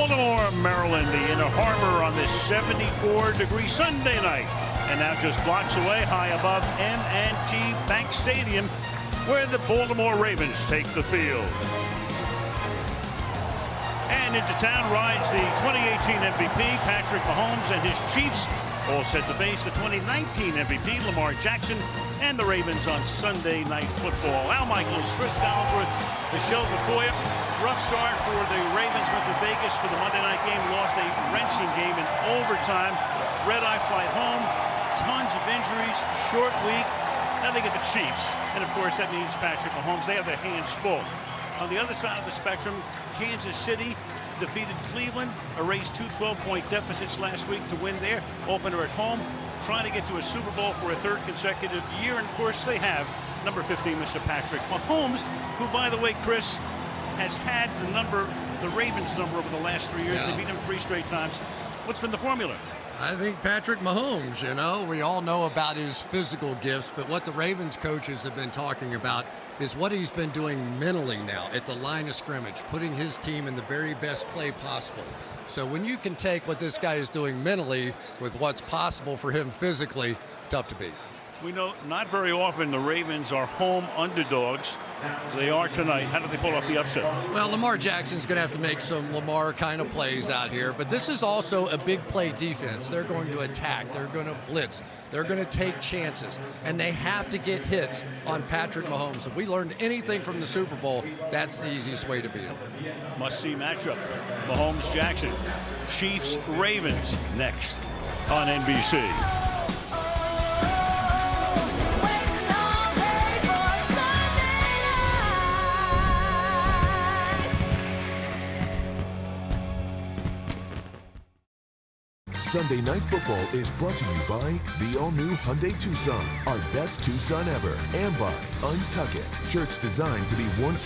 Baltimore, Maryland, the Inner Harbor on this 74-degree Sunday night. And now just blocks away, high above M&T Bank Stadium, where the Baltimore Ravens take the field. And into town rides the 2018 MVP, Patrick Mahomes, and his Chiefs, all set to face the 2019 MVP, Lamar Jackson, and the Ravens on Sunday Night Football. Al Michaels, Chris Collinsworth, Michelle Tafoya. Rough start for the Ravens. Went to Vegas for the Monday night game, lost a wrenching game in overtime. Red-eye flight home, tons of injuries, short week. Now they get the Chiefs, and of course that means Patrick Mahomes. They have their hands full. On the other side of the spectrum, Kansas City defeated Cleveland, erased two 12-point deficits last week to win their opener at home, trying to get to a Super Bowl for a third consecutive year. And of course they have number 15, Mr. Patrick Mahomes, who, by the way, Chris, has had the Ravens number over the last 3 years. They beat him 3 straight times. What's been the formula? I think Patrick Mahomes, we all know about his physical gifts, but what the Ravens coaches have been talking about is what he's been doing mentally now at the line of scrimmage, putting his team in the very best play possible. So when you can take what this guy is doing mentally with what's possible for him physically, tough to beat. We know not very often the Ravens are home underdogs. They are tonight. How did they pull off the upset? Well, Lamar Jackson's going to have to make some Lamar kind of plays out here, but this is also a big play defense. They're going to attack. They're going to blitz. They're going to take chances, and they have to get hits on Patrick Mahomes. If we learned anything from the Super Bowl, that's the easiest way to beat him. Must-see matchup. Mahomes-Jackson. Chiefs-Ravens next on NBC. Sunday Night Football is brought to you by the all-new Hyundai Tucson, our best Tucson ever, and by Untuck It, shirts designed to be worn.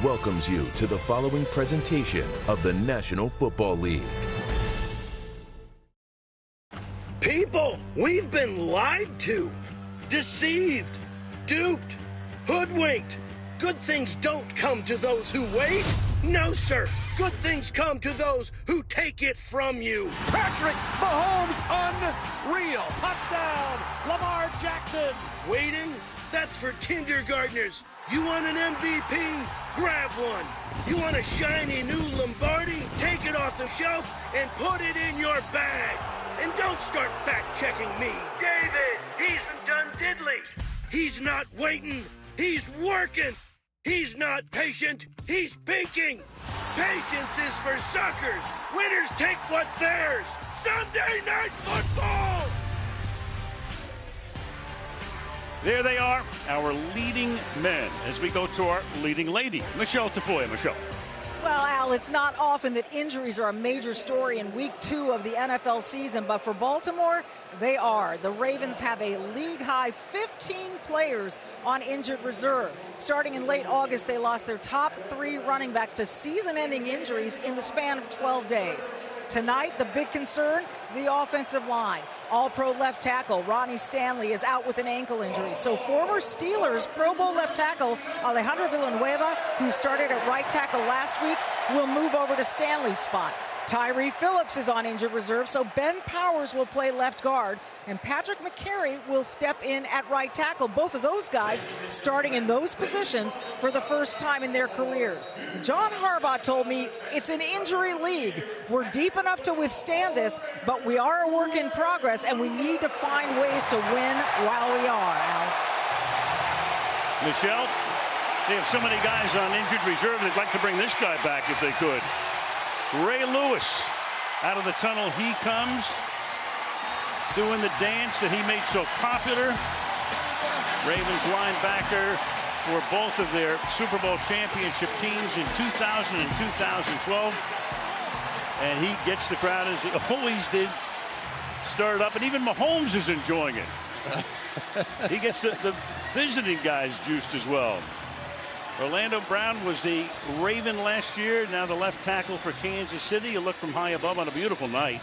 Welcomes you to the following presentation of the National Football League. People, we've been lied to, deceived, duped, hoodwinked. Good things don't come to those who wait. No, sir. Good things come to those who take it from you. Patrick Mahomes, unreal. Touchdown, Lamar Jackson. Waiting? That's for kindergartners. You want an MVP? Grab one. You want a shiny new Lombardi? Take it off the shelf and put it in your bag. And don't start fact-checking me. David, he's done diddly. He's not waiting. He's working. He's not patient. He's pinking. Patience is for suckers. Winners take what's theirs. Sunday Night Football! There they are, our leading men, as we go to our leading lady, Michelle Tafoya. Michelle. Well, Al, it's not often that injuries are a major story in week 2 of the NFL season, but for Baltimore, they are. The Ravens have a league-high 15 players on injured reserve. Starting in late August, they lost their top 3 running backs to season-ending injuries in the span of 12 days. Tonight, the big concern, the offensive line. All-Pro left tackle Ronnie Stanley is out with an ankle injury. So former Steelers Pro Bowl left tackle Alejandro Villanueva, who started at right tackle last week, will move over to Stanley's spot. Tyree Phillips is on injured reserve, so Ben Powers will play left guard, and Patrick McCary will step in at right tackle. Both of those guys starting in those positions for the first time in their careers. John Harbaugh told me it's an injury league. We're deep enough to withstand this, but we are a work in progress, and we need to find ways to win while we are, Al. Michelle, they have so many guys on injured reserve, they'd like to bring this guy back if they could. Ray Lewis, out of the tunnel he comes, doing the dance that he made so popular. Ravens linebacker for both of their Super Bowl championship teams in 2000 and 2012. And he gets the crowd, as he always did, stirred up, and even Mahomes is enjoying it. He gets the visiting guys juiced as well. Orlando Brown was the Raven last year, now the left tackle for Kansas City. You look from high above on a beautiful night.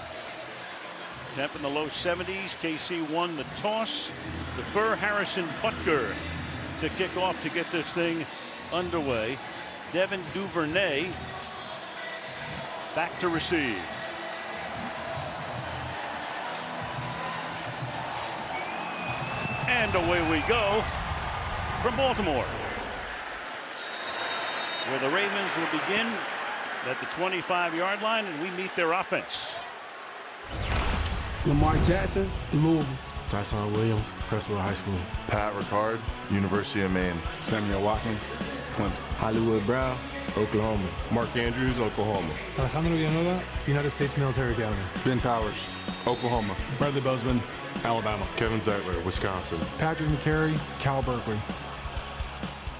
Temp in the low 70s. KC won the toss. Defer Harrison Butker to kick off to get this thing underway. Devin Duvernay back to receive. And away we go from Baltimore, where the Ravens will begin at the 25-yard line, and we meet their offense. Lamar Jackson, Louisville. Tyson Williams, Crestwood High School. Pat Ricard, University of Maine. Samuel Watkins, Clemson. Hollywood Brown, Oklahoma. Mark Andrews, Oklahoma. Alejandro Villanueva, United States Military Academy. Ben Powers, Oklahoma. Bradley Bozeman, Alabama. Kevin Zeitler, Wisconsin. Patrick McCary, Cal Berkeley.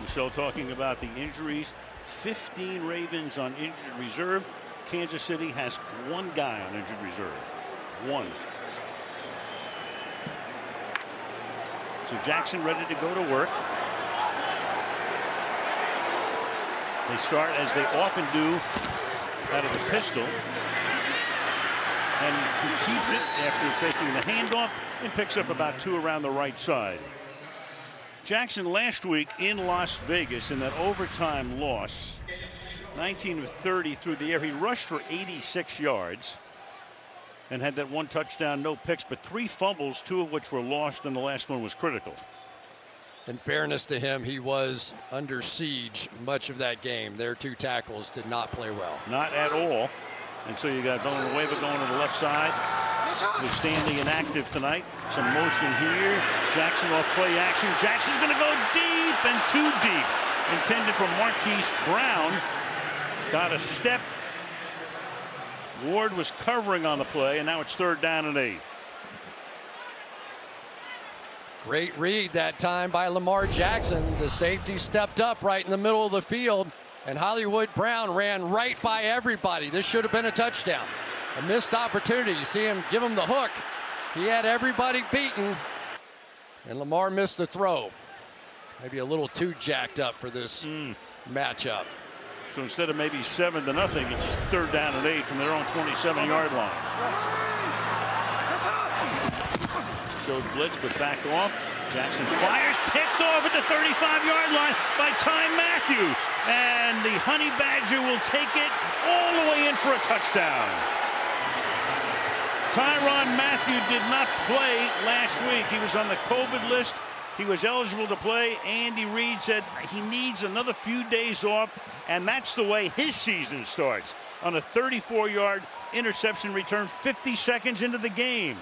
Michelle talking about the injuries. 15 Ravens on injured reserve. Kansas City has one guy on injured reserve. One. So Jackson ready to go to work. They start, as they often do, out of the pistol. And he keeps it after faking the handoff and picks up about 2 around the right side. Jackson last week in Las Vegas in that overtime loss, 19 of 30 through the air. He rushed for 86 yards and had that 1 touchdown, no picks, but 3 fumbles, 2 of which were lost, and the last one was critical. In fairness to him, he was under siege much of that game. Their 2 tackles did not play well. Not at all. And so you got Villanueva going to the left side, who's standing inactive tonight. Some motion here. Jackson off play action. Jackson's going to go deep and too deep. Intended for Marquise Brown. Got a step. Ward was covering on the play, and now it's 3rd down and 8. Great read that time by Lamar Jackson. The safety stepped up right in the middle of the field, and Hollywood Brown ran right by everybody. This should have been a touchdown. A missed opportunity. You see him give him the hook. He had everybody beaten, and Lamar missed the throw. Maybe a little too jacked up for this matchup. So instead of maybe 7-0, it's 3rd down and 8 from their own 27-yard line. Showed blitz, but back off. Jackson fires, picked off at the 35-yard line by Ty Matthew. And the Honey Badger will take it all the way in for a touchdown. Tyrann Mathieu did not play last week. He was on the COVID list. He was eligible to play. Andy Reid said he needs another few days off, and that's the way his season starts. On a 34-yard interception return 50 seconds into the game.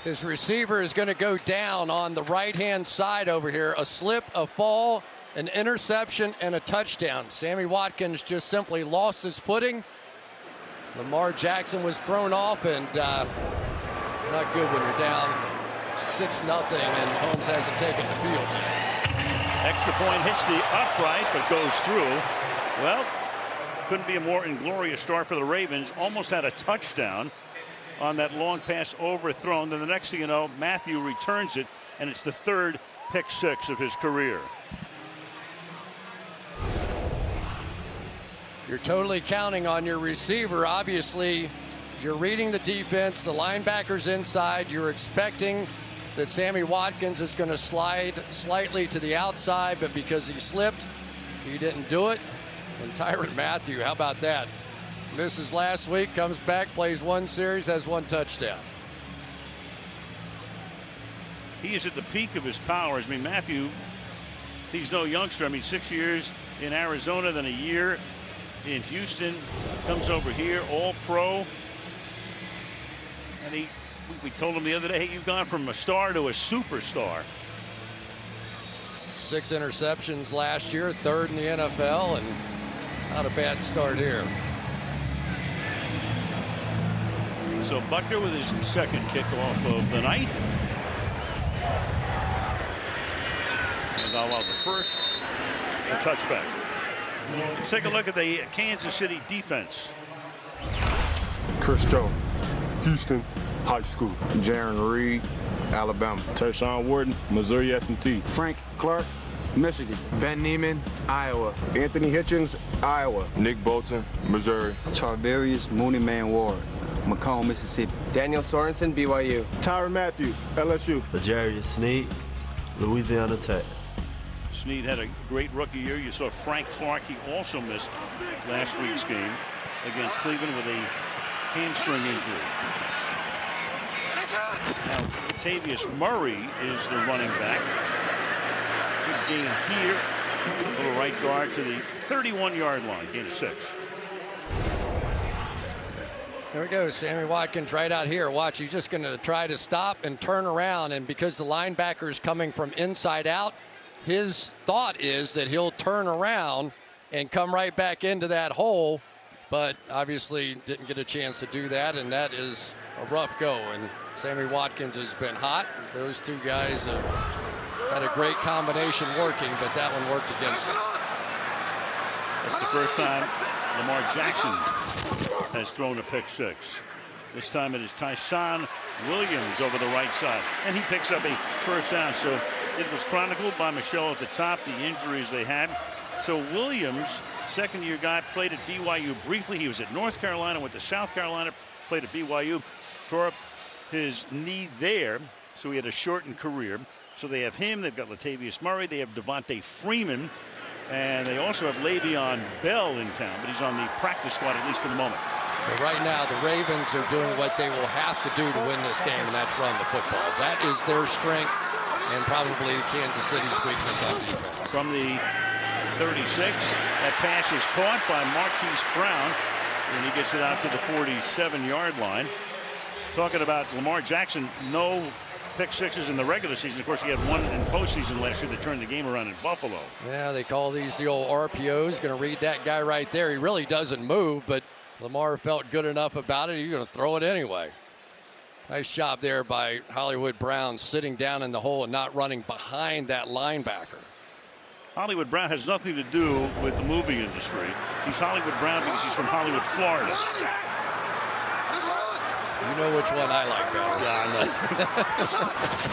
His receiver is going to go down on the right-hand side over here. A slip, a fall, an interception, and a touchdown. Sammy Watkins just simply lost his footing. Lamar Jackson was thrown off, and not good when you're down 6-0 and Mahomes hasn't taken the field yet. Extra point hits the upright, but goes through. Well, couldn't be a more inglorious start for the Ravens. Almost had a touchdown on that long pass overthrown. Then the next thing you know, Matthew returns it, and it's the 3rd pick 6 of his career. You're totally counting on your receiver. Obviously, you're reading the defense. The linebacker's inside. You're expecting that Sammy Watkins is going to slide slightly to the outside, but because he slipped, he didn't do it. And Tyrann Mathieu, how about that? Misses last week, comes back, plays 1 series, has 1 touchdown. He is at the peak of his powers. I mean, Matthew, he's no youngster. I mean, 6 years in Arizona, then a year in Houston, comes over here, all pro. And we told him the other day, hey, you've gone from a star to a superstar. 6 interceptions last year, 3rd in the NFL, and not a bad start here. So Buckner with his 2nd kickoff of the night. And now the first, a touchback. Let's take a look at the Kansas City defense. Chris Jones, Houston High School. Jaron Reed, Alabama. Tershawn Wharton, Missouri S&T. Frank Clark, Michigan. Ben Neiman, Iowa. Anthony Hitchens, Iowa. Nick Bolton, Missouri. Charvarius Mooney Man Ward, Macomb, Mississippi. Daniel Sorensen, BYU. Tyrann Mathieu, LSU. L'Jarius Sneed, Louisiana Tech. Snead had a great rookie year. You saw Frank Clark. He also missed last week's game against Cleveland with a hamstring injury. Now, Latavius Murray is the running back. Good gain here. Little right guard to the 31-yard line. Gain of 6. There we go. Sammy Watkins right out here. Watch, he's just going to try to stop and turn around. And because the linebacker is coming from inside out, his thought is that he'll turn around and come right back into that hole. But obviously didn't get a chance to do that. And that is a rough go. And Sammy Watkins has been hot. Those two guys have had a great combination working, but that one worked against him. That's the first time Lamar Jackson has thrown a pick 6. This time it is Tyson Williams over the right side, and he picks up a first down. So it was chronicled by Michelle at the top, the injuries they had. So Williams, second-year guy, played at BYU briefly. He was at North Carolina, went to South Carolina, played at BYU, tore up his knee there, so he had a shortened career. So they have him, they've got Latavius Murray, they have Devontae Freeman, and they also have Le'Veon Bell in town, but he's on the practice squad, at least for the moment. So right now, the Ravens are doing what they will have to do to win this game, and that's run the football. That is their strength and probably Kansas City's weakness on defense. From the 36, that pass is caught by Marquise Brown, and he gets it out to the 47-yard line. Talking about Lamar Jackson, no pick 6s in the regular season. Of course, he had one in postseason last year that turned the game around in Buffalo. Yeah, they call these the old RPOs. Going to read that guy right there. He really doesn't move, but Lamar felt good enough about it. He's going to throw it anyway. Nice job there by Hollywood Brown, sitting down in the hole and not running behind that linebacker. Hollywood Brown has nothing to do with the movie industry. He's Hollywood Brown because he's from Hollywood, Florida. You know which one I like better. Yeah, I know.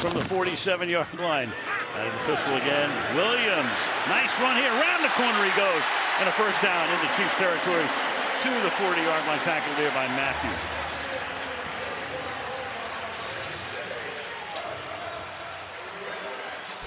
From the 47-yard line. Out of the pistol again. Williams. Nice run here. Around the corner he goes. And a first down into Chiefs territory to the 40-yard line. Tackle there by Matthew.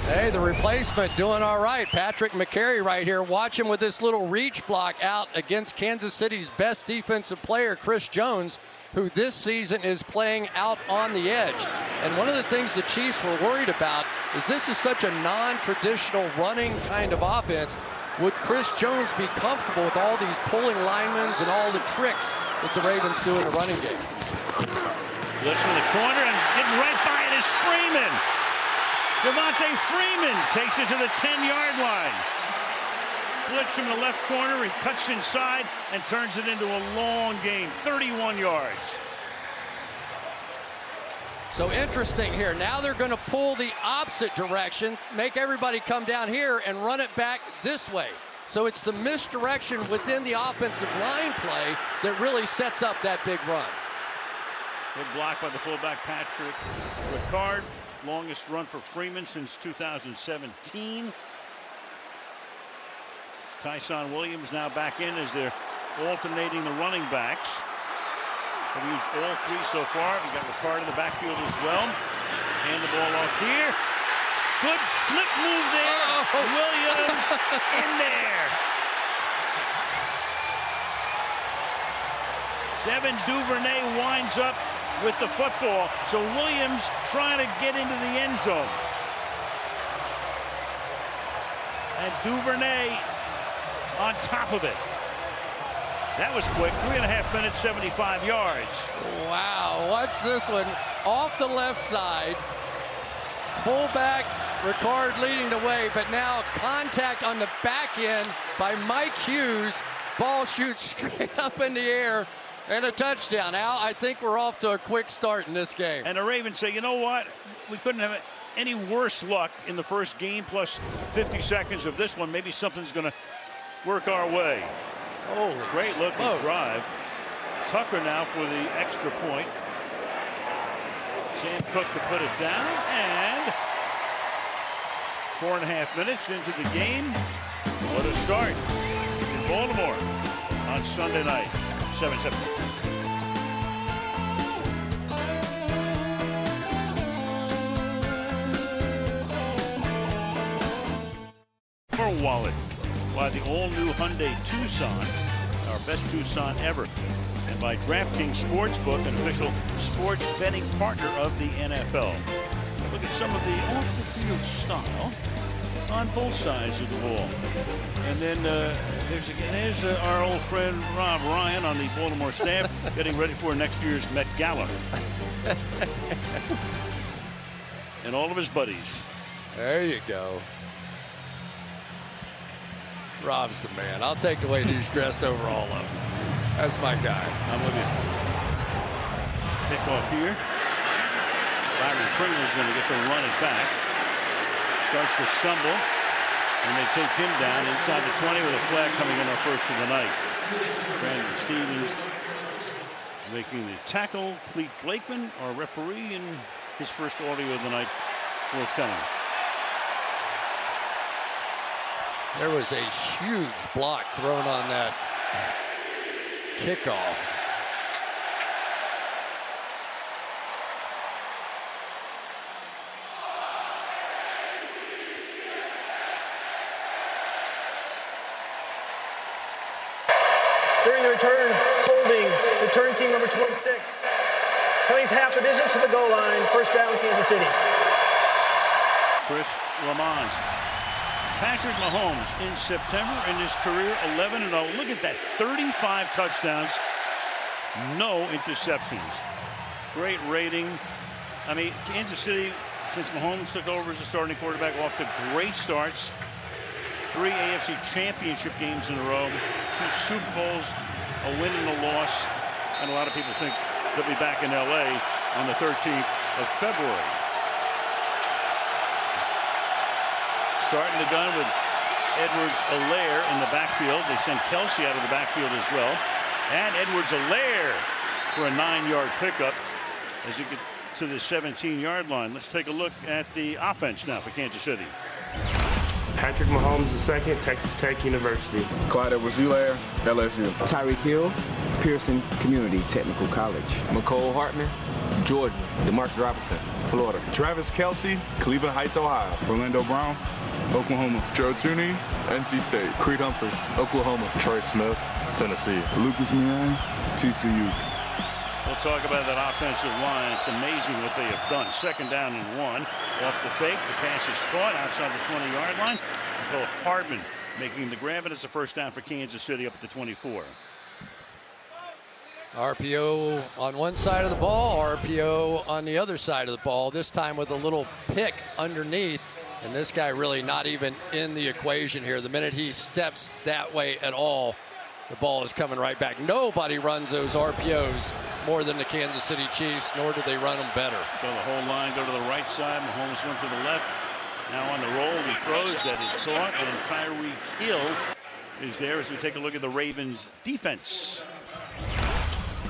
Hey, the replacement doing all right. Patrick McCary right here. Watch him with this little reach block out against Kansas City's best defensive player, Chris Jones, who this season is playing out on the edge. And one of the things the Chiefs were worried about is this is such a non-traditional running kind of offense. Would Chris Jones be comfortable with all these pulling linemen and all the tricks that the Ravens do in the running game? Blitz from the corner, and getting right by it is Freeman. Devontae Freeman takes it to the 10-yard line. Blitz from the left corner, he cuts inside and turns it into a long gain, 31 yards. So interesting here. Now they're going to pull the opposite direction, make everybody come down here and run it back this way. So it's the misdirection within the offensive line play that really sets up that big run. Good block by the fullback Patrick Ricard. Longest run for Freeman since 2017. Tyson Williams now back in as they're alternating the running backs. They've used all 3 so far. We got Ricard in the backfield as well. Hand the ball off here. Good slip move there. Williams in there. Devin Duvernay winds up with the football. So Williams trying to get into the end zone. And Duvernay on top of it. That was quick. 3.5 minutes, 75 yards. Wow, watch this one. Off the left side. Pullback, Ricard leading the way, but now contact on the back end by Mike Hughes. Ball shoots straight up in the air. And a touchdown. Al, I think we're off to a quick start in this game. And the Ravens say, you know what? We couldn't have any worse luck in the first game plus 50 seconds of this one. Maybe something's going to work our way. Oh, great looking drive. Tucker now for the extra point. Sam Cook to put it down. And 4.5 minutes into the game. What a start in Baltimore on Sunday night. 7-7. wallet by the all-new Hyundai Tucson, our best Tucson ever, and by DraftKings Sportsbook, an official sports betting partner of the NFL. Look at some of the off-the-field style on both sides of the ball. And then there's our old friend Rob Ryan on the Baltimore staff getting ready for next year's Met Gala. And all of his buddies. There you go. Rob's the man. I'll take the way he's dressed over all of them. That's my guy. I'm with you. Pick off here. Byron Pringle's going to get to run it back. Starts to stumble. And they take him down inside the 20 with a flag coming in, our first of the night. Brandon Stevens making the tackle. Cleet Blakeman, our referee, and his first audio of the night forthcoming. There was a huge block thrown on that kickoff. During the return, holding return team number 26. Penalties half the distance to the goal line. First down, Kansas City. Chris Lamons. Patrick Mahomes in September in his career 11-0. Look at that, 35 touchdowns, no interceptions. Great rating. I mean, Kansas City, since Mahomes took over as the starting quarterback, off to great starts. 3 AFC championship games in a row, 2 Super Bowls, a win and a loss, and a lot of people think they'll be back in LA on the 13th of February. Starting the gun with Edwards-Helaire in the backfield. They sent Kelsey out of the backfield as well. And Edwards-Helaire for a 9-yard pickup as he gets to the 17-yard line. Let's take a look at the offense now for Kansas City. Patrick Mahomes II, Texas Tech University. Clyde Edwards-Helaire, LSU. Tyreek Hill, Pearson Community Technical College. McCole Hartman, Georgia. DeMarcus Robinson, Florida. Travis Kelce, Cleveland Heights, Ohio. Orlando Brown, Oklahoma. Joe Tooney, NC State. Creed Humphrey, Oklahoma. Trey Smith, Tennessee. Lucas Mian, TCU. We'll talk about that offensive line. It's amazing what they have done. Second down and 1. Off the fake, the pass is caught outside the 20-yard line. Nicole Hardman making the grab, and it's a first down for Kansas City up at the 24. RPO on one side of the ball, RPO on the other side of the ball, this time with a little pick underneath. And this guy really not even in the equation here. The minute he steps that way at all, the ball is coming right back. Nobody runs those RPOs more than the Kansas City Chiefs, nor do they run them better. So the whole line go to the right side. Mahomes went to the left. Now on the roll, he throws. That is caught. And Tyreek Hill is there as we take a look at the Ravens defense.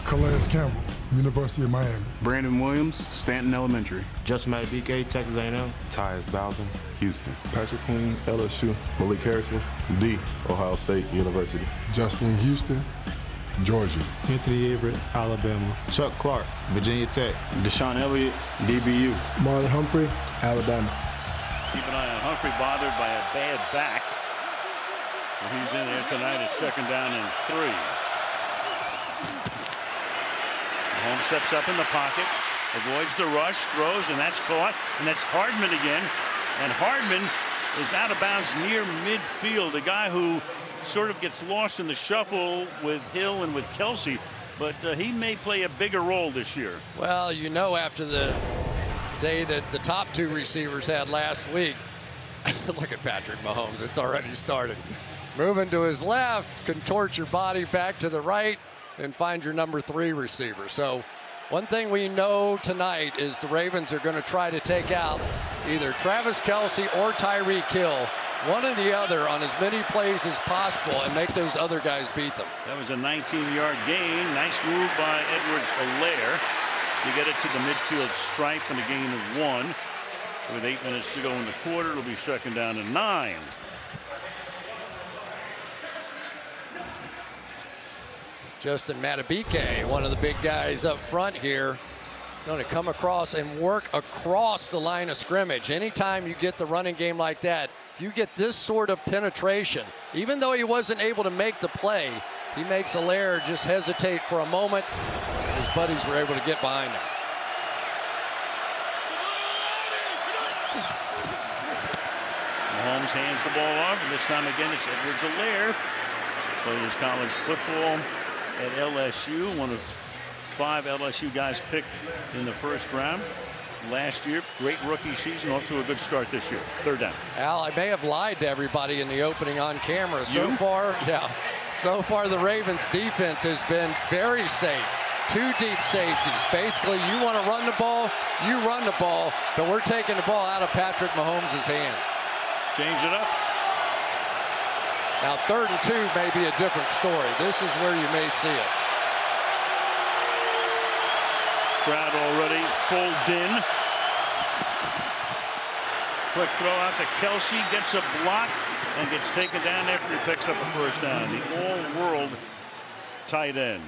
Calais Campbell, University of Miami. Brandon Williams, Stanton Elementary. Justin Madubuike, Texas A&M. Tyus Bowden, Houston. Patrick Queen, LSU. Malik Harrison, D, Ohio State University. Justin Houston, Georgia. Anthony Averett, Alabama. Chuck Clark, Virginia Tech. Deshaun Elliott, DBU. Marlon Humphrey, Alabama. Keep an eye on Humphrey, bothered by a bad back. And he's in there tonight. It's second down and 3. Mahomes steps up in the pocket, avoids the rush, throws, and that's caught. And that's Hardman again. And Hardman is out of bounds near midfield. A guy who sort of gets lost in the shuffle with Hill and with Kelsey, but he may play a bigger role this year. Well, you know, after the day that the top 2 receivers had last week, look at Patrick Mahomes. It's already started. Moving to his left, contort your body back to the right, and find your number 3 receiver. So one thing we know tonight is the Ravens are going to try to take out either Travis Kelce or Tyreek Hill, one or the other, on as many plays as possible and make those other guys beat them. That was a 19-yard gain. Nice move by Edwards-Helaire. You get it to the midfield stripe and a gain of 1. With 8 minutes to go in the quarter, it'll be second down and 9. Justin Madubuike, one of the big guys up front here, going to come across and work across the line of scrimmage. Anytime you get the running game like that, you get this sort of penetration, even though he wasn't able to make the play, he makes Allaire just hesitate for a moment. His buddies were able to get behind him. Mahomes hands the ball off, and this time again it's Edwards-Allaire. Played his college football at LSU, one of 5 LSU guys picked in the first round last year. Great rookie season, off to a good start this year. Third down. Al, I may have lied to everybody in the opening on camera. So far the Ravens defense has been very safe. 2 deep safeties. Basically, you want to run the ball, you run the ball, but we're taking the ball out of Patrick Mahomes' hand. Change it up. Now 3rd and 2 may be a different story. This is where you may see it. Crowd already full din. Quick throw out to Kelsey, gets a block and gets taken down after he picks up a first down. The all-world tight end.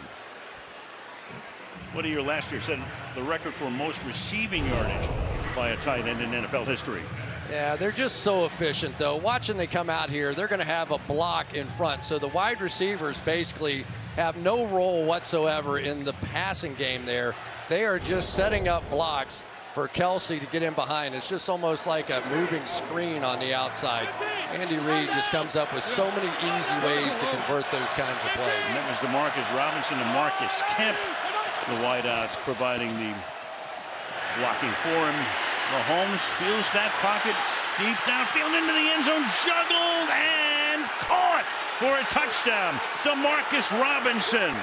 What a year last year, set the record for most receiving yardage by a tight end in NFL history. Yeah, they're just so efficient, though. Watching they come out here, they're going to have a block in front. So the wide receivers basically have no role whatsoever in the passing game there. They are just setting up blocks for Kelsey to get in behind. It's just almost like a moving screen on the outside. Andy Reid just comes up with so many easy ways to convert those kinds of plays. And that was DeMarcus Robinson and Marcus Kemp, the wideouts, providing the blocking for him. Mahomes feels that pocket deep downfield into the end zone, juggled and caught for a touchdown. DeMarcus Robinson.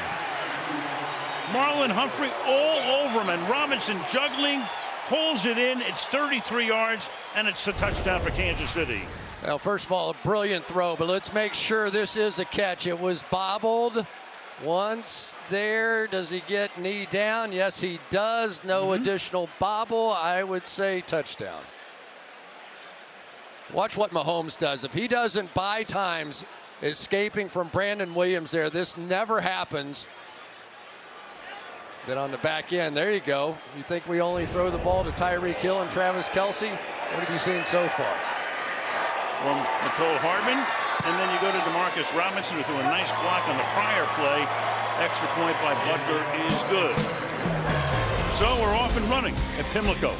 Marlon Humphrey all over him, and Robinson juggling, pulls it in. It's 33 yards, and it's a touchdown for Kansas City. Well, first of all, a brilliant throw, but let's make sure this is a catch. It was bobbled once there. Does he get knee down? Yes, he does. No additional bobble. I would say touchdown. Watch what Mahomes does. If he doesn't buy times escaping from Brandon Williams there, this never happens. Then on the back end, there you go. You think we only throw the ball to Tyreek Hill and Travis Kelce? What have you seen so far? From Nicole Hardman, and then you go to DeMarcus Robinson, who threw a nice block on the prior play. Extra point by Butler is good. So we're off and running at Pimlico.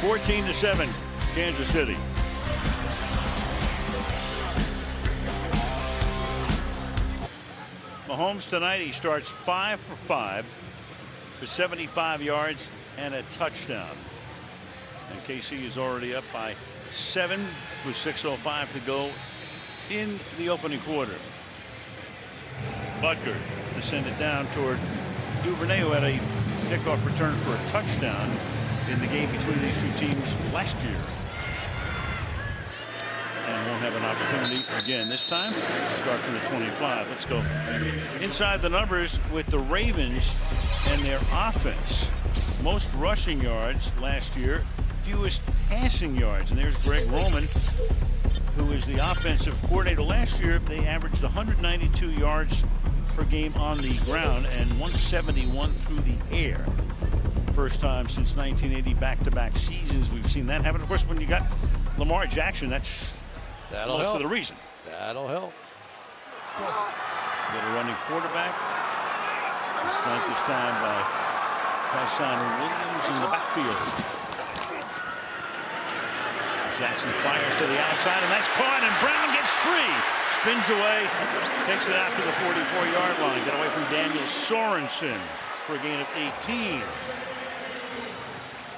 14-7, Kansas City. Mahomes tonight, he starts 5 for 5 for 75 yards and a touchdown. And KC is already up by 7 with 6:05 to go in the opening quarter. Butker to send it down toward Duvernay, who had a kickoff return for a touchdown in the game between these two teams last year. And won't have an opportunity again this time. Start from the 25. Let's go inside the numbers with the Ravens and their offense. Most rushing yards last year, fewest passing yards. And there's Greg Roman, who is the offensive coordinator. Last year, they averaged 192 yards per game on the ground and 171 through the air. First time since 1980, back-to-back seasons we've seen that happen. Of course, when you got Lamar Jackson, that'll most help. of the reason. That'll help. Little running quarterback. He's flanked this time by Tyson Williams in the backfield. Jackson fires to the outside, and that's caught, and Brown gets free. Spins away, takes it out to the 44-yard line. Get away from Daniel Sorensen for a gain of 18.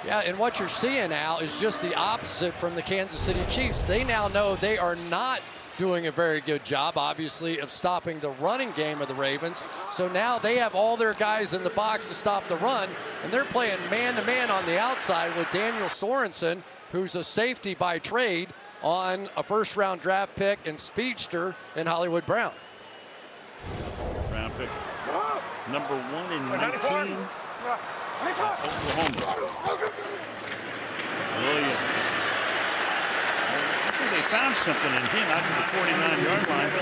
Yeah, and what you're seeing now is just the opposite from the Kansas City Chiefs. They now know they are not doing a very good job, obviously, of stopping the running game of the Ravens. So now they have all their guys in the box to stop the run, and they're playing man-to-man on the outside with Daniel Sorensen, who's a safety by trade, on a first-round draft pick and speedster in Hollywood Brown. Brown pick number 1 in 19. Oklahoma. Williams. Looks like they found something in him out to the 49-yard line. A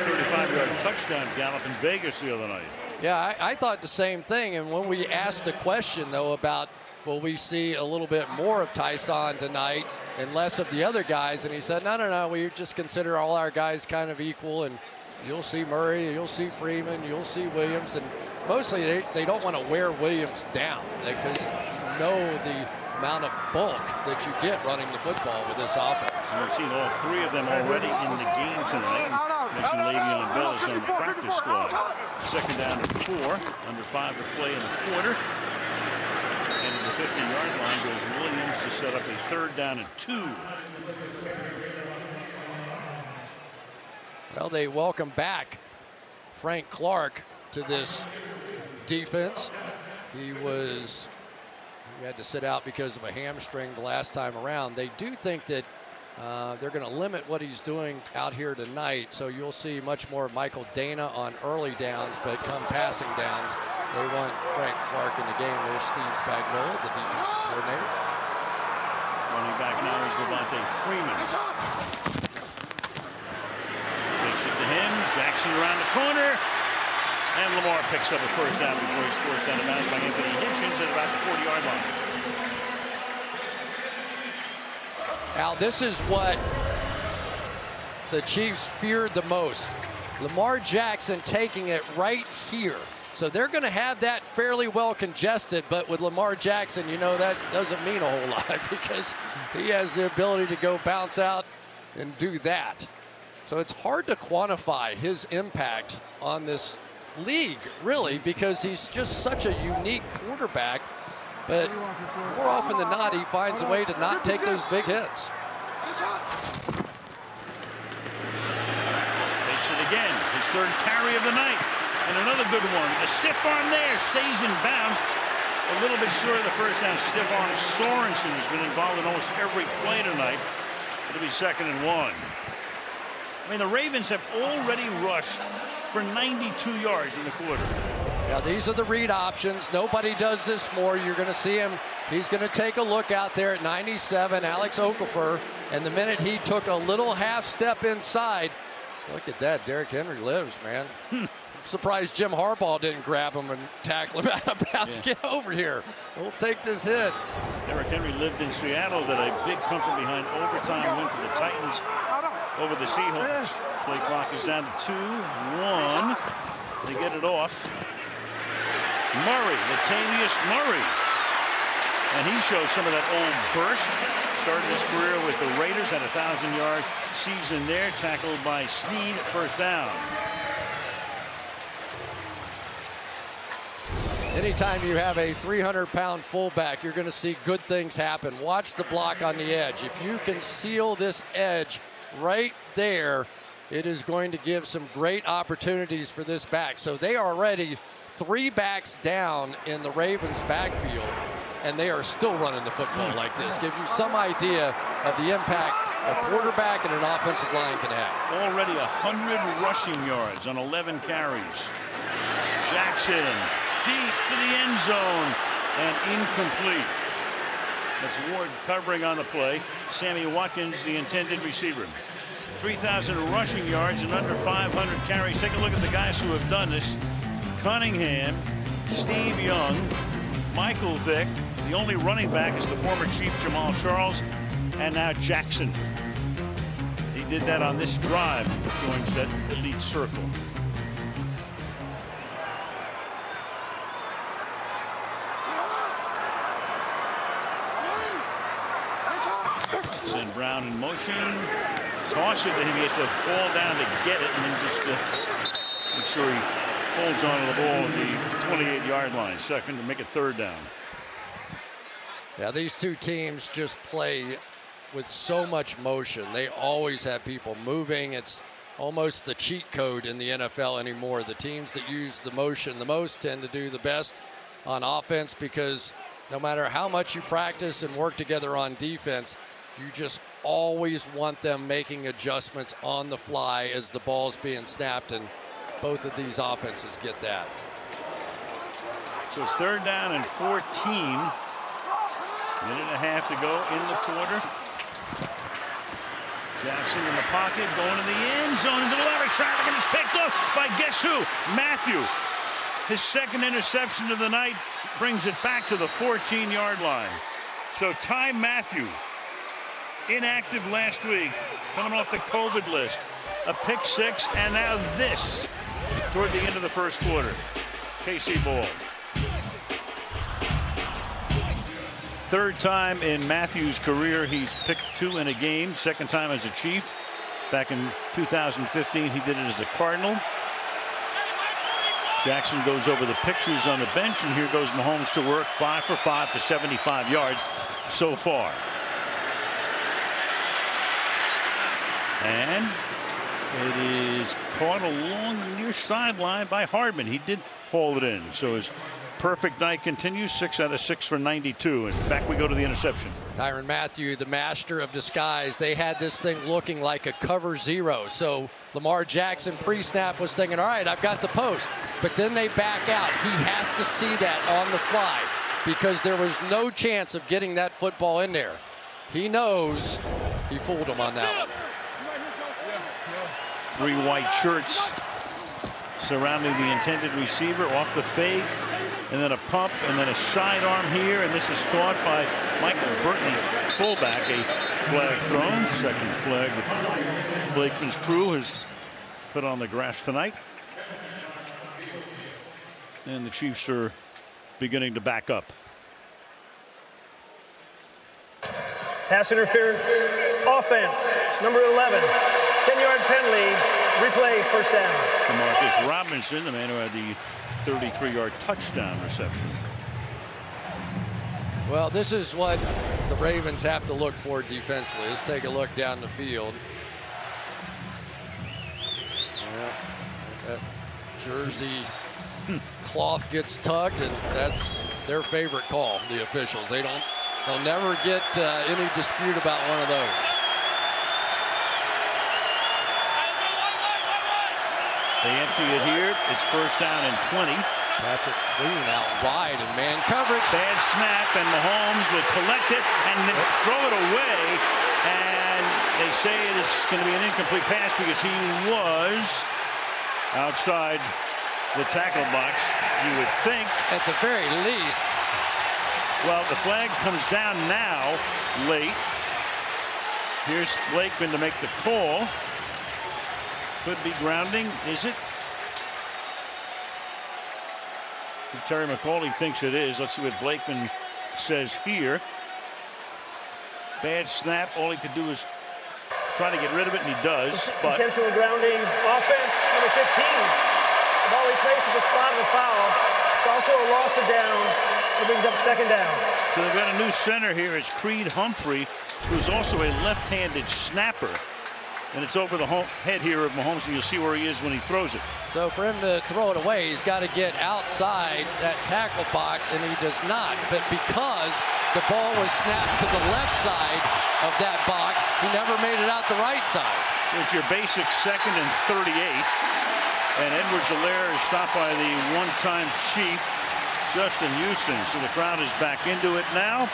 35-yard touchdown gallop in Vegas the other night. Yeah, I thought the same thing. And when we asked the question, though, about will we see a little bit more of Tyson tonight, and less of the other guys. And he said, no, we just consider all our guys kind of equal. And you'll see Murray, you'll see Freeman, you'll see Williams. And mostly they don't want to wear Williams down because you know the amount of bulk that you get running the football with this offense. And we've seen all three of them already in the game tonight. Mentioned Le'Veon Bell is on the practice squad. Second down and 4, under 5 to play in the quarter. And to the 50-yard line goes Williams to set up a 3rd down and 2. Well, they welcome back Frank Clark to this defense. He had to sit out because of a hamstring the last time around. They do think that they're going to limit what he's doing out here tonight, so you'll see much more Michael Dana on early downs, but come passing downs, they want Frank Clark in the game. There's Steve Spagnuolo, the defensive coordinator. Running back now is Devontae Freeman. Takes it to him. Jackson around the corner. And Lamar picks up a 1st down before he's forced out of bounds by Anthony Hitchens at about the 40-yard line. Now, this is what the Chiefs feared the most. Lamar Jackson taking it right here. So they're going to have that fairly well congested, but with Lamar Jackson, you know that doesn't mean a whole lot because he has the ability to go bounce out and do that. So it's hard to quantify his impact on this league, really, because he's just such a unique quarterback. But more often than not, he finds a way to not take those big hits. Takes it again, his 3rd carry of the night. And another good one. The stiff arm there stays in bounds. A little bit short of the 1st down. Stiff arm Sorensen has been involved in almost every play tonight. It'll be 2nd and 1. I mean, the Ravens have already rushed for 92 yards in the quarter. Yeah, these are the read options. Nobody does this more. You're going to see him. He's going to take a look out there at 97, Alex Okafor. And the minute he took a little half step inside, look at that. Derrick Henry lives, man. I'm surprised Jim Harbaugh didn't grab him and tackle him out of bounds. Yeah. Get over here. We'll take this hit. Derrick Henry lived in Seattle, that a big come from behind overtime win for the Titans over the Seahawks. Play clock is down to 2-1. They get it off. Murray, Latavius Murray. And he shows some of that old burst. Started his career with the Raiders, had a 1,000-yard season there, tackled by Snead, 1st down. Anytime you have a 300-pound fullback, you're going to see good things happen. Watch the block on the edge. If you can seal this edge right there, it is going to give some great opportunities for this back. So they are already 3 backs down in the Ravens backfield, and they are still running the football like this. Gives you some idea of the impact a quarterback and an offensive line can have. Already 100 rushing yards on 11 carries. Jackson deep to the end zone and incomplete. That's Ward covering on the play. Sammy Watkins, the intended receiver. 3,000 rushing yards and under 500 carries. Take a look at the guys who have done this. Cunningham, Steve Young, Michael Vick. The only running back is the former Chief Jamal Charles, and now Jackson. He did that on this drive, joins that elite circle. Send Brown in motion. Toss it to him. He has to fall down to get it, and then just make sure he holds on to the ball at the 28-yard line. 2nd to make it 3rd down. Yeah, these two teams just play with so much motion. They always have people moving. It's almost the cheat code in the NFL anymore. The teams that use the motion the most tend to do the best on offense, because no matter how much you practice and work together on defense, you just always want them making adjustments on the fly as the ball's being snapped, and both of these offenses get that. So it's 3rd down and 14. Minute and a half to go in the quarter. Jackson in the pocket, going to the end zone into the line of traffic, and it's picked off by guess who? Matthew. His 2nd interception of the night brings it back to the 14-yard line. So Ty Matthew inactive last week, coming off the COVID list. A pick six, and now this toward the end of the first quarter. KC ball. Third time in Matthews' career he's picked 2 in a game. Second time as a Chief. Back in 2015 he did it as a Cardinal. Jackson goes over the pictures on the bench, and here goes Mahomes to work. 5 for 5 for 75 yards so far. And it is caught along the near sideline by Hardman. He did haul it in. So his perfect night continues. 6 out of 6 for 92. And back we go to the interception. Tyrann Mathieu, the master of disguise. They had this thing looking like a cover 0. So Lamar Jackson pre-snap was thinking, all right, I've got the post. But then they back out. He has to see that on the fly because there was no chance of getting that football in there. He knows he fooled him on that one. 3 white shirts surrounding the intended receiver, off the fake, and then a pump, and then a sidearm here, and this is caught by Michael Burton, fullback. A flag thrown. Second flag that Blakeman's crew has put on the grass tonight. And the Chiefs are beginning to back up. Pass interference, offense, number 11. 10-yard penalty, replay, first down. Demarcus Robinson, the man who had the 33-yard touchdown reception. Well, this is what the Ravens have to look for defensively. Let's take a look down the field. Yeah, that jersey cloth gets tugged, and that's their favorite call, the officials. They'll never get any dispute about one of those. They empty it here. It's first down and 20. Patrick Queen out wide in man coverage. Bad snap, and Mahomes will collect it and then throw it away. And they say it is going to be an incomplete pass because he was outside the tackle box, you would think. At the very least. Well, the flag comes down now, late. Here's Blakeman to make the call. Could be grounding, is it? Terry McCauley thinks it is. Let's see what Blakeman says here. Bad snap. All he could do is try to get rid of it, and he does. But intentional grounding. Offense, number 15. The ball replaces the spot of the foul. It's also a loss of down. It brings up second down. So they've got a new center here. It's Creed Humphrey, who's also a left-handed snapper. And it's over the head here of Mahomes, and you'll see where he is when he throws it. So for him to throw it away, he's got to get outside that tackle box, and he does not. But because the ball was snapped to the left side of that box, he never made it out the right side. So it's your basic 2nd and 38. And Edwards-Helaire is stopped by the one-time Chief, Justin Houston. So the crowd is back into it now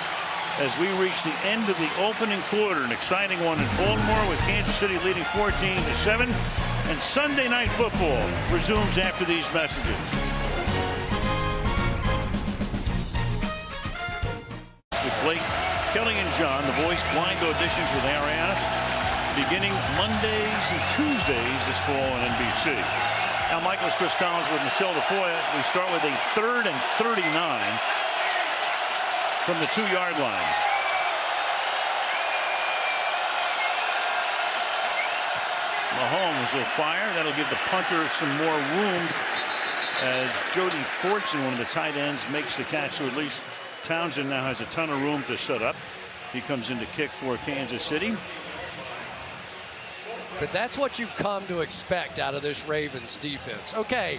as we reach the end of the opening quarter. An exciting one in Baltimore with Kansas City leading 14-7. And Sunday Night Football resumes after these messages. With Blake, Kelly, and John, the Voice blind auditions with Ariana, beginning Mondays and Tuesdays this fall on NBC. Al Michaels, Chris Collins with Michelle DeFoya. We start with a 3rd and 39 from the 2-yard line. Mahomes will fire. That'll give the punter some more room as Jody Fortson, one of the tight ends, makes the catch. So at least Townsend now has a ton of room to set up. He comes in to kick for Kansas City. But that's what you've come to expect out of this Ravens defense. Okay,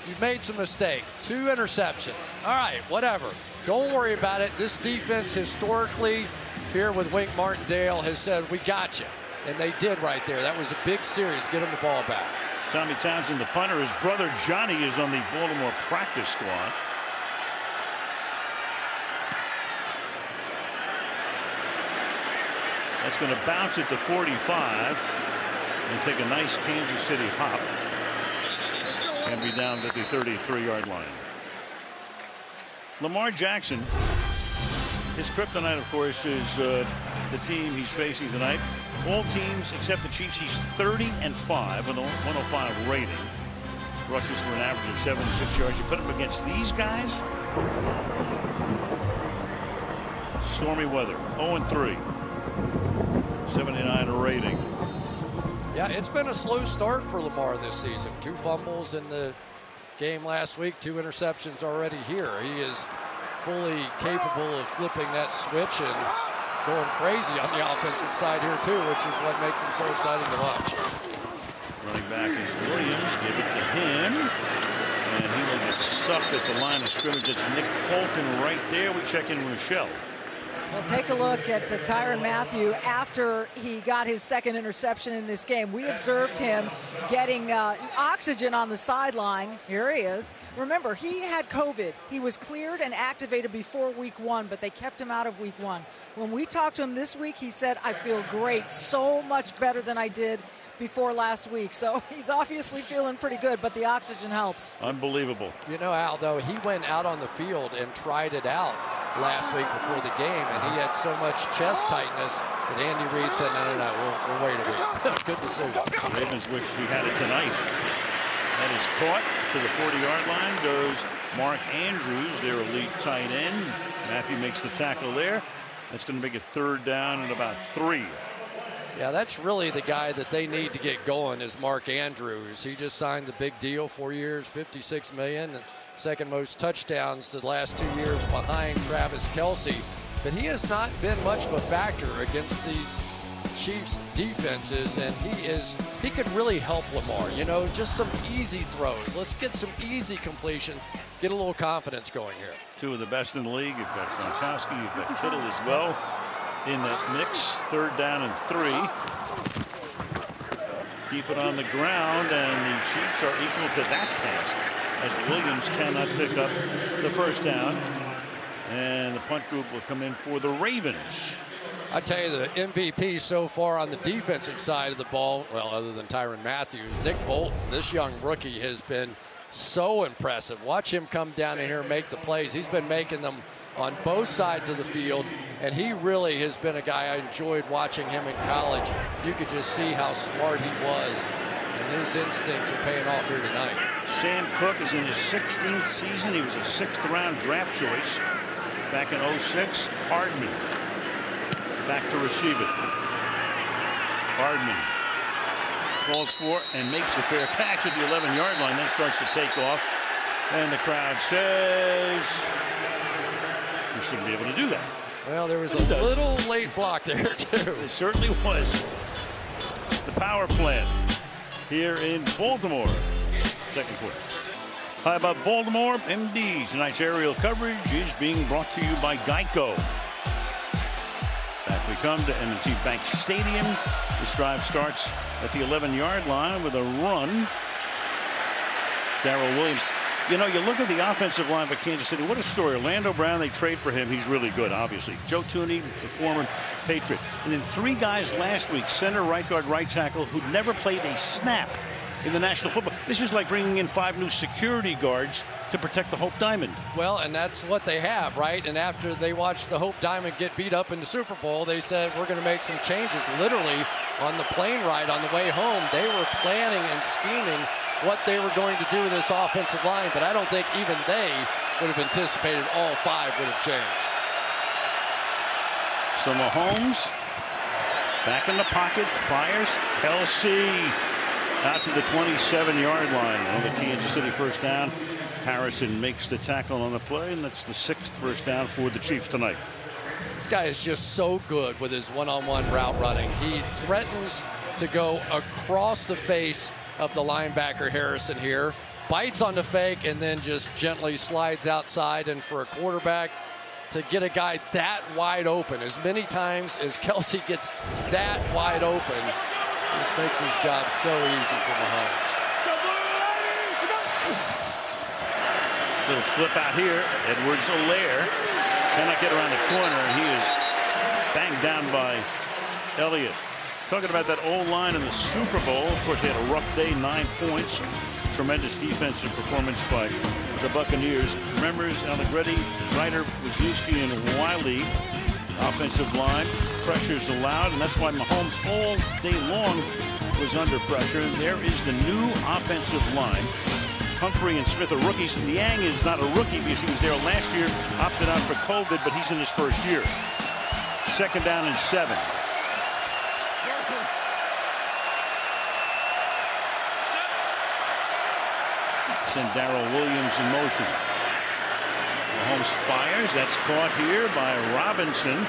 you've made some mistakes. 2 interceptions. All right, whatever. Don't worry about it. This defense historically here with Wink Martindale has said, we got you. And they did right there. That was a big series. Get him the ball back. Tommy Townsend, the punter. His brother Johnny is on the Baltimore practice squad. That's going to bounce at the 45 and take a nice Kansas City hop and be down at the 33-yard line. Lamar Jackson, his kryptonite, of course, is the team he's facing tonight. All teams except the Chiefs, he's 30-5 with a 105 rating. Rushes for an average of 76 yards. You put him against these guys. Stormy weather, 0-3. 79 rating. Yeah, it's been a slow start for Lamar this season. 2 fumbles in the game last week, 2 interceptions already here. He is fully capable of flipping that switch and going crazy on the offensive side here too, which is what makes him so exciting to watch. Running back is Williams. Give it to him. And he will get stuffed at the line of scrimmage. It's Nick Bolton right there. We check in with Michelle. Well, take a look at Tyrann Mathieu after he got his second interception in this game. We observed him getting oxygen on the sideline. Here he is. Remember, he had COVID. He was cleared and activated before week 1, but they kept him out of week 1. When we talked to him this week, he said, I feel great, so much better than I did before last week. So he's obviously feeling pretty good, but the oxygen helps. Unbelievable. You know, Al, though, he went out on the field and tried it out last week before the game, and he had so much chest tightness that Andy Reid said, no, we'll wait a week. Good decision. The Ravens wish he had it tonight. That is caught to the 40-yard line. Goes Mark Andrews, their elite tight end. Mathieu makes the tackle there. That's going to make it 3rd down and about 3. Yeah, that's really the guy that they need to get going is Mark Andrews. He just signed the big deal, 4 years, $56 million, and second most touchdowns the last 2 years behind Travis Kelce. But he has not been much of a factor against these Chiefs defenses, and he could really help Lamar. You know, just some easy throws. Let's get some easy completions, get a little confidence going here. 2 of the best in the league. You've got Gronkowski, you've got Kittle as well in that mix. 3rd down and 3. Keep it on the ground, and the Chiefs are equal to that task as Williams cannot pick up the 1st down. And the punt group will come in for the Ravens. I tell you, the MVP so far on the defensive side of the ball, well, other than Tyrann Mathieu, Nick Bolton, this young rookie, has been so impressive. Watch him come down in here and make the plays. He's been making them on both sides of the field, and he really has been a guy I enjoyed watching him in college. You could just see how smart he was, and his instincts are paying off here tonight. Sam Cook is in his 16th season. He was a 6th-round draft choice back in 06. Hardman back to receive it. Hardman calls for and makes the fair catch at the 11-yard line, then starts to take off, and the crowd says you shouldn't be able to do that. Well, there was a little late block there, too. It certainly was. The power plant here in Baltimore. 2nd quarter. Hi, about Baltimore, MD. Tonight's aerial coverage is being brought to you by Geico. Back we come to M&T Bank Stadium. This drive starts at the 11-yard line with a run. Darrell Williams. You know, you look at the offensive line for Kansas City. What a story. Orlando Brown, they trade for him. He's really good, obviously. Joe Thuney, the former Patriot. And then 3 guys last week, center, right guard, right tackle, who'd never played a snap in the National Football. This is like bringing in 5 new security guards to protect the Hope Diamond. Well, and that's what they have, right? And after they watched the Hope Diamond get beat up in the Super Bowl, they said, we're going to make some changes. Literally, on the plane ride on the way home, they were planning and scheming what they were going to do with this offensive line, but I don't think even they would have anticipated all 5 would have changed. So Mahomes back in the pocket, fires. Kelce out to the 27-yard line on the Kansas City 1st down. Harrison makes the tackle on the play, and that's the 6th 1st down for the Chiefs tonight. This guy is just so good with his one-on-one route running. He threatens to go across the face of the linebacker Harrison here, bites on the fake, and then just gently slides outside. And for a quarterback to get a guy that wide open, as many times as Kelce gets that wide open, this makes his job so easy for Mahomes. Little flip out here. Edwards-Helaire cannot get around the corner, and he is banged down by Elliott. Talking about that O-line in the Super Bowl. Of course, they had a rough day, 9 points. Tremendous defensive performance by the Buccaneers. Members Allegretti, Ryder, Wisniewski, and Wiley offensive line. Pressure's allowed, and that's why Mahomes all day long was under pressure. There is the new offensive line. Humphrey and Smith are rookies. Niang is not a rookie because he was there last year, opted out for COVID, but he's in his first year. 2nd down and 7. Send Darrell Williams in motion. Mahomes fires. That's caught here by Robinson.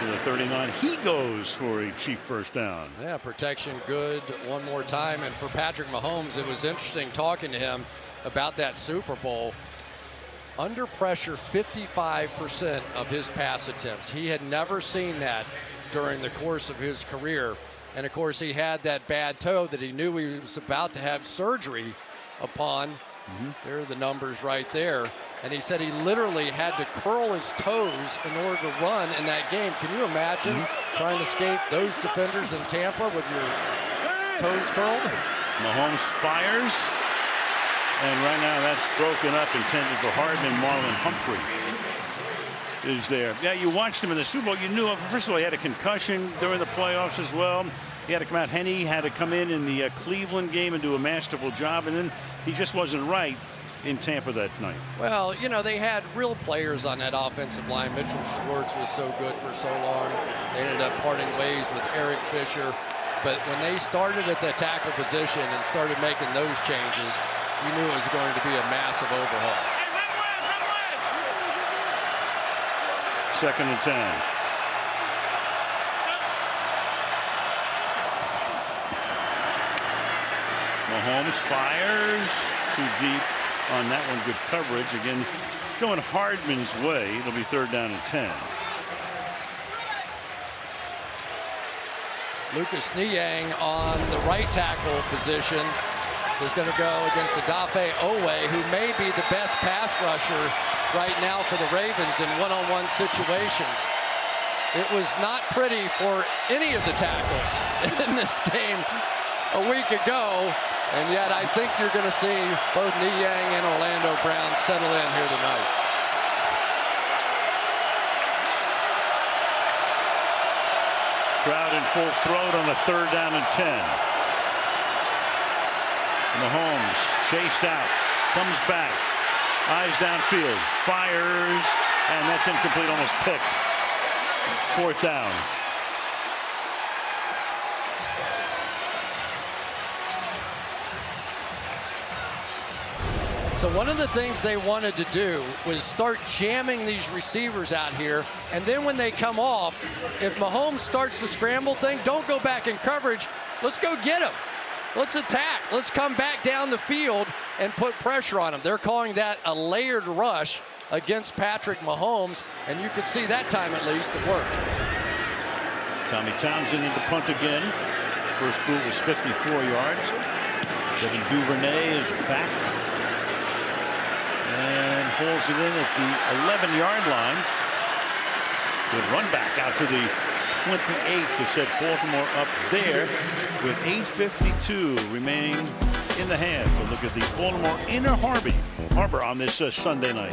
To the 39. He goes for a cheap first down. Yeah, protection good one more time. And for Patrick Mahomes, it was interesting talking to him about that Super Bowl. Under pressure 55% of his pass attempts. He had never seen that during the course of his career. And of course he had that bad toe that he knew he was about to have surgery upon. There are the numbers right there. And he said he literally had to curl his toes in order to run in that game. Can you imagine trying to escape those defenders in Tampa with your toes curled? Mahomes fires. And right now that's broken up, intended for Hardman. Marlon Humphrey is there. Yeah, you watched him in the Super Bowl. You knew, first of all, he had a concussion during the playoffs as well. He had to come out. Henne had to come in the Cleveland game and do a masterful job. And then he just wasn't right in Tampa that night. Well, you know, they had real players on that offensive line. Mitchell Schwartz was so good for so long. They ended up parting ways with Eric Fisher. But when they started at the tackle position and started making those changes, you knew it was going to be a massive overhaul. 2nd and 10. Mahomes fires too deep on that one. Good coverage. Again, going Hardman's way. It'll be 3rd down and 10. Lucas Niang on the right tackle position is going to go against Odafe Owe, who may be the best pass rusher right now for the Ravens in one-on-one situations. It was not pretty for any of the tackles in this game a week ago, and yet I think you're going to see both Niang and Orlando Brown settle in here tonight. Crowd in full throat on a 3rd down and 10. Mahomes chased out, comes back, eyes downfield, fires, and that's incomplete, almost picked. 4th down. So one of the things they wanted to do was start jamming these receivers out here, and then when they come off, if Mahomes starts the scramble thing, don't go back in coverage. Let's go get him. Let's attack. Let's come back down the field and put pressure on him. They're calling that a layered rush against Patrick Mahomes, and you could see that time at least it worked. Tommy Townsend into punt again. First boot was 54 yards. Devin Duvernay is back and pulls it in at the 11-yard line. Good run back out to the 28 to set Baltimore up there with 8:52 remaining in the half. We'll look at the Baltimore Inner Harbor on this Sunday night.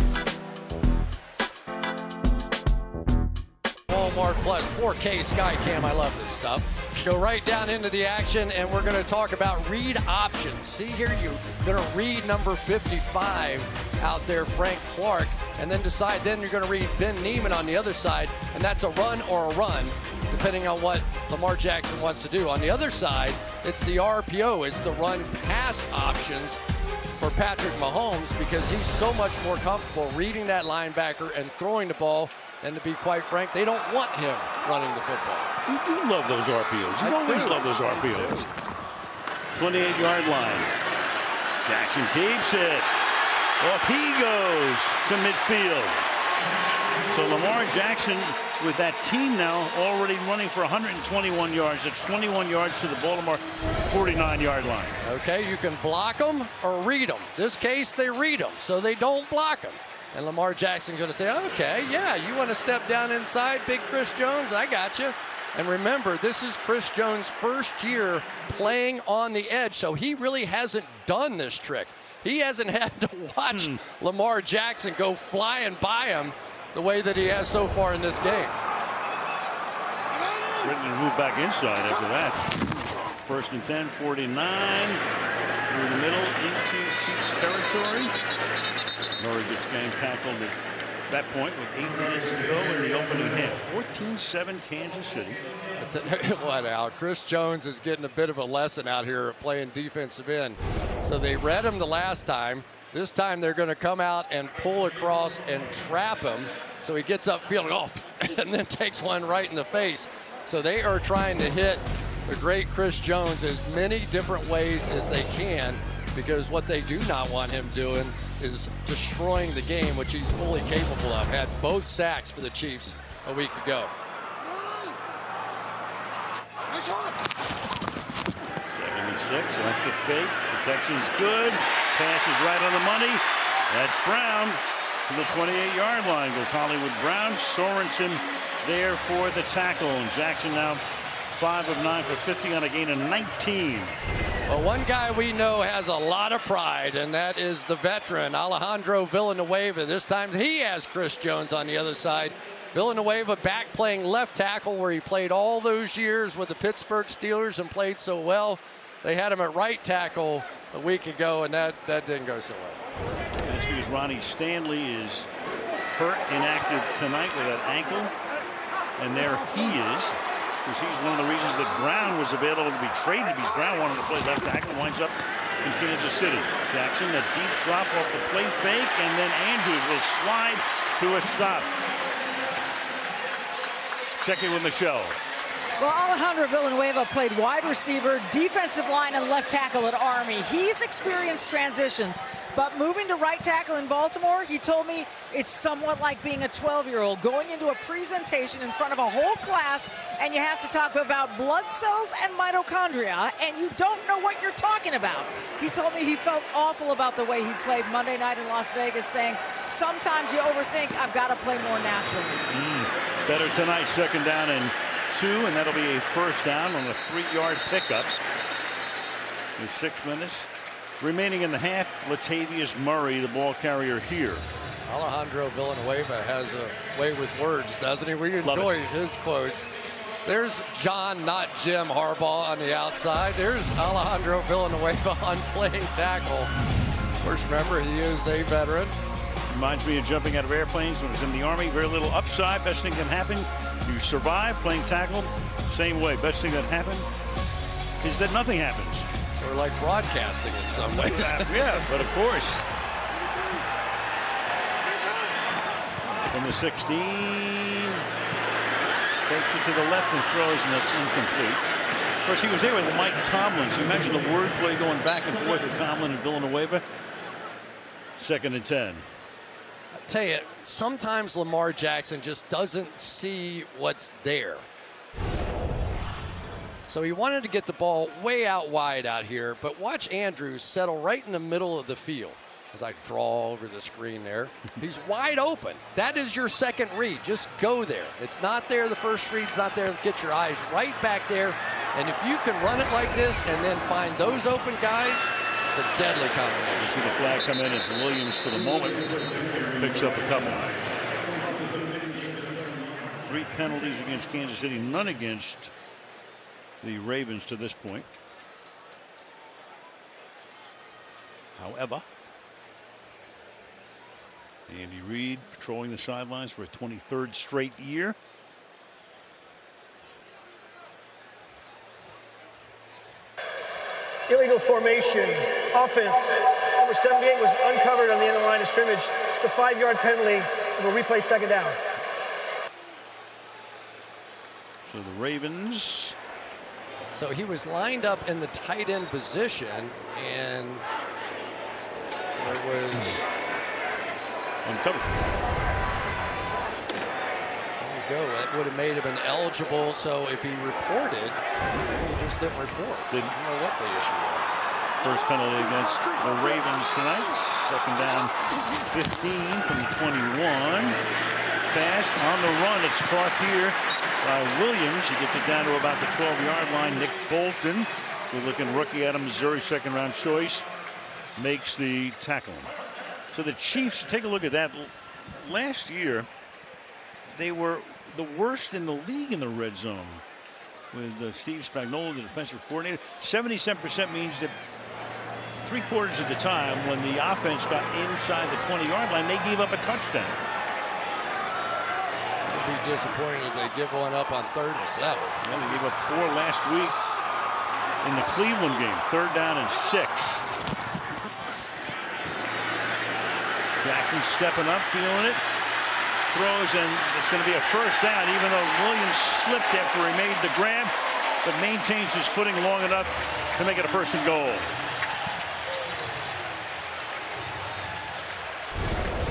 Walmart Plus 4K Skycam. I love this stuff. Go right down into the action, and we're going to talk about read options. See here, you're going to read number 55 out there, Frank Clark, and then decide then you're going to read Ben Neiman on the other side, and that's a run or a run, depending on what Lamar Jackson wants to do. On the other side, it's the RPO. It's the run-pass options for Patrick Mahomes because he's so much more comfortable reading that linebacker and throwing the ball. And to be quite frank, they don't want him running the football. You do love those RPOs. You always love those RPOs. 28-yard line. Jackson keeps it. Off he goes to midfield. So Lamar Jackson with that team now already running for 121 yards. That's 21 yards to the Baltimore 49-yard line. Okay, you can block them or read them. This case, they read them, so they don't block them. And Lamar Jackson going to say, okay, yeah, you want to step down inside, big Chris Jones? I got you. And remember, this is Chris Jones' first year playing on the edge, so he really hasn't done this trick. He hasn't had to watch Lamar Jackson go flying by him the way that he has so far in this game. Britton moved back inside after that. 1st and 10, 49. Through the middle into Chiefs territory. Murray gets gang tackled at that point with 8 minutes to go in the opening half. 14-7 Kansas City. What now? Chris Jones is getting a bit of a lesson out here playing defensive end. So they read him the last time. This time they're going to come out and pull across and trap him. So he gets upfield and then takes one right in the face. So they are trying to hit the great Chris Jones as many different ways as they can, because what they do not want him doing is destroying the game, which he's fully capable of. Had both sacks for the Chiefs a week ago. 76 off the fake. Protection's good. Pass is right on the money. That's Brown to the 28-yard line. Goes Hollywood Brown. Sorensen there for the tackle. And Jackson now 5 of 9 for 50 on a gain of 19. Well, one guy we know has a lot of pride, and that is the veteran, Alejandro Villanueva. This time he has Chris Jones on the other side. Villanueva back playing left tackle where he played all those years with the Pittsburgh Steelers and played so well. They had him at right tackle a week ago, and that didn't go so well. And it's because Ronnie Stanley is hurt, inactive tonight with that ankle. And there he is. Because he's one of the reasons that Brown was available to be traded, because Brown wanted to play left tackle and winds up in Kansas City. Jackson, a deep drop off the play fake, and then Andrews will slide to a stop. Checking with Michelle. Well, Alejandro Villanueva played wide receiver, defensive line, and left tackle at Army. He's experienced transitions, but moving to right tackle in Baltimore, he told me it's somewhat like being a 12-year-old going into a presentation in front of a whole class, and you have to talk about blood cells and mitochondria, and you don't know what you're talking about. He told me he felt awful about the way he played Monday night in Las Vegas, saying, sometimes you overthink, I've got to play more naturally. Better tonight, 2nd down and 2, and that'll be a 1st down on a 3-yard pickup. With 6 minutes remaining in the half. Latavius Murray, the ball carrier here. Alejandro Villanueva has a way with words, doesn't he? We enjoy his quotes. There's John, not Jim Harbaugh on the outside. There's Alejandro Villanueva on playing tackle. Of course, remember, he is a veteran. Reminds me of jumping out of airplanes when I was in the Army. Very little upside. Best thing that happened, you survive. Playing tackle, same way. Best thing that happened is that nothing happens. Sort of like broadcasting in some ways. Yeah, but of course. From the 16, fakes it to the left and throws, and that's incomplete. Of course, he was there with Mike Tomlin. So you imagine the wordplay going back and forth with Tomlin and Villanueva. 2nd and 10. I tell you, sometimes Lamar Jackson just doesn't see what's there. So he wanted to get the ball way out wide out here, but watch Andrews settle right in the middle of the field. As I draw over the screen there, he's wide open. That is your second read. Just go there. It's not there. The first read's not there. Get your eyes right back there. And if you can run it like this and then find those open guys, it's a deadly combination. You see the flag come in. It's Williams for the moment. Picks up a couple. 3 penalties against Kansas City, none against the Ravens to this point. However, Andy Reid patrolling the sidelines for a 23rd straight year. Illegal formation. Offense. Number 78 was uncovered on the end of the line of scrimmage. It's a 5-yard penalty. And we'll replay 2nd down. So the Ravens. So he was lined up in the tight end position, and there was uncovered. There you go. That would have made him eligible. So if he reported, maybe he just didn't report. Didn't know what the issue was. First penalty against the Ravens tonight. 2nd down, 15 from 21. Pass on the run. It's caught here by Williams. He gets it down to about the 12-yard line. Nick Bolton, good-looking rookie out of Missouri, 2nd-round choice, makes the tackle. So the Chiefs, take a look at that. Last year, they were the worst in the league in the red zone with Steve Spagnuolo, the defensive coordinator. 77% means that 3/4 of the time when the offense got inside the 20-yard line, they gave up a touchdown. It would be disappointing if they give one up on 3rd and 7. Yeah, they gave up 4 last week in the Cleveland game. 3rd down and 6. Jackson stepping up, feeling it. Throws, and it's going to be a 1st down, even though Williams slipped after he made the grab, but maintains his footing long enough to make it a 1st and goal.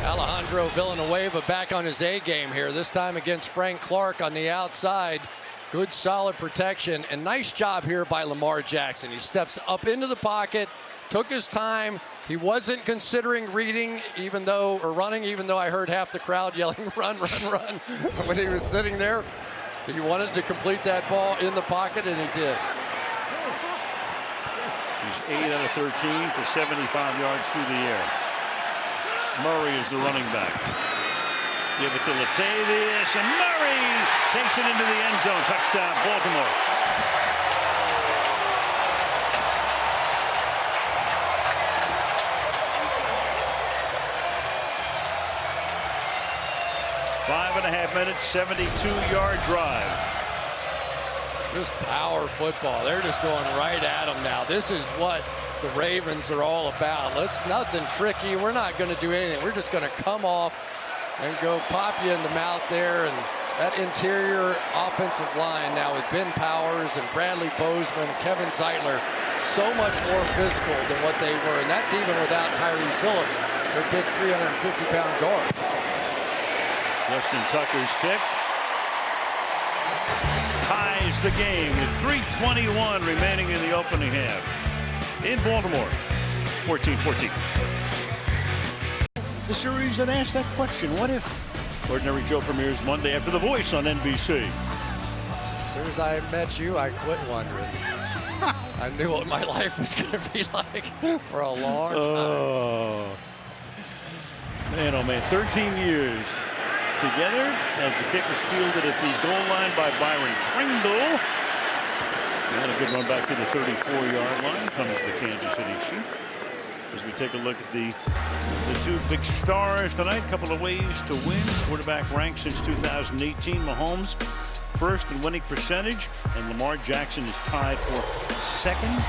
Alejandro Villanueva back on his A game here, this time against Frank Clark on the outside. Good solid protection, and nice job here by Lamar Jackson. He steps up into the pocket, took his time. He wasn't considering reading or running, even though I heard half the crowd yelling, run, run, run, when he was sitting there. He wanted to complete that ball in the pocket, and he did. He's 8 out of 13 for 75 yards through the air. Murray is the running back. Give it to Latavius, and Murray takes it into the end zone. Touchdown, Baltimore. Five and a half minutes, 72-yard drive. Just power football. They're just going right at them now. This is what the Ravens are all about. It's nothing tricky. We're not going to do anything. We're just going to come off and go pop you in the mouth there. And that interior offensive line now with Ben Powers and Bradley Bozeman, Kevin Zeitler, so much more physical than what they were. And that's even without Tyree Phillips, their big 350-pound guard. Justin Tucker's kick ties the game with 3:21 remaining in the opening half. In Baltimore, 14-14. The series that asked that question, what if? Ordinary Joe premieres Monday after The Voice on NBC. As soon as I met you, I quit wondering. I knew what my life was going to be like for a long time. Oh, man, 13 years together as the kick is fielded at the goal line by Byron Pringle. And a good run back to the 34-yard line comes the Kansas City Chiefs. As we take a look at the two big stars tonight, a couple of ways to win. Quarterback ranked since 2018. Mahomes first in winning percentage, and Lamar Jackson is tied for 2nd.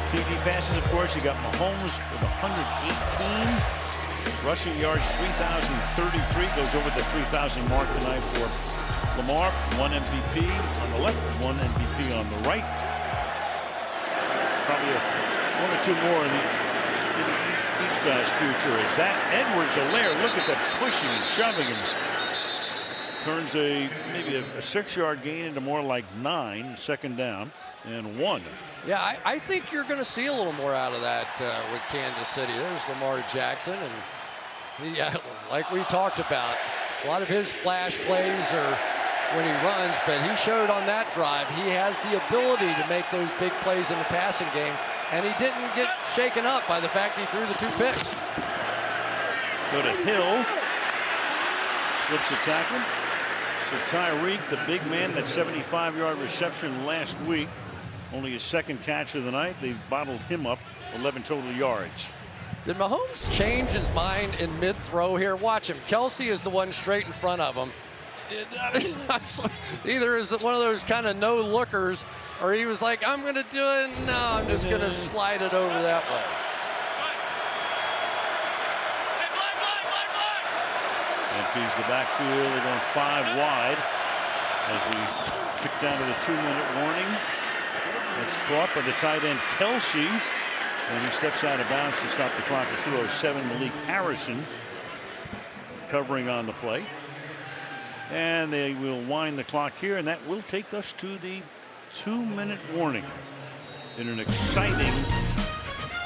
TV passes, of course, you got Mahomes with 118. Rushing yards, 3,033, goes over the 3,000 mark tonight for Lamar. 1 MVP on the left, 1 MVP on the right. Probably 1 or 2 more in each guy's future. Is that Edwards-Helaire? Look at that pushing and shoving, and turns maybe a 6-yard gain into more like 9. 2nd down and 1. Yeah, I think you're going to see a little more out of that with Kansas City. There's Lamar Jackson, and like we talked about, a lot of his flash plays are when he runs, but he showed on that drive he has the ability to make those big plays in the passing game, and he didn't get shaken up by the fact he threw the 2 picks. Go to Hill, slips a tackle. So Tyreek, the big man, that 75-yard reception last week, only his 2nd catch of the night. They've bottled him up, 11 total yards. Did Mahomes change his mind in mid-throw here? Watch him. Kelsey is the one straight in front of him. Either is it one of those kind of no-lookers, or he was like, I'm going to do it. No, I'm just going to slide it over that way. Empties the backfield. They're going 5 wide as we kick down to the 2-minute warning. That's caught by the tight end Kelsey, and he steps out of bounds to stop the clock at 2:07. Malik Harrison covering on the play, and they will wind the clock here, and that will take us to the 2-minute warning in an exciting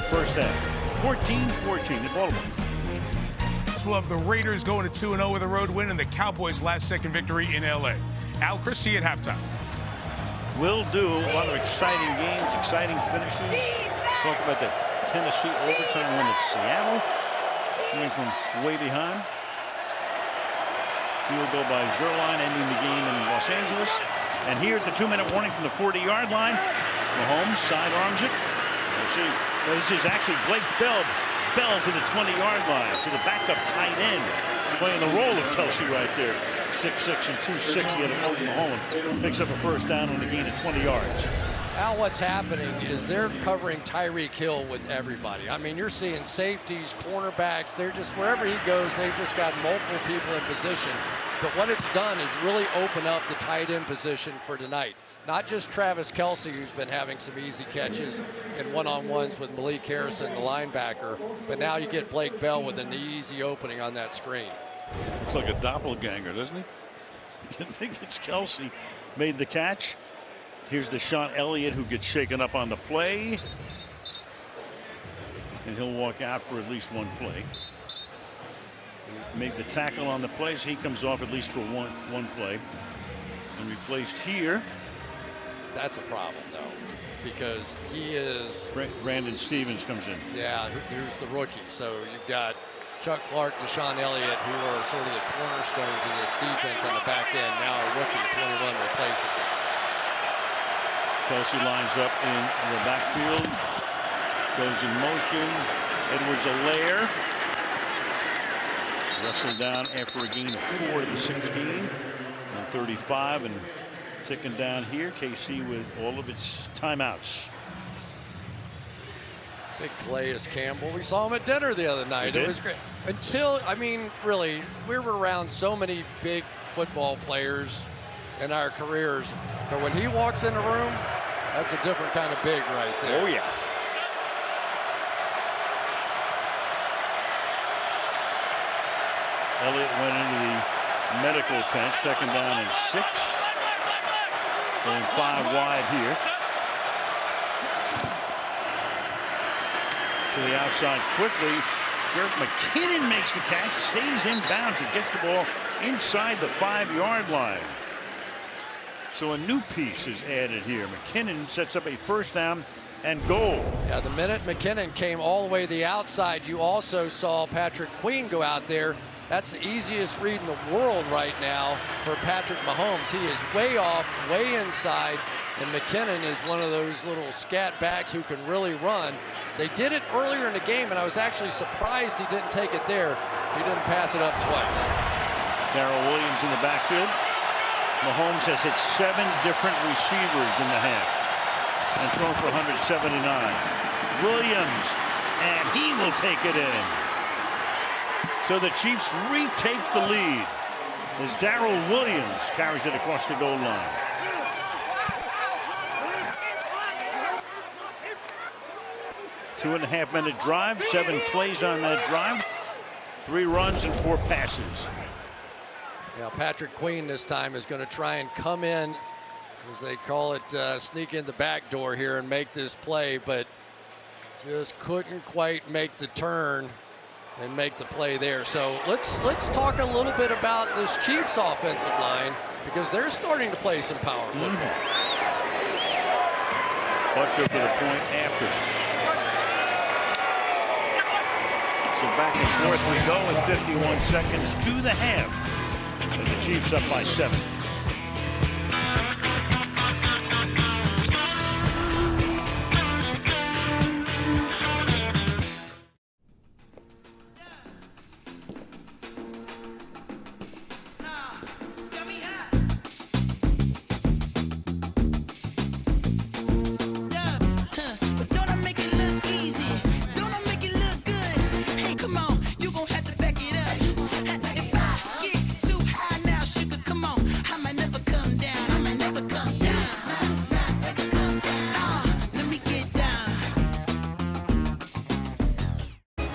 first half. 14-14 in Baltimore. We'll have the Raiders going to 2-0 with a road win, and the Cowboys' last-second victory in L.A. Al, Chris C at halftime. Will do. A lot of exciting games, exciting finishes. Talk about the Tennessee overtime win at Seattle, coming from way behind. Field goal by Zerline, ending the game in Los Angeles. And here at the 2-minute warning from the 40-yard line, Mahomes sidearms it. We'll see. This is actually Blake Bell to the 20-yard line. So the backup tight end playing the role of Kelsey right there. 6'6" and 260 at Oklahoma. Picks up a first down on a gain of 20 yards. Al, what's happening is they're covering Tyreek Hill with everybody. I mean, you're seeing safeties, cornerbacks. They're just, wherever he goes, they've just got multiple people in position. But what it's done is really open up the tight end position for tonight. Not just Travis Kelce, who's been having some easy catches in one-on-ones with Malik Harrison, the linebacker, but now you get Blake Bell with an easy opening on that screen. Looks like a doppelganger, doesn't he? You think it's Kelce made the catch? Here's Deshaun Elliott, who gets shaken up on the play. And he'll walk out for at least one play. He made the tackle on the play, so he comes off at least for one play. And replaced here. That's a problem, though, because he is... Brandon Stevens comes in. Yeah, who's the rookie. So you've got Chuck Clark, Deshaun Elliott, who are sort of the cornerstones in this defense on the back end. Now a rookie, 21, replaces him. Kelce lines up in the backfield, goes in motion. Edwards-Helaire wrestled down after a gain of 4 to the 16 on 35, and ticking down here. KC with all of its timeouts. Big Calais Campbell. We saw him at dinner the other night. It was great. Until, I mean, really, we were around so many big football players in our careers. But when he walks in the room, that's a different kind of big right there. Oh, yeah. Elliott went into the medical tent. Second down and 6. Going 5 wide here. To the outside quickly. Jerick McKinnon makes the catch, stays in bounds, and gets the ball inside the 5-yard line. So a new piece is added here. McKinnon sets up a first down and goal. Yeah, the minute McKinnon came all the way to the outside, you also saw Patrick Queen go out there. That's the easiest read in the world right now for Patrick Mahomes. He is way off, way inside, and McKinnon is one of those little scat backs who can really run. They did it earlier in the game, and I was actually surprised he didn't take it there. He didn't pass it up twice. Darrell Williams in the backfield. Mahomes has hit 7 different receivers in the half and thrown for 179. Williams, and he will take it in. So the Chiefs retake the lead as Darrell Williams carries it across the goal line. Two-and-a-half-minute drive, 7 plays on that drive, 3 runs and 4 passes. Yeah, Patrick Queen this time is going to try and come in, as they call it, sneak in the back door here and make this play, but just couldn't quite make the turn and make the play there. So let's talk a little bit about this Chiefs offensive line, because they're starting to play some power football. Butker for the point after. So back and forth we go with 51 seconds to the half. And the Chiefs up by 7.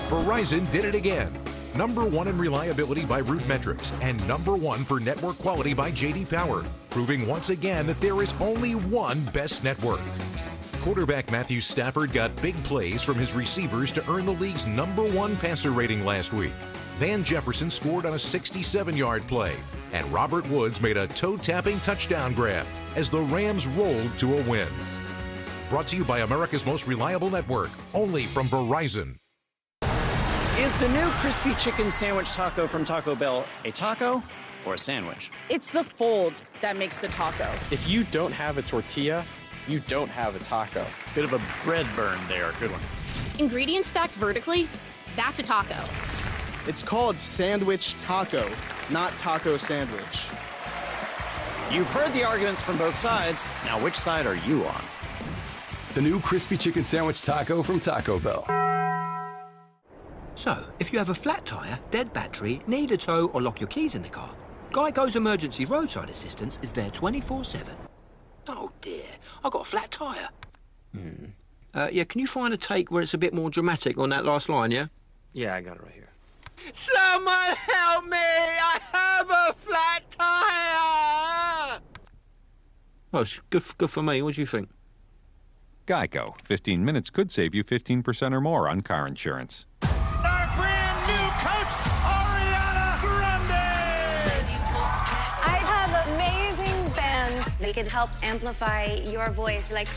Verizon did it again. #1 in reliability by Root Metrics and #1 for network quality by J.D. Power, proving once again that there is only one best network. Quarterback Matthew Stafford got big plays from his receivers to earn the league's #1 passer rating last week. Van Jefferson scored on a 67-yard play, and Robert Woods made a toe-tapping touchdown grab as the Rams rolled to a win. Brought to you by America's most reliable network, only from Verizon. Is the new crispy chicken sandwich taco from Taco Bell a taco or a sandwich? It's the fold that makes the taco. If you don't have a tortilla, you don't have a taco. Bit of a bread burn there. Good one. Ingredients stacked vertically, that's a taco. It's called sandwich taco, not taco sandwich. You've heard the arguments from both sides. Now, which side are you on? The new crispy chicken sandwich taco from Taco Bell. So, if you have a flat tyre, dead battery, need a tow or lock your keys in the car, Geico's emergency roadside assistance is there 24/7. Oh dear, I got a flat tyre. Yeah, can you find a take where it's a bit more dramatic on that last line, yeah? Yeah, I got it right here. Someone help me! I have a flat tyre! Oh, it's good for me. What do you think? Geico. 15 minutes could save you 15% or more on car insurance. Our brand new coach, Ariana Grande! I have amazing bands. They can help amplify your voice, like...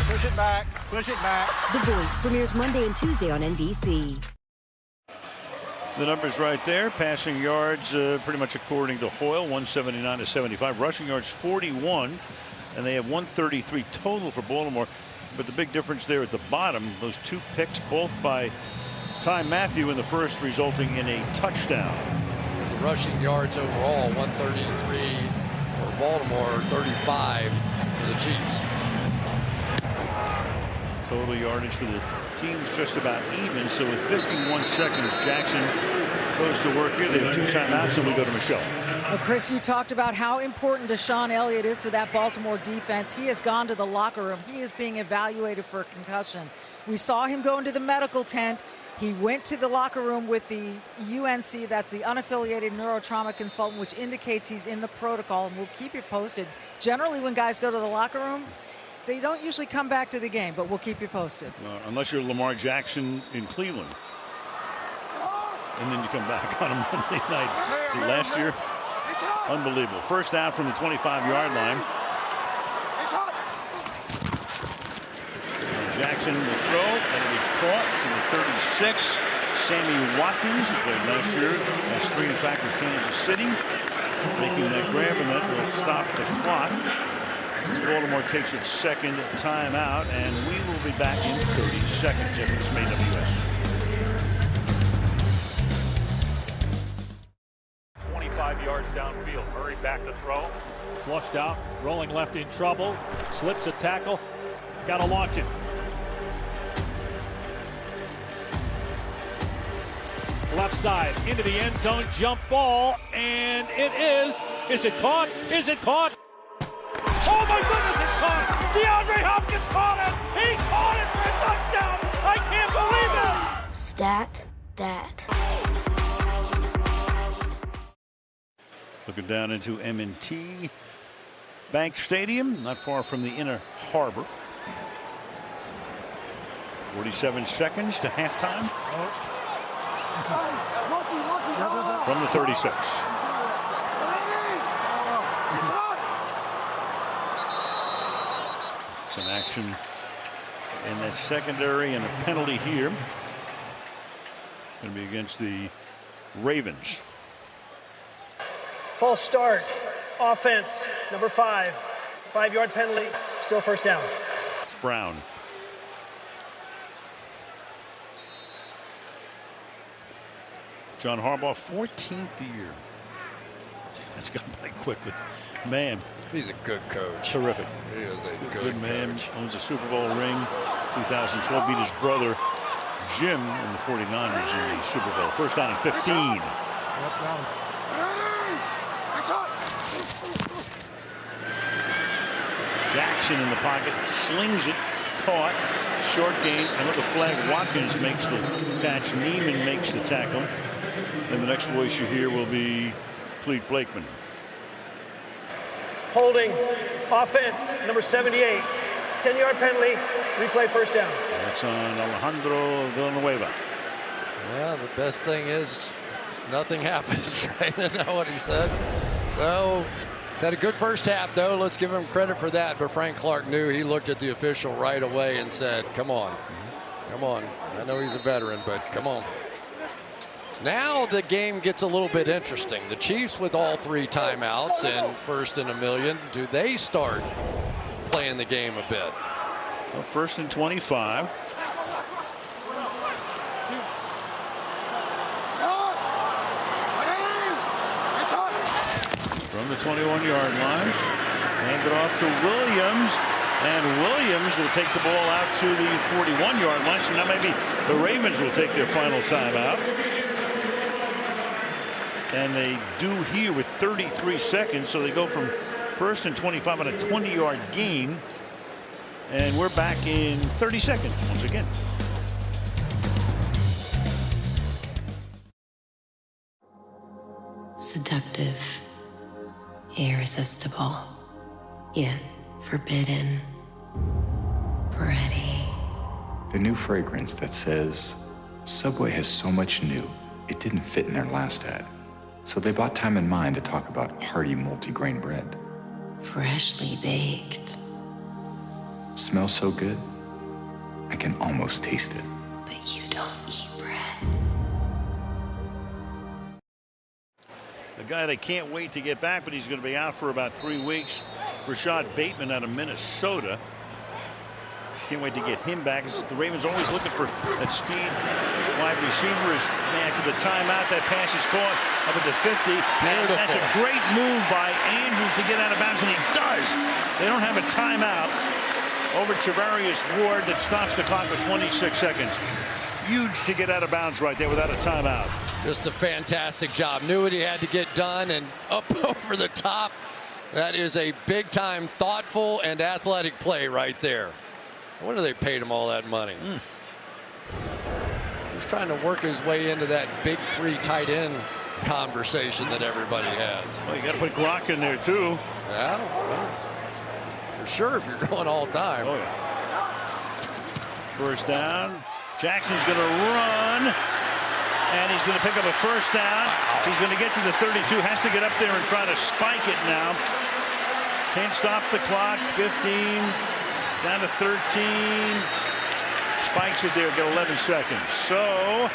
Push it back, push it back. The Voice premieres Monday and Tuesday on NBC. The numbers right there. Passing yards pretty much according to Hoyle, 179 to 75. Rushing yards 41, and they have 133 total for Baltimore. But the big difference there at the bottom, those two picks, both by Ty Matthew in the first, resulting in a touchdown. The rushing yards overall, 133 for Baltimore, 35 for the Chiefs. Total yardage for the team's just about even. So with 51 seconds, Jackson goes to work here. They have 2 timeouts, and we go to Michelle. Well, Chris, you talked about how important Deshaun Elliott is to that Baltimore defense. He has gone to the locker room. He is being evaluated for a concussion. We saw him go into the medical tent. He went to the locker room with the UNC, that's the unaffiliated neurotrauma consultant, which indicates he's in the protocol, and we'll keep you posted. Generally, when guys go to the locker room, they don't usually come back to the game, but we'll keep you posted. Unless you're Lamar Jackson in Cleveland. And then you come back on a Monday night. Last year, unbelievable. First down from the 25-yard line. And Jackson will throw. That'll be caught to the 36. Sammy Watkins, who played last year as 3 in fact with Kansas City, making that grab, and that will stop the clock. As Baltimore takes its second timeout, and we will be back in 30 seconds after this May WS. 25 yards downfield. Murray back to throw. Flushed out. Rolling left in trouble. Slips a tackle. Got to launch it. Left side into the end zone. Jump ball. And it is. Is it caught? Is it caught? Oh my goodness, it's caught! DeAndre Hopkins caught it! He caught it for a touchdown! I can't believe it! Stat that. Looking down into M&T Bank Stadium, not far from the Inner Harbor. 47 seconds to halftime. From the 36. Some action in the secondary and a penalty here. Going to be against the Ravens. False start. Offense, number 5. 5-yard penalty. Still first down. It's Brown. John Harbaugh, 14th year. That's gone by quickly. Man. He's a good coach. Terrific. He is a good man. Coach. Owns a Super Bowl ring. 2012 beat his brother Jim and the 49ers in the Super Bowl. First down and 15. Jackson in the pocket, slings it, caught, short gain, another flag. Watkins makes the catch. Neiman makes the tackle. And the next voice you hear will be Clete Blakeman. Holding, offense, number 78. 10-yard penalty, replay first down. That's on Alejandro Villanueva. Yeah, the best thing is nothing happens, right? Isn't that what he said? So, he's had a good first half, though. Let's give him credit for that. But Frank Clark knew. He looked at the official right away and said, come on. Come on. I know he's a veteran, but come on. Now the game gets a little bit interesting. The Chiefs with all 3 timeouts and first and 1,000,000. Do they start playing the game a bit? Well, first and 25. From the 21-yard line. Hand it off to Williams. And Williams will take the ball out to the 41-yard line. So now maybe the Ravens will take their final timeout. And they do here with 33 seconds. So they go from first and 25 on a 20-yard gain. And we're back in 30 seconds once again. Seductive, irresistible, yet forbidden, bready. The new fragrance that says, Subway has so much new, it didn't fit in their last ad. So they bought time and mind to talk about hearty multigrain bread. Freshly baked. Smells so good, I can almost taste it. But you don't eat bread. A guy they can't wait to get back, but he's going to be out for about 3 weeks. Rashad Bateman out of Minnesota. Can't wait to get him back. The Ravens always looking for that speed wide receiver. Is after the timeout, that pass is caught up at the 50. And that's a great move by Andrews to get out of bounds, and he does. They don't have a timeout over Charvarius Ward that stops the clock with 26 seconds. Huge to get out of bounds right there without a timeout. Just a fantastic job. Knew what he had to get done and up over the top. That is a big-time, thoughtful, and athletic play right there. I wonder they paid him all that money. He's trying to work his way into that big 3 tight end conversation that everybody has. Well, you got to put Gronk in there, too. Yeah, well, for sure if you're going all time. Oh, yeah. First down. Jackson's going to run. And he's going to pick up a first down. He's going to get to the 32. Has to get up there and try to spike it now. Can't stop the clock. 15. Down to 13. Spikes it there. Get 11 seconds. So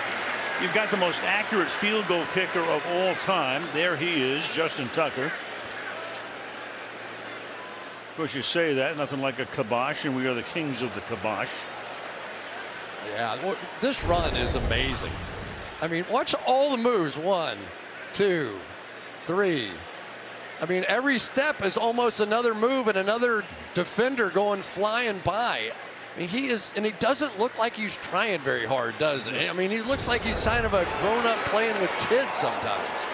you've got the most accurate field goal kicker of all time. There he is, Justin Tucker. Of course, you say that. Nothing like a kibosh, and we are the kings of the kibosh. Yeah, well, this run is amazing. I mean, watch all the moves. 1, 2, 3. I mean, every step is almost another move and another defender going flying by. I mean, he doesn't look like he's trying very hard, does he? I mean, he looks like he's kind of a grown-up playing with kids sometimes.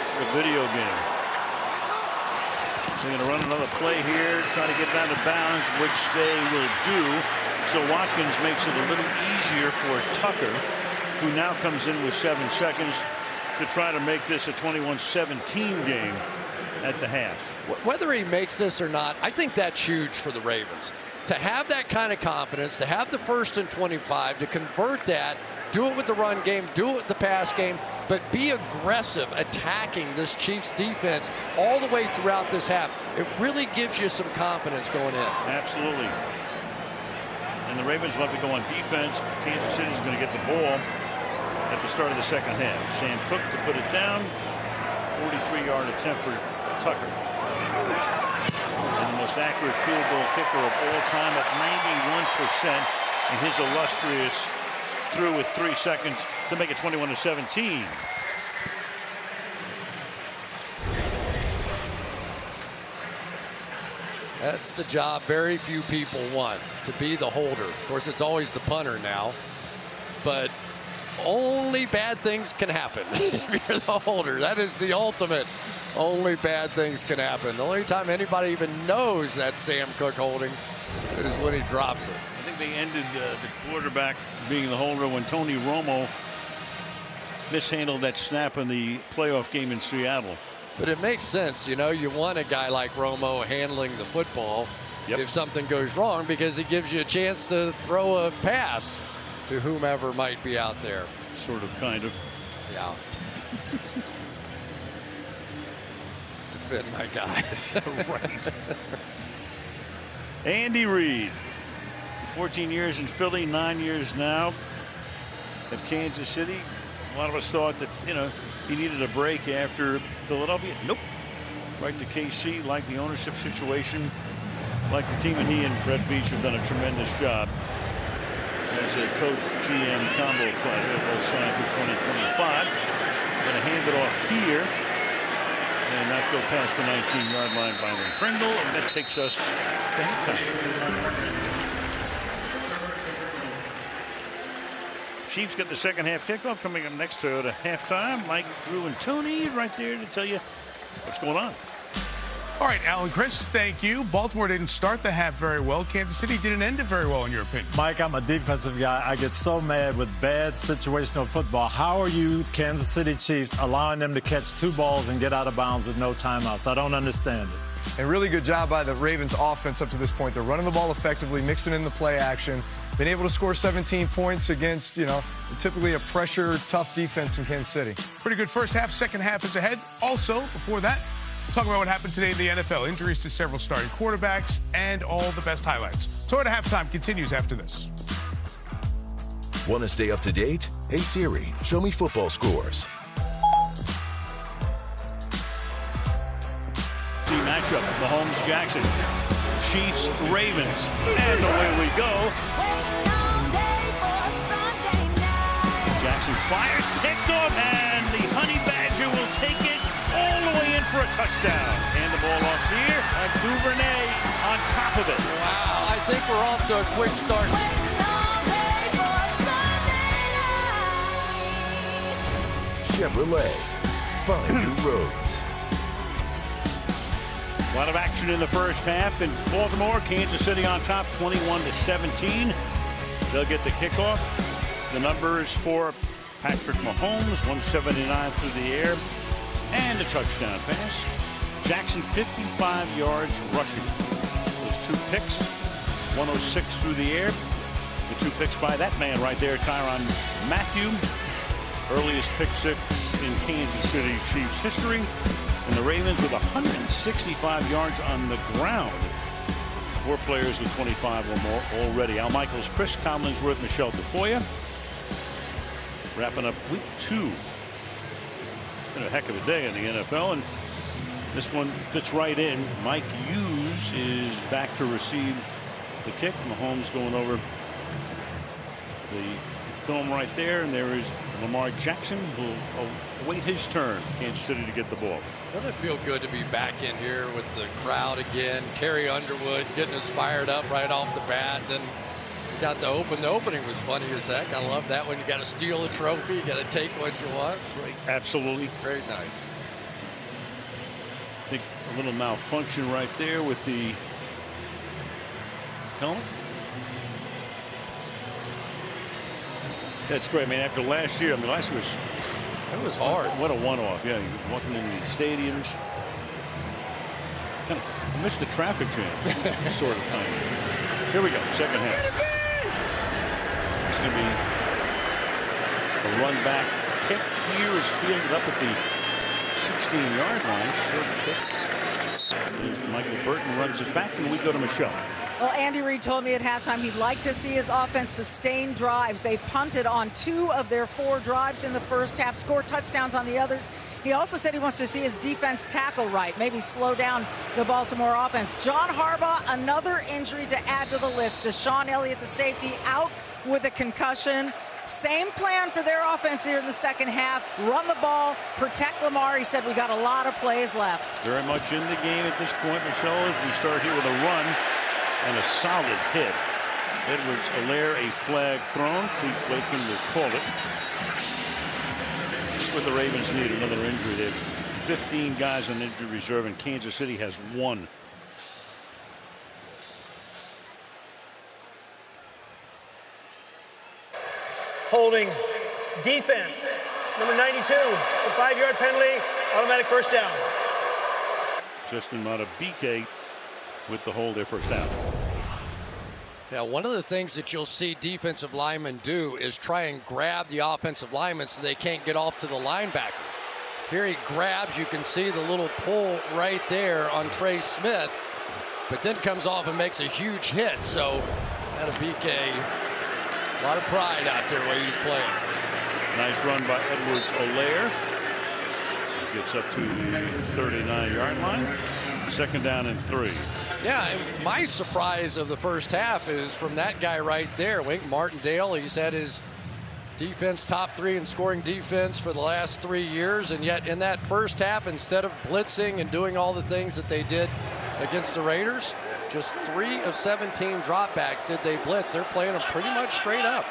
It's a video game. They're going to run another play here, trying to get it out of bounds, which they will do. So Watkins makes it a little easier for Tucker, who now comes in with 7 seconds to try to make this a 21-17 game at the half. Whether he makes this or not, I think that's huge for the Ravens. To have that kind of confidence, to have the first and 25, to convert that, do it with the run game, do it with the pass game, but be aggressive attacking this Chiefs defense all the way throughout this half. It really gives you some confidence going in. Absolutely. And the Ravens will have to go on defense. Kansas City is going to get the ball at the start of the second half. Sam Cook to put it down. 43-yard attempt for Tucker. And the most accurate field goal kicker of all time at 91%. And his illustrious through with 3 seconds to make it 21-17. That's the job very few people want, to be the holder. Of course, it's always the punter now, but only bad things can happen if you're the holder. That is the ultimate. Only bad things can happen. The only time anybody even knows that's Sam Cook holding is when he drops it. I think they ended the quarterback being the holder when Tony Romo mishandled that snap in the playoff game in Seattle. But it makes sense, you know, you want a guy like Romo handling the football if something goes wrong, because it gives you a chance to throw a pass to whomever might be out there. Sort of, kind of. Yeah. Defend my guy. Right. Andy Reid, 14 years in Philly, 9 years now at Kansas City. A lot of us thought that, he needed a break after Philadelphia. Nope. Right to KC, like the ownership situation, like the team, and he and Brett Veach have done a tremendous job as a coach GM combo player. They're both signed through 2025. Going to hand it off here and not go past the 19-yard line by Lynn Pringle, and that takes us to halftime. Chiefs get the second half kickoff coming up next to halftime. Mike, Drew, and Tony right there to tell you what's going on. All right, Alan, Chris, thank you. Baltimore didn't start the half very well. Kansas City didn't end it very well, in your opinion. Mike, I'm a defensive guy. I get so mad with bad situational football. How are you, Kansas City Chiefs, allowing them to catch 2 balls and get out of bounds with no timeouts? I don't understand it. And really good job by the Ravens offense up to this point. They're running the ball effectively, mixing in the play action. Been able to score 17 points against, typically a pressure, tough defense in Kansas City. Pretty good first half. Second half is ahead. Also, before that, talk about what happened today in the NFL. Injuries to several starting quarterbacks and all the best highlights. Toyota Halftime continues after this. Want to stay up to date? Hey Siri, show me football scores. Team matchup, Mahomes-Jackson, Chiefs-Ravens, and away we go. Jackson fires, picked off, and the Honey Badger will take it all the way in for a touchdown. And the ball off here, and Duvernay on top of it. Wow, I think we're off to a quick start. Chevrolet, find new roads. A lot of action in the first half in Baltimore. Kansas City on top, 21-17. They'll get the kickoff. The numbers for Patrick Mahomes, 179 through the air, and a touchdown pass. Jackson, 55 yards rushing. Those 2 picks, 106 through the air. The 2 picks by that man right there, Tyrann Mathieu. Earliest pick 6 in Kansas City Chiefs history. And the Ravens with 165 yards on the ground. 4 players with 25 or more already. Al Michaels, Chris Collinsworth, Michelle Tafoya. Wrapping up week 2. Been a heck of a day in the NFL, and this one fits right in. Mike Hughes is back to receive the kick. Mahomes going over the film right there, and there is Lamar Jackson, who will await his turn. Kansas City to get the ball. Doesn't it feel good to be back in here with the crowd again? Carrie Underwood getting us fired up right off the bat. Then you got the open. The opening was funny as heck. I love that one. You got to steal a trophy. You got to take what you want. Great. Absolutely. Great night. I think a little malfunction right there with the helmet. That's great, man. After last year, last year was... It was hard. What a one-off. Yeah, you're walking into these stadiums. Kind of missed the traffic jam, sort of thing. Here we go, second half. It's going to be a run back kick. Here is fielded up at the 16-yard line. Short kick. Michael Burton runs it back, and we go to Michelle. Well, Andy Reid told me at halftime he'd like to see his offense sustain drives. They punted on 2 of their 4 drives in the first half, scored touchdowns on the others. He also said he wants to see his defense tackle right, maybe slow down the Baltimore offense. John Harbaugh, another injury to add to the list. Deshaun Elliott, the safety, out with a concussion. Same plan for their offense here in the second half. Run the ball, protect Lamar. He said we got a lot of plays left. Very much in the game at this point, Michelle, as we start here with a run and a solid hit. Edwards-Helaire, a flag thrown. Clete Wakem will call it. This is what the Ravens need, another injury. They have 15 guys on injured reserve, and Kansas City has 1. Holding defense, number 92. It's a 5-yard penalty, automatic first down. Justin Madubuike with the hold, their first down. Yeah, one of the things that you'll see defensive linemen do is try and grab the offensive lineman so they can't get off to the linebacker. Here he grabs, you can see the little pull right there on Trey Smith, but then comes off and makes a huge hit. So Madubuike, a lot of pride out there where he's playing. Nice run by Edwards-Helaire. Gets up to the 39-yard line. Second down and 3. Yeah, and my surprise of the first half is from that guy right there, Wink Martindale. He's had his defense top 3 in scoring defense for the last 3 years, and yet in that first half, instead of blitzing and doing all the things that they did against the Raiders, just 3 of 17 dropbacks did they blitz. They're playing them pretty much straight up.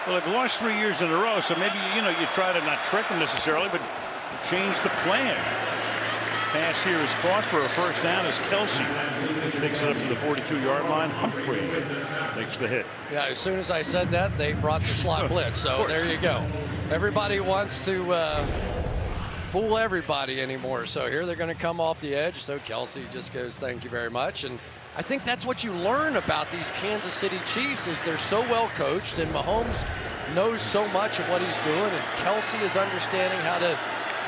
Well, they've lost 3 years in a row, so maybe, you try to not trick them necessarily, but change the plan. Pass here is caught for a first down as Kelsey takes it up to the 42-yard line. Humphrey makes the hit. Yeah, as soon as I said that, they brought the slot blitz. So there you go. Everybody wants to fool everybody anymore. So here they're going to come off the edge. So Kelsey just goes, thank you very much. And I think that's what you learn about these Kansas City Chiefs is they're so well coached, and Mahomes knows so much of what he's doing, and Kelsey is understanding how to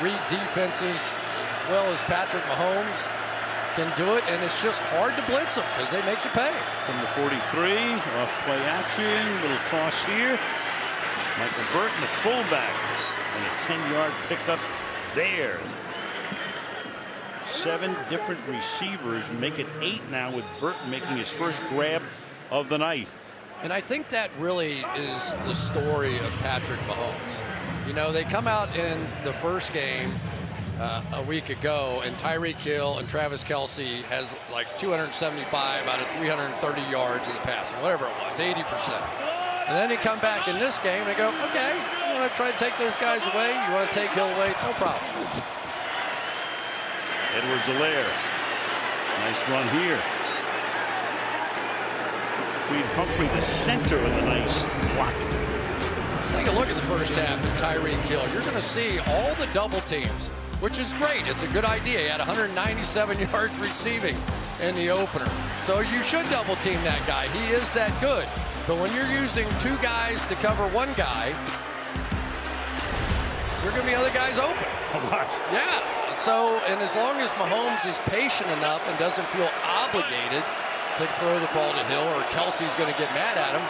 read defenses as well as Patrick Mahomes can do it, and it's just hard to blitz them because they make you pay. From the 43, off play action, little toss here. Michael Burton, the fullback, and a 10-yard pickup there. 7 different receivers make it 8 now, with Burton making his first grab of the night. And I think that really is the story of Patrick Mahomes. You know, they come out in the first game a week ago, and Tyreek Hill and Travis Kelce has like 275 out of 330 yards in the passing, whatever it was, 80%. And then they come back in this game and they go, okay, you want to try to take those guys away? You want to take Hill away? No problem. Edwards-Helaire. Nice run here. Reed Humphrey, the center of the nice block. Let's take a look at the first half of Tyreek Hill. You're going to see all the double teams, which is great. It's a good idea. He had 197 yards receiving in the opener. So you should double team that guy. He is that good. But when you're using 2 guys to cover 1 guy, there are going to be other guys open. Yeah. So, and as long as Mahomes is patient enough and doesn't feel obligated to throw the ball to Hill, or Kelsey's going to get mad at him,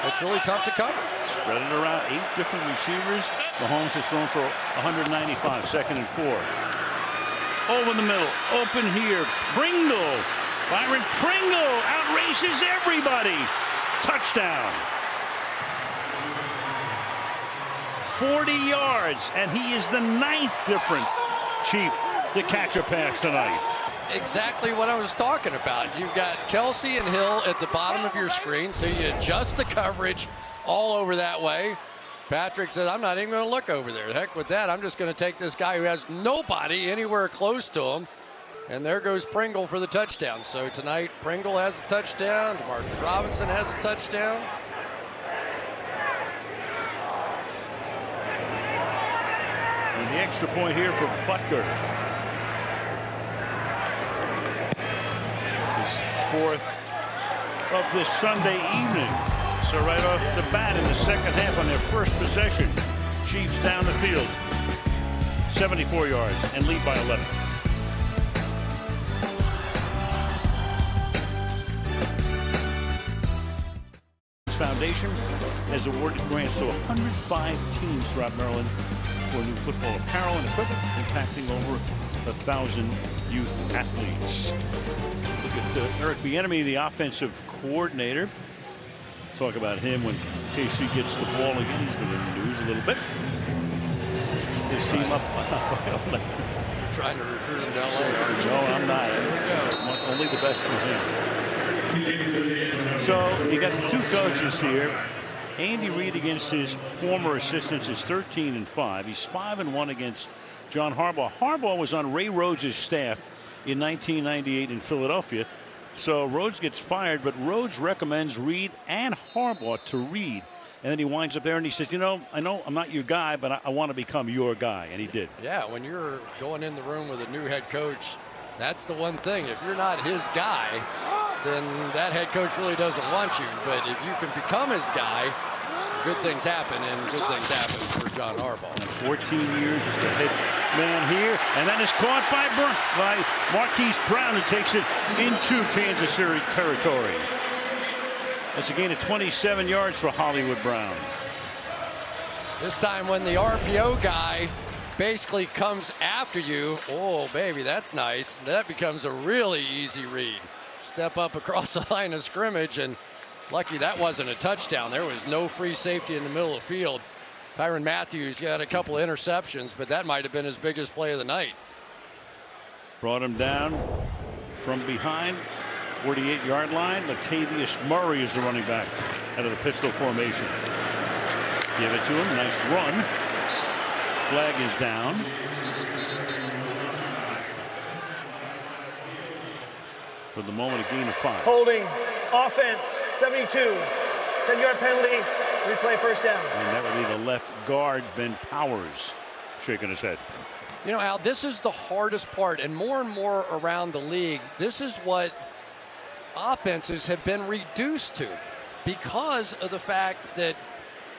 it's really tough to cover. Spread it around, 8 different receivers. Mahomes has thrown for 195, second and 4. Over the middle, open here, Pringle. Byron Pringle outraces everybody. Touchdown. 40 yards, and he is the 9th different Chief to catch a pass tonight. Exactly what I was talking about. You've got Kelsey and Hill at the bottom of your screen, so you adjust the coverage all over that way. Patrick says, I'm not even going to look over there. The heck with that. I'm just going to take this guy who has nobody anywhere close to him. And there goes Pringle for the touchdown. So tonight, Pringle has a touchdown. DeMarcus Robinson has a touchdown. And the extra point here for Butker. His 4th of this Sunday evening. So right off the bat in the second half on their first possession, Chiefs down the field, 74 yards and lead by 11. Foundation has awarded grants to 105 teams throughout Maryland for new football apparel and equipment, impacting over 1,000 youth athletes. Look at Eric Bieniemy, the offensive coordinator. Talk about him when KC gets the ball again. He's been in the news a little bit. His team up by 11. Trying to recruit him down low. No, I'm not. There we go. I want only the best for him. So you got the 2 coaches here. Andy Reid against his former assistants is 13-5. He's 5-1 against John Harbaugh. Harbaugh was on Ray Rhodes' staff in 1998 in Philadelphia. So Rhodes gets fired, but Rhodes recommends Reid and Harbaugh to Reid. And then he winds up there and he says, you know I'm not your guy, but I want to become your guy. And he did. Yeah, when you're going in the room with a new head coach, that's the one thing. If you're not his guy, then that head coach really doesn't want you. But if you can become his guy, good things happen, and good things happen for John Harbaugh. And 14 years as the head man here, and that is caught by Marquise Brown, who takes it into Kansas City territory. That's a gain of 27 yards for Hollywood Brown. This time when the RPO guy basically comes after you, oh, baby, that's nice. That becomes a really easy read. Step up across the line of scrimmage, and lucky that wasn't a touchdown. There was no free safety in the middle of the field. Tyrann Mathieu got a couple of interceptions, but that might have been his biggest play of the night. Brought him down from behind, 48-yard line. Latavius Murray is the running back out of the pistol formation. Give it to him. Nice run. Flag is down. For the moment, a gain of 5. Holding, offense, 72. 10-yard penalty, replay first down. And that would be the left guard, Ben Powers, shaking his head. You know, Al, this is the hardest part, and more around the league, this is what offenses have been reduced to because of the fact that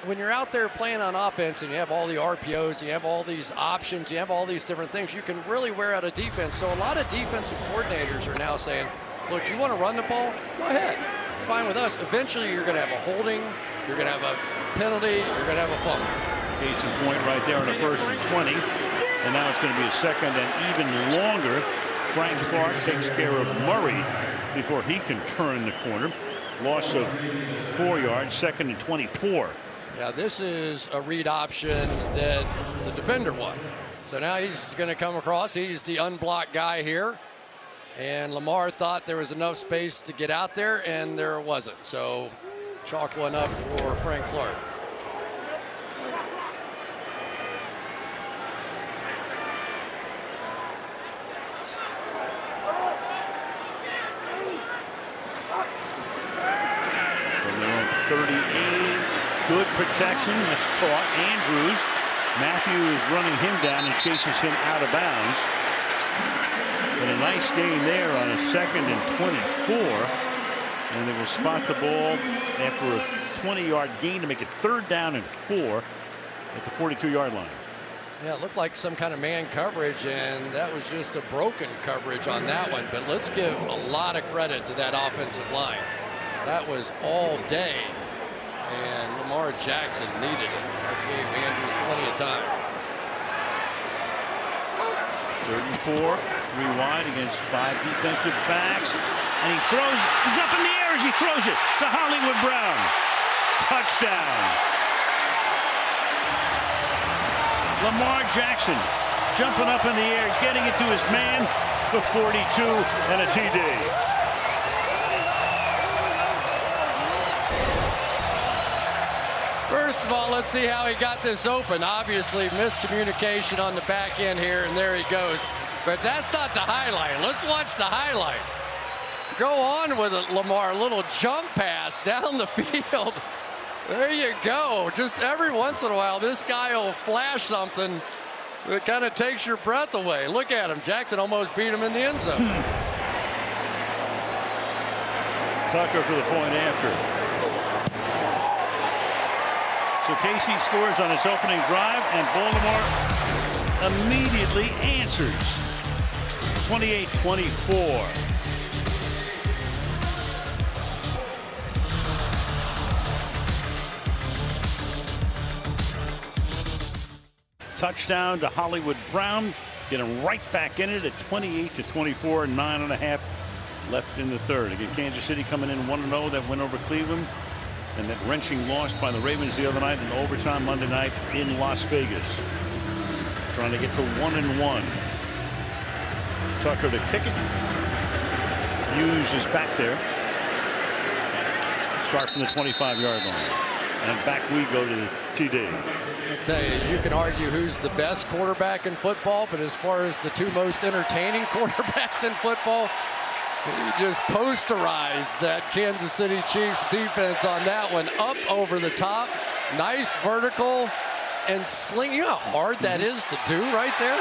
when you're out there playing on offense and you have all the RPOs, you have all these options, you have all these different things, you can really wear out a defense. So a lot of defensive coordinators are now saying, look, you want to run the ball? Go ahead. It's fine with us. Eventually, you're going to have a holding, you're going to have a penalty, you're going to have a fumble. Case in point right there on the 1st and 20. And now it's going to be a second and even longer. Frank Clark takes care of Murray before he can turn the corner. Loss of 4 yards, 2nd and 24. Yeah, this is a read option that the defender won. So now he's going to come across. He's the unblocked guy here. And Lamar thought there was enough space to get out there, and there wasn't. So chalk one up for Frank Clark. From their own 38. Good protection. That's caught. Andrews. Mathieu is running him down and chases him out of bounds. But a nice gain there on a 2nd and 24. And they will spot the ball after a 20-yard gain to make it 3rd down and 4 at the 42-yard line. Yeah, it looked like some kind of man coverage, and that was just a broken coverage on that one. But let's give a lot of credit to that offensive line. That was all day. And Lamar Jackson needed it. That gave Andrews plenty of time. 3rd and 4, 3 wide against 5 defensive backs. And he throws, he's up in the air as he throws it to Hollywood Brown. Touchdown. Lamar Jackson jumping up in the air, getting it to his man for 42 and a TD. First of all, let's see how he got this open. Obviously, miscommunication on the back end here, and there he goes. But that's not the highlight. Let's watch the highlight. Go on with it, Lamar. A little jump pass down the field. There you go. Just every once in a while, this guy will flash something that kind of takes your breath away. Look at him. Jackson almost beat him in the end zone. Tucker for the point after. So Casey scores on his opening drive, and Baltimore immediately answers. 28-24. Touchdown to Hollywood Brown. Get him right back in it at 28-24, 9.5 left in the 3rd. Again, Kansas City coming in 1-0. That win over Cleveland. And that wrenching loss by the Ravens the other night in overtime Monday night in Las Vegas. Trying to get to 1-1. Tucker to kick it. Hughes is back there. Start from the 25-yard line. And back we go to the TD. I tell you, you can argue who's the best quarterback in football, but as far as the 2 most entertaining quarterbacks in football, he just posterized that Kansas City Chiefs defense on that one. Up over the top. Nice vertical and sling. You know how hard that is to do right there?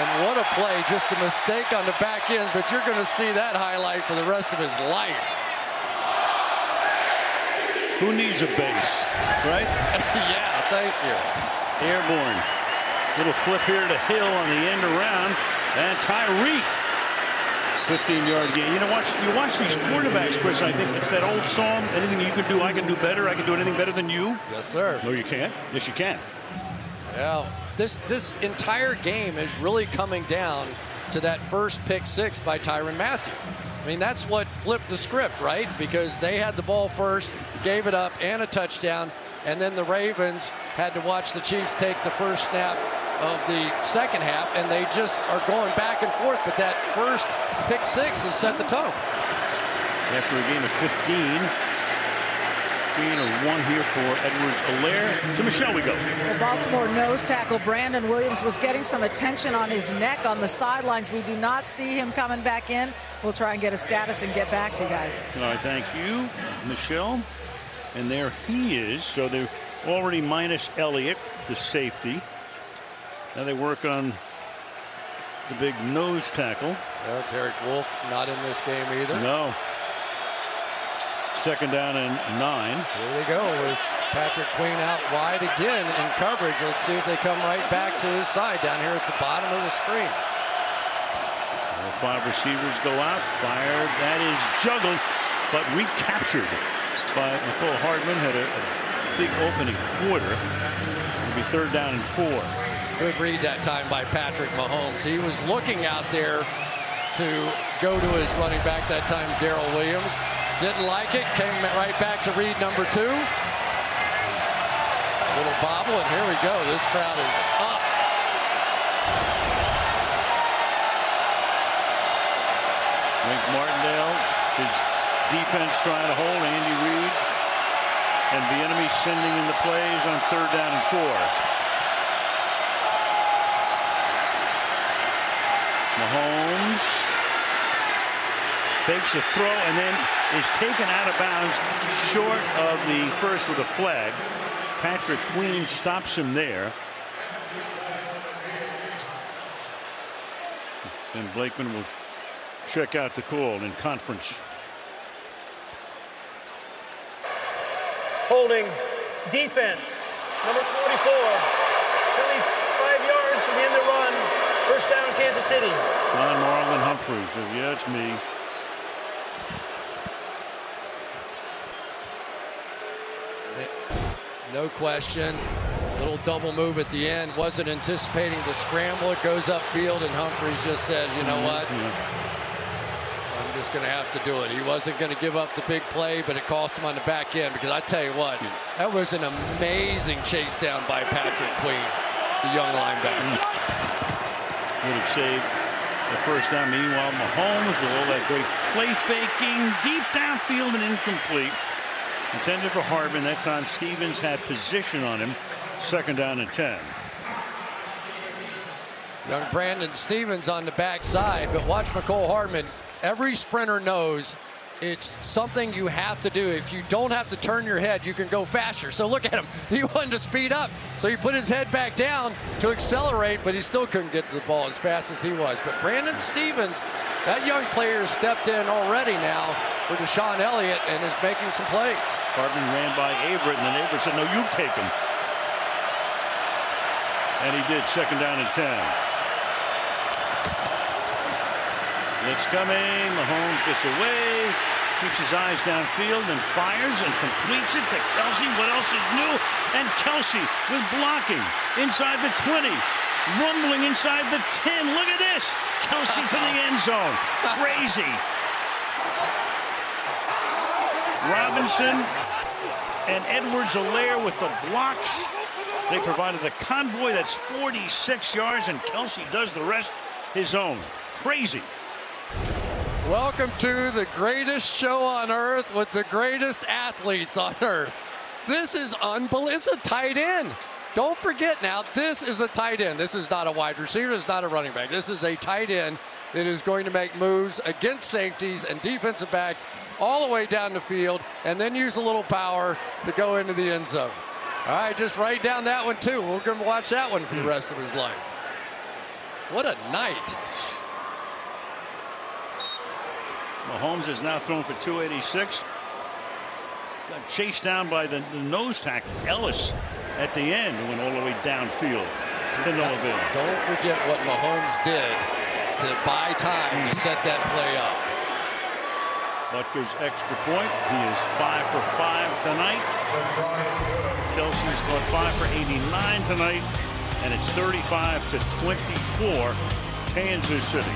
And what a play. Just a mistake on the back end, but you're going to see that highlight for the rest of his life. Who needs a base, right? Yeah, thank you. Airborne. Little flip here to Hill on the end around. And Tyreek 15-yard gain. You watch these quarterbacks, Chris, and I think it's that old song, anything you can do, I can do better. I can do anything better than you. Yes, sir. No, you can't. Yes, you can. Yeah, this entire game is really coming down to that first pick six by Tyrann Mathieu. I mean, that's what flipped the script, right? Because they had the ball first, gave it up, and a touchdown, and then the Ravens had to watch the Chiefs take the first snap of the second half, and they just are going back and forth. But that first pick six has set the tone. After a gain of 15, gain of 1 here for Edwards-Helaire. To Michelle we go. The Baltimore nose tackle Brandon Williams was getting some attention on his neck on the sidelines. We do not see him coming back in. We'll try and get a status and get back to you guys. All right, thank you, Michelle. And there he is. So they're already minus Elliott, the safety. Now they work on the big nose tackle. Derek Wolfe not in this game either. No. Second down and 9. Here they go with Patrick Queen out wide again in coverage. Let's see if they come right back to his side down here at the bottom of the screen. All 5 receivers go out. Fired. That is juggled, but recaptured by Nicole Hardman. Had a big opening quarter. It'll be 3rd down and 4. Good read that time by Patrick Mahomes. He was looking out there to go to his running back that time, Darrell Williams. Didn't like it. Came right back to read number 2. Little bobble, and here we go. This crowd is up. Wink Martindale, his defense trying to hold Andy Reid, and the enemy sending in the plays on 3rd down and 4. Mahomes fakes a throw and then is taken out of bounds short of the first with a flag. Patrick Queen stops him there. And Blakeman will check out the call in conference. Holding defense, number 44. Phillies 5 yards to begin the run. First down, Kansas City. Son Marlon Humphreys says, yeah, it's me. No question. Little double move at the end. Wasn't anticipating the scramble. It goes upfield, and Humphreys just said, you know what? I'm just going to have to do it. He wasn't going to give up the big play, but it cost him on the back end, because I tell you what, that was an amazing chase down by Patrick Queen, the young linebacker. Would have saved the first down. Meanwhile, Mahomes with all that great play faking, deep downfield and incomplete. Intended for Hardman. That time Stevens had position on him. 2nd down and 10. Young Brandon Stevens on the backside, but watch Nicole Hardman. Every sprinter knows it's something you have to do. If you don't have to turn your head, you can go faster. So look at him. He wanted to speed up. So he put his head back down to accelerate, but he still couldn't get to the ball as fast as he was. But Brandon Stevens, that young player, has stepped in already now for Deshaun Elliott and is making some plays. Hardman ran by Averett, and then Averett said, no, you take him. And he did. 2nd down and 10. Blitz coming. Mahomes gets away, keeps his eyes downfield, and fires and completes it to Kelsey. What else is new? And Kelsey with blocking inside the 20, rumbling inside the 10. Look at this. Kelsey's in the end zone. Crazy. Robinson and Edwards-Helaire with the blocks. They provided the convoy. That's 46 yards, and Kelsey does the rest his own. Crazy. Welcome to the greatest show on earth with the greatest athletes on earth. This is unbelievable. It's a tight end. Don't forget now, this is a tight end. This is not a wide receiver. It's not a running back. This is a tight end that is going to make moves against safeties and defensive backs all the way down the field, and then use a little power to go into the end zone. All right, just write down that one too. We're going to watch that one for the rest of his life. What a night. Mahomes has now thrown for 286. Got chased down by the nose tackle, Ellis, at the end, who went all the way downfield to no avail. Don't forget what Mahomes did to buy time to set that play up. Butker's extra point. He is 5 for 5 tonight. Kelsey's got 5 for 89 tonight. And it's 35-24, Kansas City.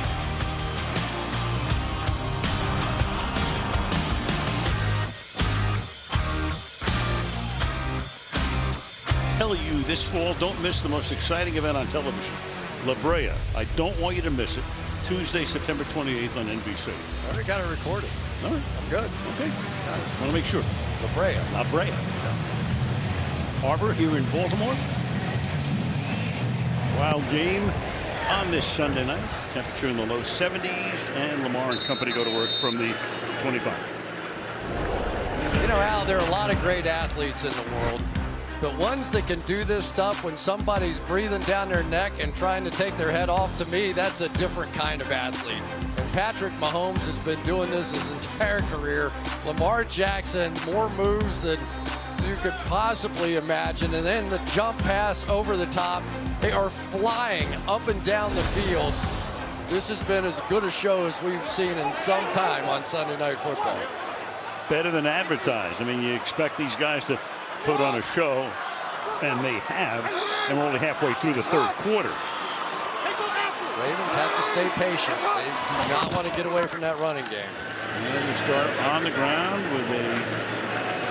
Tell you this fall, don't miss the most exciting event on television. La Brea. I don't want you to miss it. Tuesday, September 28th on NBC. I already got it recorded. All right. I'm good. Okay. Want to make sure. La Brea. La Brea. Harbor here in Baltimore. Wild game on this Sunday night. Temperature in the low 70s, and Lamar and company go to work from the 25. You know, Al, there are a lot of great athletes in the world, but ones that can do this stuff when somebody's breathing down their neck and trying to take their head off, to me, that's a different kind of athlete. And Patrick Mahomes has been doing this his entire career. Lamar Jackson, more moves than you could possibly imagine, and then the jump pass over the top. They are flying up and down the field. This has been as good a show as we've seen in some time on Sunday Night Football. Better than advertised. I mean, you expect these guys to put on a show, and they have, and we're only halfway through the third quarter. Ravens have to stay patient. They do not want to get away from that running game. And then we start on the ground with a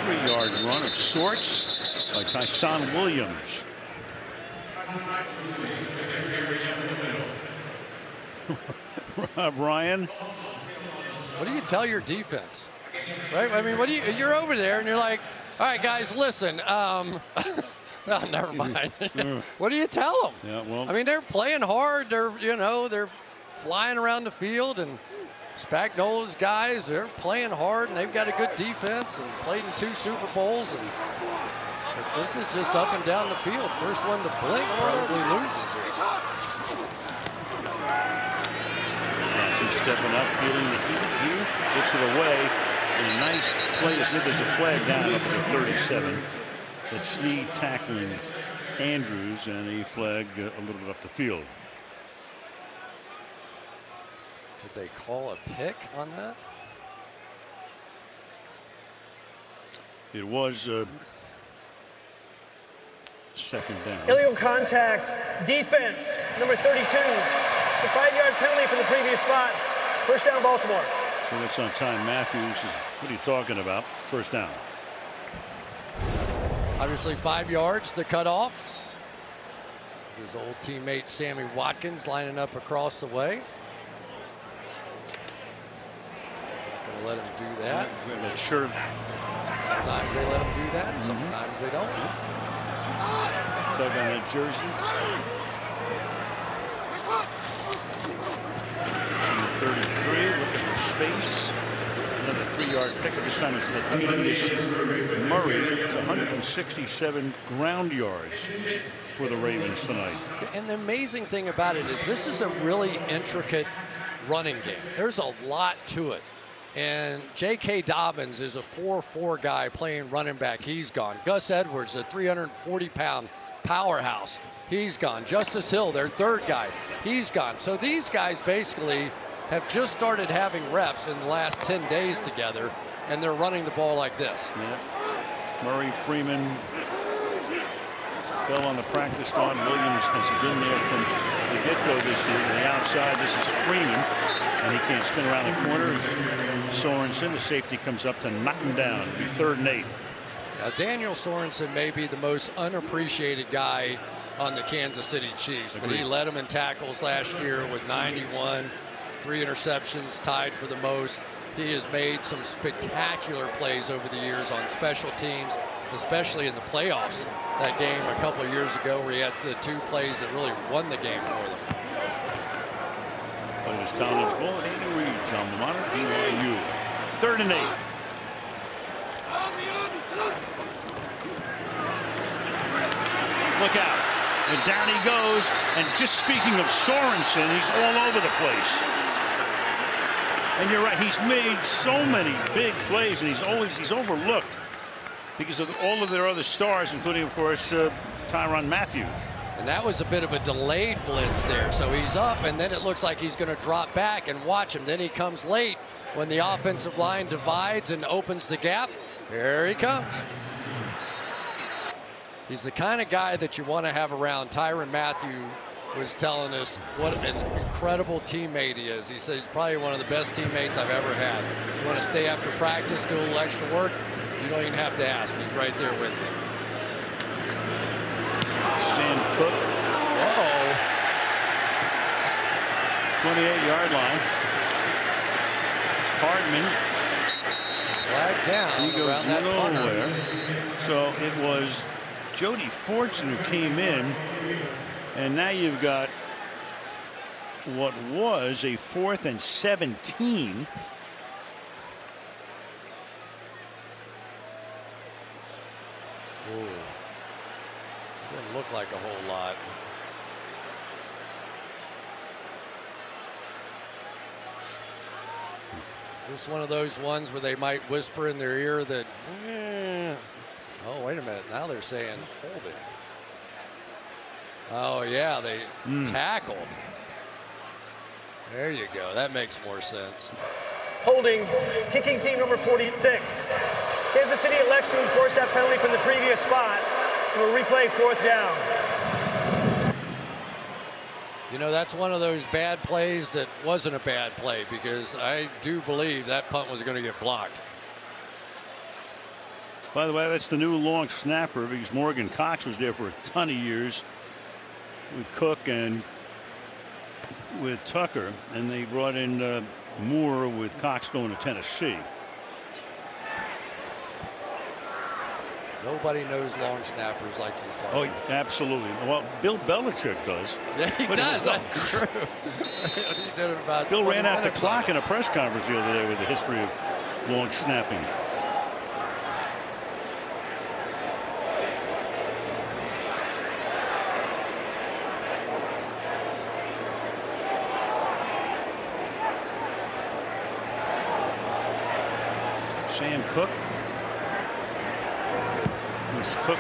3-yard run of sorts by Tyson Williams. Rob Ryan. What do you tell your defense? Right? I mean, you're over there and you're like, all right, guys, listen. Well, never mind. What do you tell them? Yeah, well, I mean, they're playing hard. They're flying around the field, and Spagnola's guys, they're playing hard, and they've got a good defense and played in 2 Super Bowls. And this is just up and down the field. First one to blink probably loses here. Johnson stepping up, feeling the heat here, gets it away. And a nice play is made. There's a flag down up at the 37. That's Snead tackling Andrews, and a flag a little bit up the field. Did they call a pick on that? It was second down. Illegal contact, defense, number 32. It's a 5-yard penalty from the previous spot. First down, Baltimore. So that's on time. Matthews is, what are you talking about? First down. Obviously 5 yards to cut off. His old teammate Sammy Watkins lining up across the way. Gonna let him do that. That shirt. Sometimes they let him do that, sometimes they don't. Tug on that jersey. 33, looking for space. Another 3-yard pickup. This time it's Latavius Murray. It's 167 ground yards for the Ravens tonight. And the amazing thing about it is this is a really intricate running game. There's a lot to it. And J.K. Dobbins is a 4-4 guy playing running back. He's gone. Gus Edwards, a 340-pound powerhouse. He's gone. Justice Hill, their third guy. He's gone. So these guys basically have just started having reps in the last 10 days together, and they're running the ball like this. Yeah. Murray, Freeman, Bell on the practice squad. Williams has been there from the get-go this year. To the outside, this is Freeman, and he can't spin around the corner. Sorensen, the safety, comes up to knock him down. It'll be 3rd and 8. Now, Daniel Sorensen may be the most unappreciated guy on the Kansas City Chiefs, but he led them in tackles last year with 91. 3 interceptions, tied for the most. He has made some spectacular plays over the years on special teams, especially in the playoffs. That game a couple of years ago where he had the 2 plays that really won the game for them. But it was College Bowl and Andy Reid's alma mater, BYU. 3rd and 8. Look out. And down he goes. And just speaking of Sorensen, he's all over the place. And you're right, he's made so many big plays, and he's overlooked because of all of their other stars, including, of course, Tyrann Mathieu. And that was a bit of a delayed blitz there. So he's up, and then it looks like he's going to drop back and watch him. Then he comes late when the offensive line divides and opens the gap. Here he comes. He's the kind of guy that you want to have around. Tyrann Mathieu was telling us what an incredible teammate he is. He said he's probably one of the best teammates I've ever had. You want to stay after practice, do a little extra work, you don't even have to ask. He's right there with you. Sam Cook. Uh-oh. 28-yard line. Hardman. Flag down. He goes around that nowhere. corner. So it was Jody Fortson who came in. And now you've got what was a 4th and 17. Ooh. Didn't look like a whole lot. Is this one of those ones where they might whisper in their ear that, oh, wait a minute, now they're saying hold it. Oh, yeah, they tackled. There you go. That makes more sense. Holding, kicking team number 46. Kansas City elects to enforce that penalty from the previous spot. We'll replay 4th down. You know, that's one of those bad plays that wasn't a bad play, because I do believe that punt was going to get blocked. By the way, that's the new long snapper, because Morgan Cox was there for a ton of years with Cook and with Tucker, and they brought in Moore with Cox going to Tennessee. Nobody knows long snappers like you. Oh, absolutely. Well, Bill Belichick does. Yeah, he does. That's true. He did it about Bill ran out the minutes clock in a press conference the other day with the history of long snapping. Sam Cook. Cook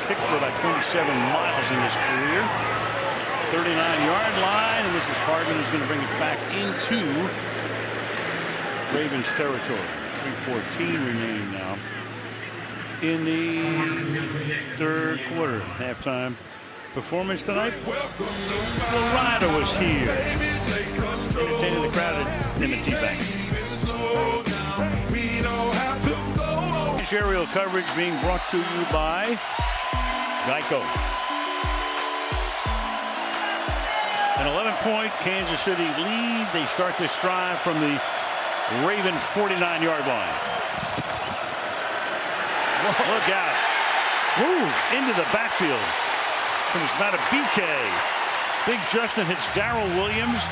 kicked for about 27 miles in his career. 39-yard line, and this is Hardman who's going to bring it back into Ravens territory. 3:14 remaining now in the 3rd quarter. Halftime performance tonight. Florida was here, entertaining the crowd at M&T Bank. Aerial coverage being brought to you by Geico. An 11-point Kansas City lead. They start this drive from the Raven 49-yard line. Whoa. Look out. Woo. Into the backfield. From Matabike. Big Justin hits Darrell Williams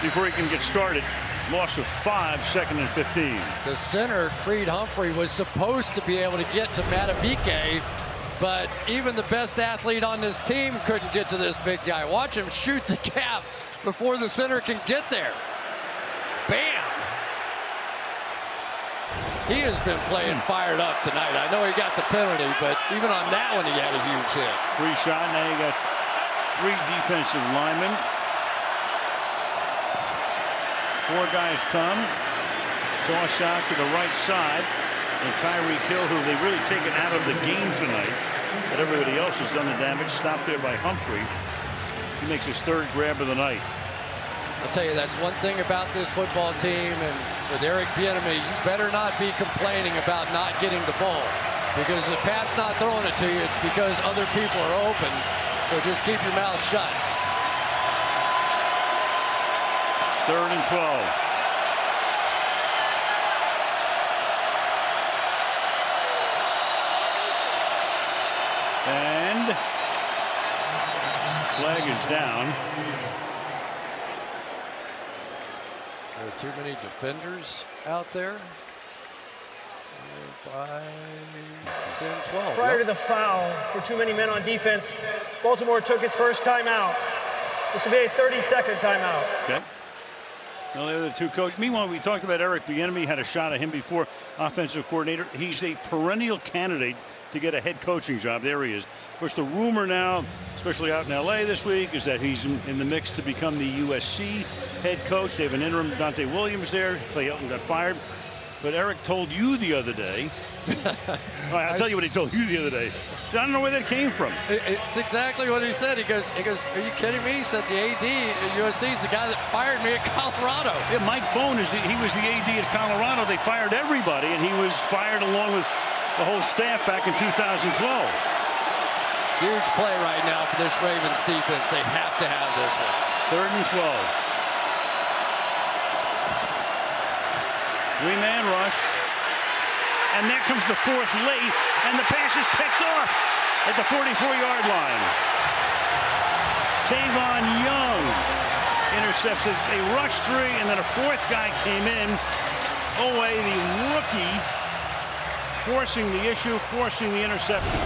before he can get started. Loss of 5, 2nd and 15. The center, Creed Humphrey, was supposed to be able to get to Matabike, but even the best athlete on this team couldn't get to this big guy. Watch him shoot the gap before the center can get there. Bam! He has been playing fired up tonight. I know he got the penalty, but even on that one, he had a huge hit. Free shot. Now you got 3 defensive linemen. 4 guys come. Toss out to the right side. And Tyreek Hill, who they've really taken out of the game tonight. But everybody else has done the damage. Stopped there by Humphrey. He makes his 3rd grab of the night. I'll tell you, that's one thing about this football team. And with Eric Bieniemy, you better not be complaining about not getting the ball. Because if Pat's not throwing it to you, it's because other people are open. So just keep your mouth shut. 3rd and 12. And flag is down. There are too many defenders out there. 5, 10, 12. Prior to the foul for too many men on defense, Baltimore took its first timeout. This will be a 30-second timeout. Okay. Well, they're the two coaches. Meanwhile, we talked about Eric Bieniemy. Had a shot at him before, offensive coordinator. He's a perennial candidate to get a head coaching job. There he is. Of course, the rumor now, especially out in L.A. this week, is that he's in the mix to become the USC head coach. They have an interim Dante Williams there. Clay Helton got fired. But Eric told you the other day. I'll tell you what he told you the other day. So I don't know where that came from. It's exactly what he said. He goes, are you kidding me? He said the AD at USC is the guy that fired me at Colorado. Yeah, Mike Bone, he was the AD at Colorado. They fired everybody, and he was fired along with the whole staff back in 2012. Huge play right now for this Ravens defense. They have to have this one. 3rd and 12. 3-man rush. And there comes the 4th late, and the pass is picked off at the 44-yard line. Tavon Young intercepts it. They rushed 3, and then a 4th guy came in. Owe, the rookie, forcing the issue, forcing the interception.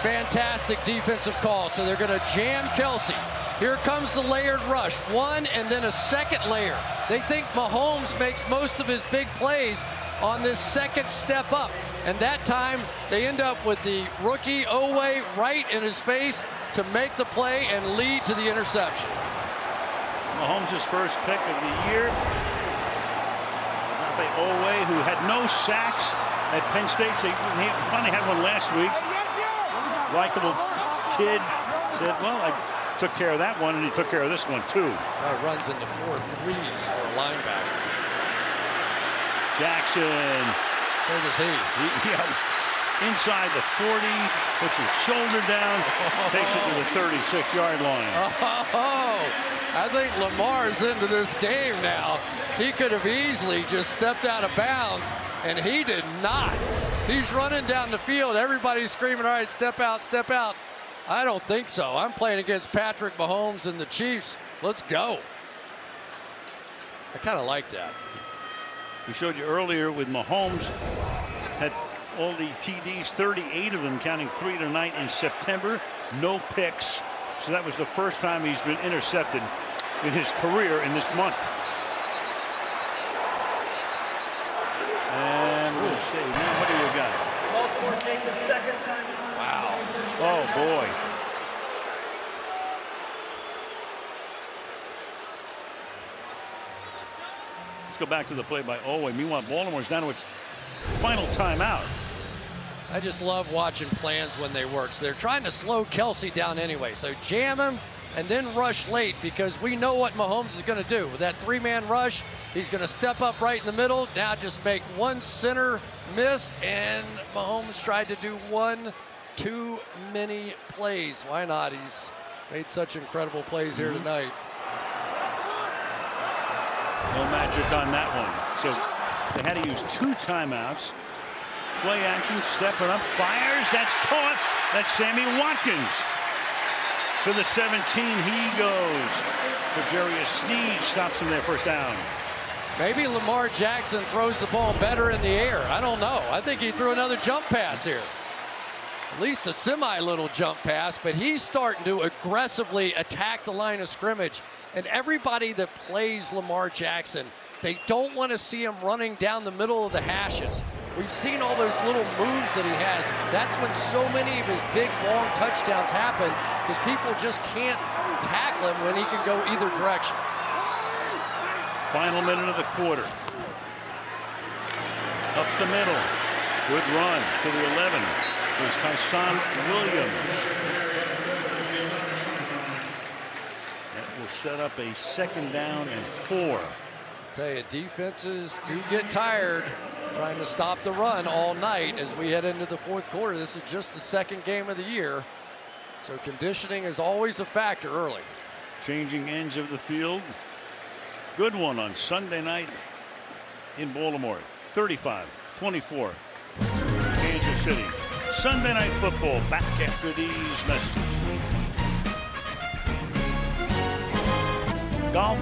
Fantastic defensive call. So they're going to jam Kelsey. Here comes the layered rush. 1 and then a 2nd layer. They think Mahomes makes most of his big plays on this 2nd step up. And that time, they end up with the rookie Owe right in his face to make the play and lead to the interception. Mahomes' first pick of the year. Owe, who had no sacks at Penn State. So he finally had one last week. Likeable kid. Said, well, I took care of that one, and he took care of this one, too. Runs into 4 threes for a linebacker. Jackson. So does he. Inside the 40, puts his shoulder down, takes it to the 36-yard line. I think Lamar's into this game now. He could have easily just stepped out of bounds, and he did not. He's running down the field. Everybody's screaming, all right, step out, step out. I don't think so. I'm playing against Patrick Mahomes and the Chiefs. Let's go. I kind of like that. We showed you earlier with Mahomes, had all the TDs, 38 of them, counting 3 tonight in September. No picks. So that was the first time he's been intercepted in his career in this month. And we'll see. Now, what do you got? Baltimore takes a 2nd time. Wow. Oh, boy. Let's go back to the play by Owe. Meanwhile, Baltimore's down to its final timeout. I just love watching plans when they work. So they're trying to slow Kelsey down anyway. So jam him and then rush late, because we know what Mahomes is going to do. With that 3-man rush, he's going to step up right in the middle. Now just make one center miss, and Mahomes tried to do one too many plays. Why not? He's made such incredible plays here tonight. No magic on that one. So they had to use 2 timeouts. Play action, stepping up, fires. That's caught. That's Sammy Watkins. To the 17 he goes. Jarius Sneed stops him there, 1st down. Maybe Lamar Jackson throws the ball better in the air. I don't know. I think he threw another jump pass here. At least a semi-little jump pass, but he's starting to aggressively attack the line of scrimmage. And everybody that plays Lamar Jackson, they don't want to see him running down the middle of the hashes. We've seen all those little moves that he has. That's when so many of his big, long touchdowns happen, because people just can't tackle him when he can go either direction. Final minute of the quarter. Up the middle. Good run to the 11. There's Tyson Williams. That will set up a 2nd down and 4. I tell you, defenses do get tired trying to stop the run all night as we head into the 4th quarter. This is just the 2nd game of the year, so conditioning is always a factor early. Changing ends of the field. Good one on Sunday night in Baltimore. 35-24. Kansas City. Sunday Night Football back after these messages. Golf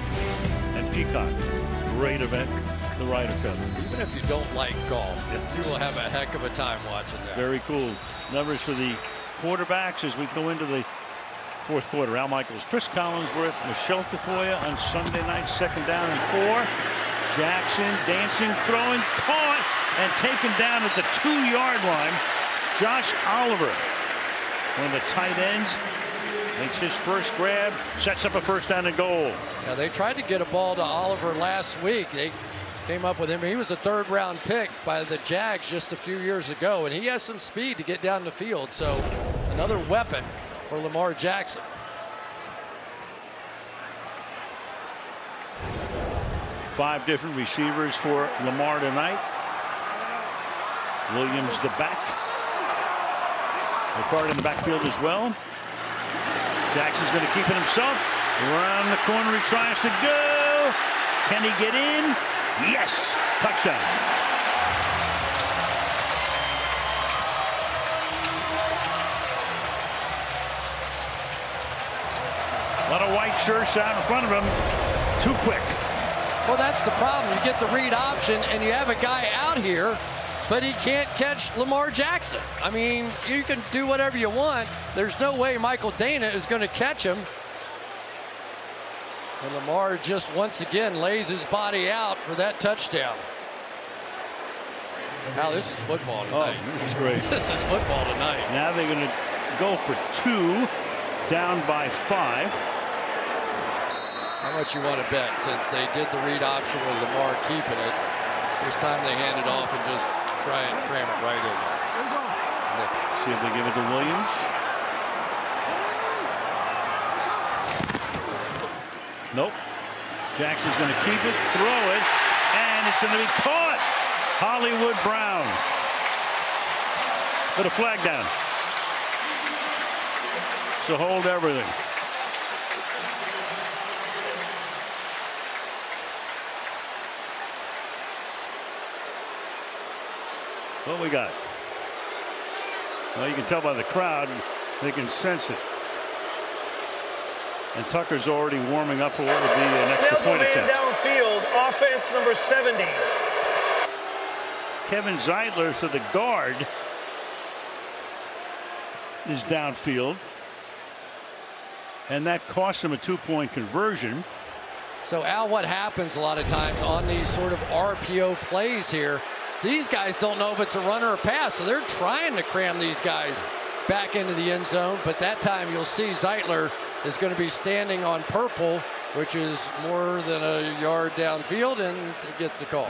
and Peacock. Great event. The Ryder Cup. Even if you don't like golf, you will have a heck of a time watching that. Very cool. Numbers for the quarterbacks as we go into the fourth quarter. Al Michaels, Chris Collinsworth, Michelle Tafoya on Sunday night. 2nd down and 4. Jackson dancing, throwing, caught, and taken down at the 2-yard line. Josh Oliver, one of the tight ends, makes his first grab, sets up a 1st down and goal. Yeah, they tried to get a ball to Oliver last week. They came up with him. He was a 3rd-round pick by the Jags just a few years ago, and he has some speed to get down the field. So another weapon for Lamar Jackson. Five different receivers for Lamar tonight. Williams the back. McCart in the backfield as well. Jackson's going to keep it himself. Around the corner he tries to go. Can he get in? Yes! Touchdown. A lot of white shirts out in front of him. Too quick. Well, that's the problem. You get the read option and you have a guy out here, but he can't catch Lamar Jackson. I mean, you can do whatever you want. There's no way Michael Dana is going to catch him. And Lamar just once again lays his body out for that touchdown. Wow, this is football tonight. Oh, this is great. This is football tonight. Now they're going to go for 2, down by 5. How much you want to bet, since they did the read option with Lamar keeping it. This time they hand it off and just try and cram it right in. See if they give it to Williams. Nope. Jackson's going to keep it, throw it, and it's going to be caught. Hollywood Brown. Put a flag down. So hold everything. What we got? Well, you can tell by the crowd, they can sense it. And Tucker's already warming up for what would be an extra point attempt. Downfield, offense number 70. Kevin Zeitler, so the guard, is downfield. And that costs him a 2-point conversion. So, Al, what happens a lot of times on these sort of RPO plays here, these guys don't know if it's a run or a pass, so they're trying to cram these guys back into the end zone. But that time you'll see Zeitler is going to be standing on purple, which is more than a yard downfield, and he gets the call.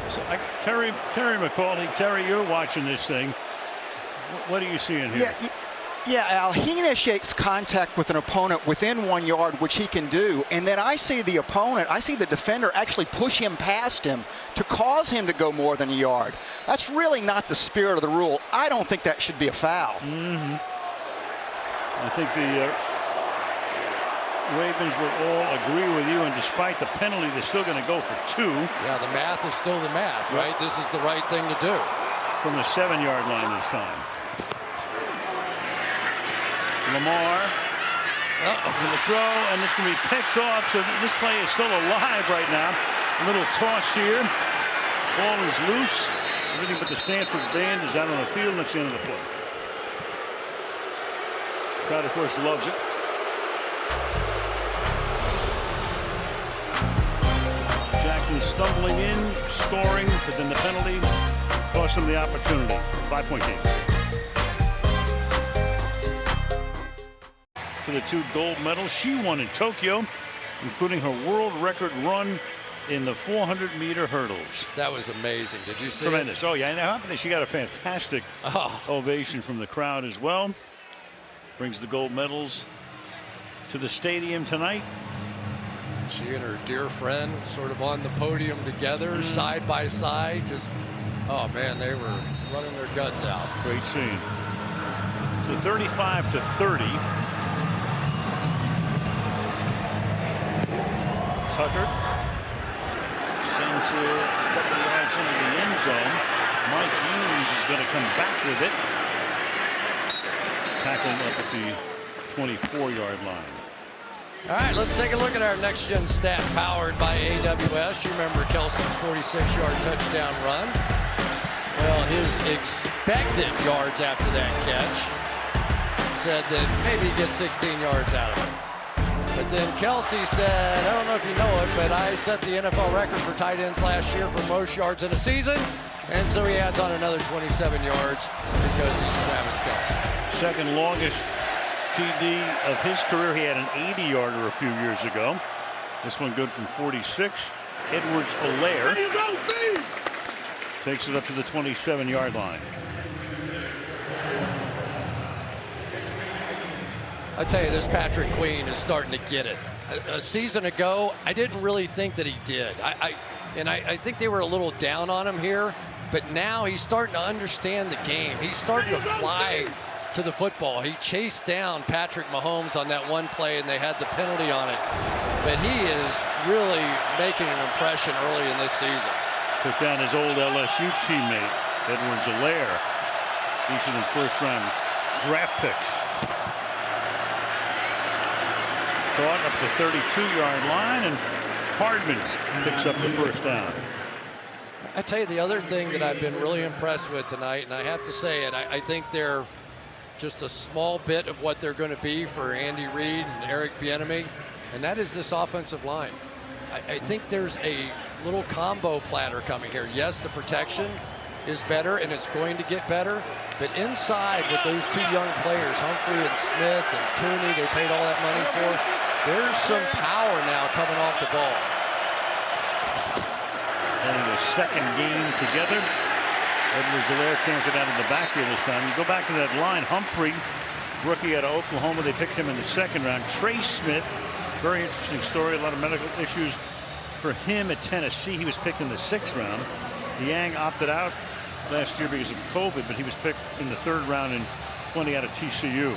So Terry McCauley, Terry, you're watching this thing. What are you seeing here? Yeah, Al, he initiates contact with an opponent within 1 yard, which he can do, and then I see the opponent, I see the defender actually push him past him to cause him to go more than a yard. That's really not the spirit of the rule. I don't think that should be a foul. I think the Ravens would all agree with you, and despite the penalty, they're still going to go for 2. Yeah, the math is still the math, right? This is the right thing to do. From the 7-yard line this time. Lamar going to throw, and it's going to be picked off, so this play is still alive right now. A little toss here. Ball is loose. Everything but the Stanford band is out on the field, and that's the end of the play. Crowd, of course, loves it. Jackson stumbling in, scoring, but then the penalty cost him the opportunity. 5-point game. For the 2 gold medals she won in Tokyo, including her world record run in the 400-meter hurdles. That was amazing. Did you see Tremendous. it? Oh, yeah. And she got a fantastic ovation from the crowd as well. Brings the gold medals to the stadium tonight. She and her dear friend sort of on the podium together, side by side. Just, oh, man, they were running their guts out. Great scene. So 35-30. Tucker sends it a couple of yards into the end zone. Mike Hughes is going to come back with it. Tackling up at the 24-yard line. All right, let's take a look at our next-gen stat powered by AWS. You remember Kelsey's 46-yard touchdown run. Well, his expected yards after that catch said that maybe he gets 16 yards out of it. But then Kelsey said, I don't know if you know it, but I set the NFL record for tight ends last year for most yards in a season. And so he adds on another 27 yards because he's Travis Kelce. Second longest TD of his career. He had an 80-yarder a few years ago. This one good from 46. Edwards-Helaire takes it up to the 27-yard line. I tell you, this Patrick Queen is starting to get it. A season ago, I didn't really think that he did. I think they were a little down on him here, but now he's starting to understand the game. He's starting to fly to the football. He chased down Patrick Mahomes on that one play, and they had the penalty on it. But he is really making an impression early in this season. Took down his old LSU teammate, Edwards-Helaire. Each of them first-round draft picks. Caught up the 32-yard line, and Hardman picks up the first down. I tell you, the other thing that I've been really impressed with tonight, and I have to say it, I think they're just a small bit of what they're going to be for Andy Reid and Eric Bieniemy, and that is this offensive line. I think there's a little combo platter coming here. Yes, the protection is better, and it's going to get better, but inside with those two young players, Humphrey and Smith and Tooney, they paid all that money for, there's some power now coming off the ball. Only their second game together. Edwards-Helaire can't get out of the backfield this time. You go back to that line. Humphrey, rookie out of Oklahoma. They picked him in the second round. Trey Smith, very interesting story. A lot of medical issues for him at Tennessee. He was picked in the 6th round. Yang opted out last year because of COVID, but he was picked in the 3rd round and 20 out of TCU.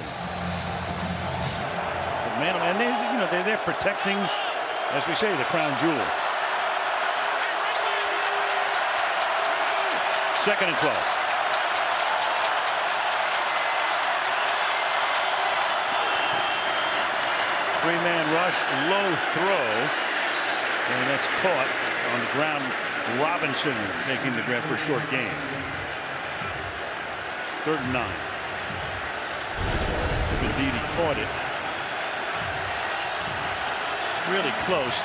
But man, and they're protecting, as we say, the crown jewel. 2nd and 12. Three-man rush, low throw, and that's caught on the ground. Robinson making the grab for a short gain. 3rd and 9. If indeed he caught it. Really close.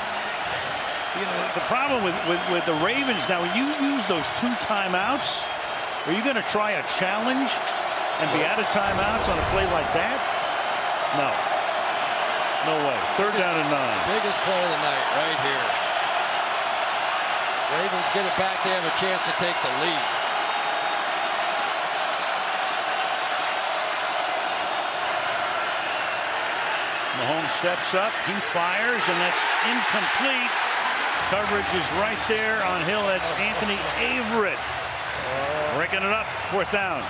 You know, the problem with the Ravens now, when you use those 2 timeouts, are you going to try a challenge and be out of timeouts on a play like that? No. No way. 3rd down and 9. Biggest play of the night right here. Ravens get it back. They have a chance to take the lead. Mahomes steps up. He fires, and that's incomplete. Coverage is right there on Hill. That's Anthony Averett. Breaking it up. 4th down.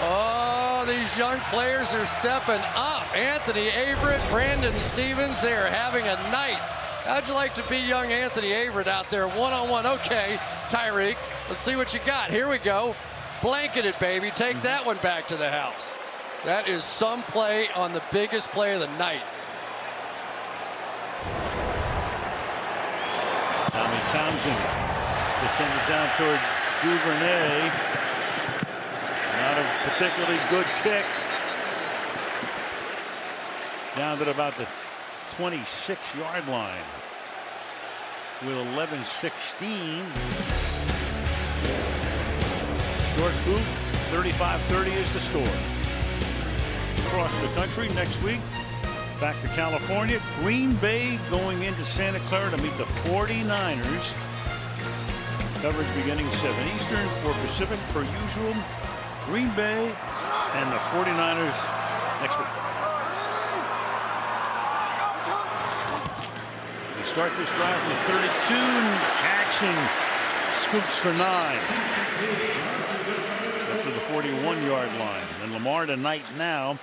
Oh, these young players are stepping up. Anthony Averett, Brandon Stevens, they are having a night. How'd you like to be young Anthony Averett out there one-on-one? Okay, Tyreek, let's see what you got. Here we go. Blanket it, baby. Take that one back to the house. That is some play on the biggest play of the night. Tommy Townsend descended down toward Duvernay. Not a particularly good kick. Down to about the 26-yard line with 11:16. Short boot. 35-30 is the score. Across the country next week. Back to California. Green Bay going into Santa Clara to meet the 49ers. Coverage beginning 7 Eastern, 4 Pacific per usual. Green Bay and the 49ers next week. They start this drive with 32. Jackson scoops for 9. Up to the 41-yard line. And Lamar tonight now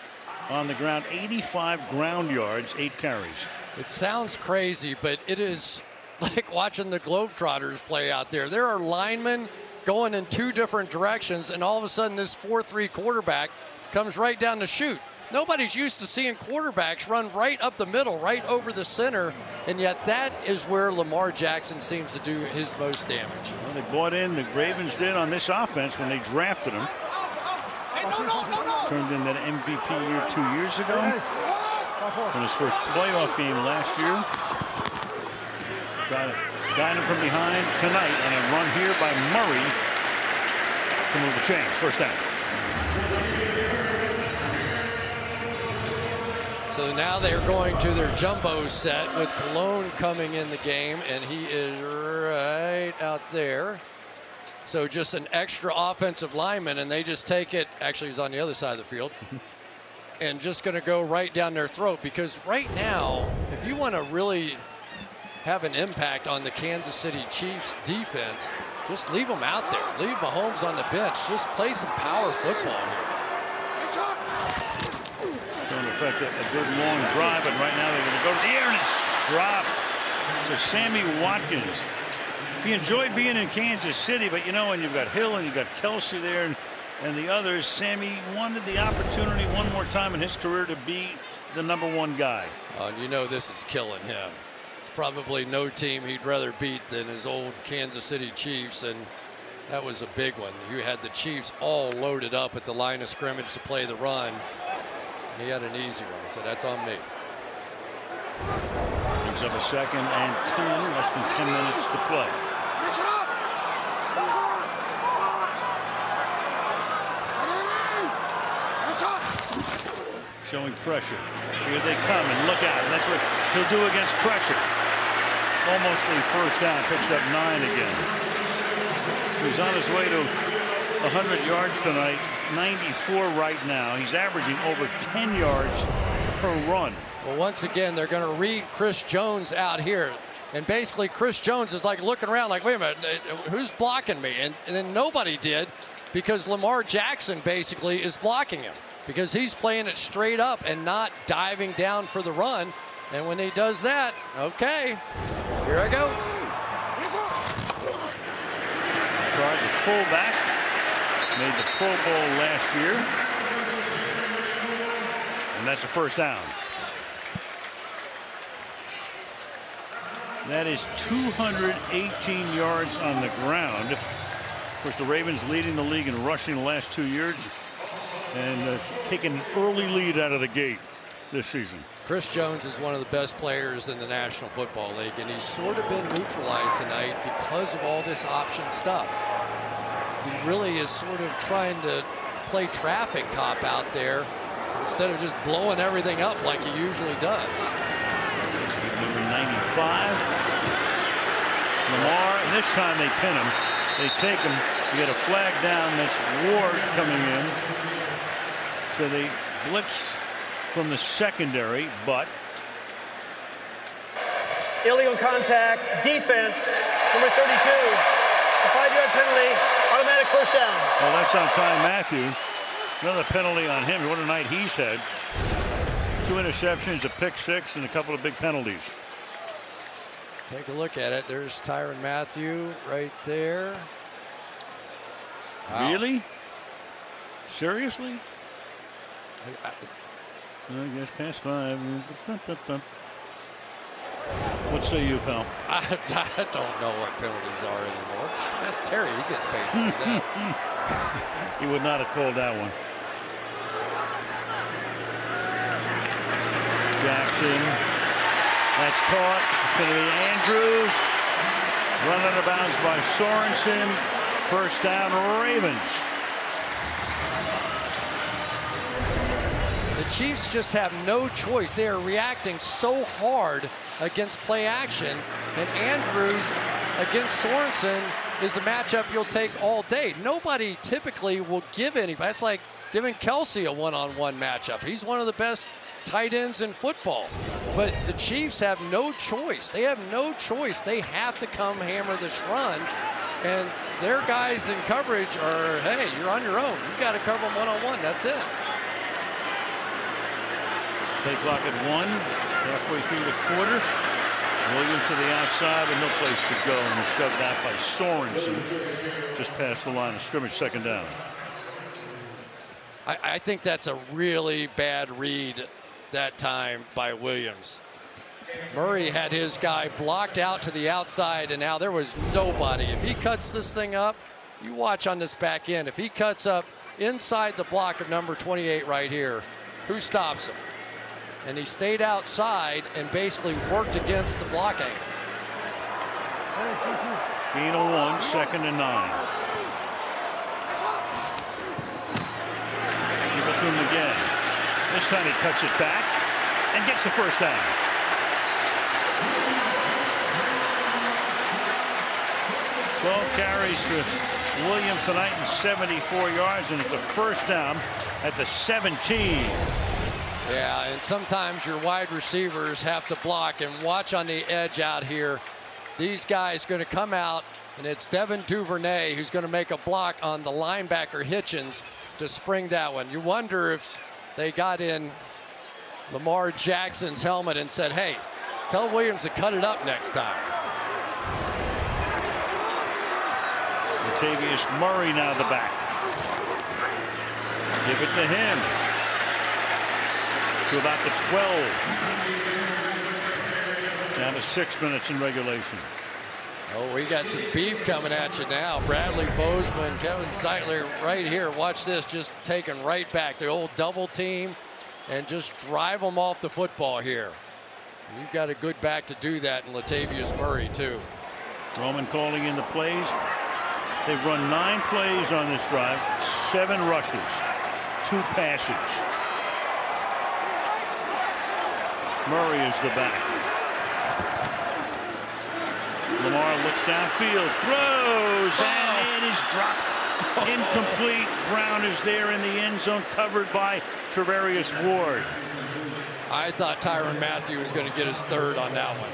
on the ground, 85 ground yards, 8 carries. It sounds crazy, but it is like watching the Globetrotters play out there. There are linemen going in 2 different directions, and all of a sudden this 4-3 quarterback comes right down to shoot. Nobody's used to seeing quarterbacks run right up the middle, right over the center, and yet that is where Lamar Jackson seems to do his most damage. Well, they bought in, the Ravens did, on this offense when they drafted him. Turned in that MVP year 2 years ago. In his first playoff game last year. Trying to guide him from behind tonight, and a run here by Murray to move the chains. First down. So now they're going to their jumbo set with Cologne coming in the game, and he is right out there. So just an extra offensive lineman, and they just take it. Actually, he's on the other side of the field. And just going to go right down their throat, because right now, if you want to really have an impact on the Kansas City Chiefs defense, just leave them out there. Leave Mahomes on the bench. Just play some power football here. Showing effect a good long drive, but right now they're going to go to the air and it's dropped. So Sammy Watkins, he enjoyed being in Kansas City, but you know, when you've got Hill and you've got Kelsey there and the others, Sammy wanted the opportunity one more time in his career to be the #1 guy. And you know this is killing him. It's probably no team he'd rather beat than his old Kansas City Chiefs, and that was a big one. You had the Chiefs all loaded up at the line of scrimmage to play the run. He had an easy one. He said, that's on me. Brings up a 2nd and 10, less than 10 minutes to play. Showing pressure. Here they come, and look out. That's what he'll do against pressure. Almost a first down, picks up 9 again. So he's on his way to 100 yards tonight, 94 right now. He's averaging over 10 yards per run. Well, once again, they're going to read Chris Jones out here. And basically, Chris Jones is like looking around like, wait a minute, who's blocking me? And then nobody did, because Lamar Jackson basically is blocking him, because he's playing it straight up and not diving down for the run. And when he does that, okay, here I go. Card, the fullback, made the Pro Bowl last year. And that's a first down. That is 218 yards on the ground. Of course, the Ravens leading the league in rushing the last 2 years and taking an early lead out of the gate this season. Chris Jones is one of the best players in the National Football League, and he's sort of been neutralized tonight because of all this option stuff. He really is sort of trying to play traffic cop out there instead of just blowing everything up like he usually does. Number 95. Lamar, and this time they pin him. They take him. You get a flag down. That's Ward coming in. So they blitz from the secondary, but illegal contact, defense, number 32. A 5-yard penalty, automatic first down. Well, that's on Ty Matthew. Another penalty on him. What a night he's had. 2 interceptions, a pick 6, and a couple of big penalties. Take a look at it. There's Tyrann Mathieu right there. Wow. Really? Seriously? I guess past 5. What say you, pal? I don't know what penalties are anymore. That's Terry. He gets paid for that. He would not have called that one. Jackson. That's caught. It's going to be Andrews. Run out of bounds by Sorensen. First down, Ravens. The Chiefs just have no choice. They are reacting so hard against play action, and Andrews against Sorensen is a matchup you'll take all day. Nobody typically will give anybody. That's like giving Kelsey a one-on-one matchup. He's one of the best tight ends in football. But the Chiefs have no choice. They have no choice. They have to come hammer this run, and their guys in coverage are, hey, you're on your own. You got to cover them one-on-one. That's it. Play clock at 1, halfway through the quarter. Williams to the outside with no place to go, and shoved that by Sorensen just past the line of scrimmage, second down. I think that's a really bad read that time by Williams. Murray had his guy blocked out to the outside, and now there was nobody. If he cuts this thing up, you watch on this back end. If he cuts up inside the block of number 28 right here, who stops him? And he stayed outside and basically worked against the block angle. Gain of 1, 2nd and 9. Give it to him again. This time he cuts it back and gets the first down. 12 carries for Williams tonight and 74 yards, and it's a first down at the 17. Yeah, and sometimes your wide receivers have to block, and watch on the edge out here. These guys going to come out, and it's Devin Duvernay who's going to make a block on the linebacker Hitchens to spring that one. You wonder if they got in Lamar Jackson's helmet and said, hey, tell Williams to cut it up next time. Latavius Murray now the back. Give it to him. To about the 12. Down to 6 minutes in regulation. Oh, we got some beef coming at you now. Bradley Bozeman, Kevin Zeitler right here. Watch this, just taking right back. The old double team and just drive them off the football here. You've got a good back to do that in Latavius Murray, too. Roman calling in the plays. They've run 9 plays on this drive, 7 rushes, 2 passes. Murray is the back. Lamar looks downfield, throws, and it is dropped. Incomplete. Brown is there in the end zone, covered by Trevarius Ward. I thought Tyrann Mathieu was going to get his 3rd on that one.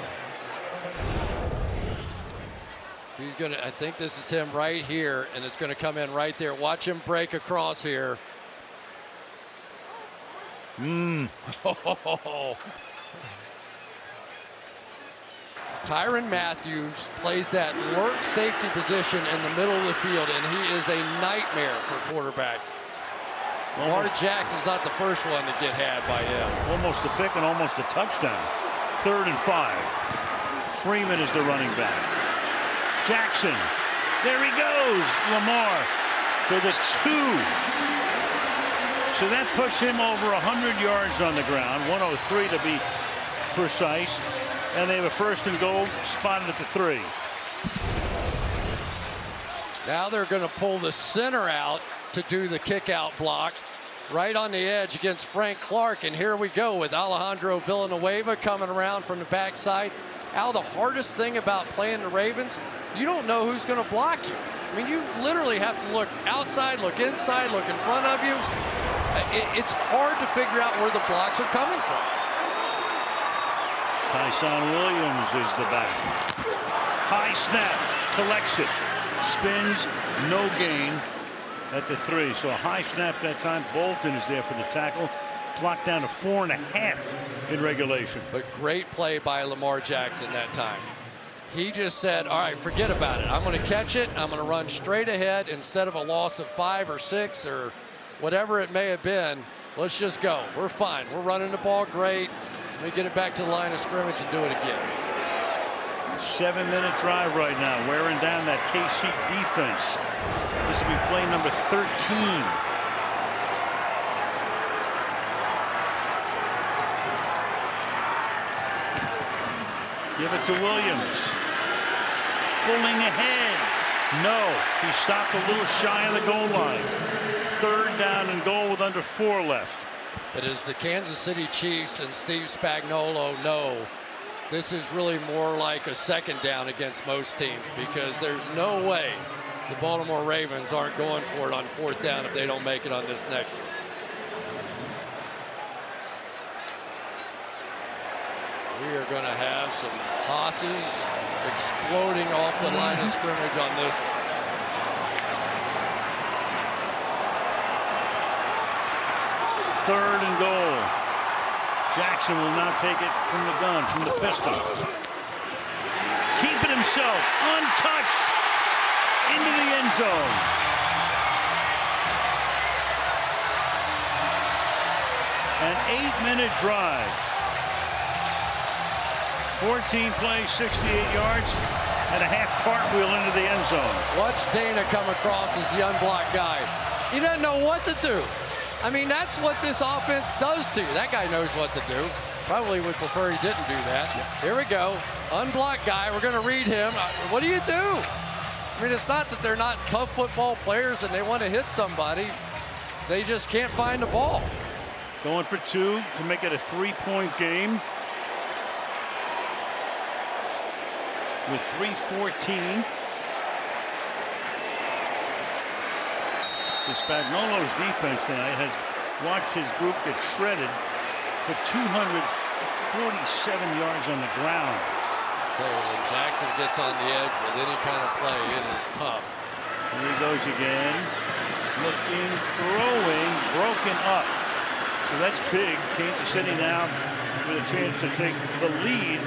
He's going to, I think this is him right here, and it's going to come in right there. Watch him break across here. Tyrann Mathieu plays that lurk safety position in the middle of the field, and he is a nightmare for quarterbacks. Lamar Jackson's not the first one to get had by him. Almost a pick and almost a touchdown. 3rd and 5. Freeman is the running back. Jackson. There he goes. Lamar to the 2. So that puts him over 100 yards on the ground. 103 to be precise. And they have a 1st and goal spotted at the 3. Now they're going to pull the center out to do the kick out block right on the edge against Frank Clark. And here we go with Alejandro Villanueva coming around from the backside. Al, the hardest thing about playing the Ravens, you don't know who's going to block you. I mean, you literally have to look outside, look inside, look in front of you. It's hard to figure out where the blocks are coming from. Tyson Williams is the back. High snap, collects it, spins, no gain at the 3. So a high snap that time. Bolton is there for the tackle. Clock down to 4.5 in regulation. But great play by Lamar Jackson that time. He just said, all right, forget about it. I'm going to catch it. I'm going to run straight ahead instead of a loss of 5 or 6 or whatever it may have been. Let's just go. We're fine. We're running the ball great. Let me get it back to the line of scrimmage and do it again. 7-minute drive right now, wearing down that KC defense. This will be play number 13. Give it to Williams. Pulling ahead. No, he stopped a little shy of the goal line. 3rd down and goal with under 4 left. But as the Kansas City Chiefs and Steve Spagnuolo know, this is really more like a 2nd down against most teams, because there's no way the Baltimore Ravens aren't going for it on 4th down if they don't make it on this next one. We are going to have some Hosses exploding off the line of scrimmage on this one. 3rd and goal. Jackson will now take it from the gun, from the pistol. Keep it himself, untouched, into the end zone. An 8-minute drive. 14 plays, 68 yards, and a half cartwheel into the end zone. Watch Dana come across as the unblocked guy. He doesn't know what to do. I mean, that's what this offense does to you. That guy knows what to do. Probably would prefer he didn't do that. Here we go. Unblocked guy. We're going to read him. What do you do? I mean, it's not that they're not tough football players and they want to hit somebody. They just can't find the ball. Going for 2 to make it a 3-point game. With 3:14. So Spagnuolo's defense tonight has watched his group get shredded for 247 yards on the ground. So when Jackson gets on the edge with any kind of play, it is tough. Here he goes again. Looking, throwing, broken up. So that's big. Kansas City now with a chance to take the lead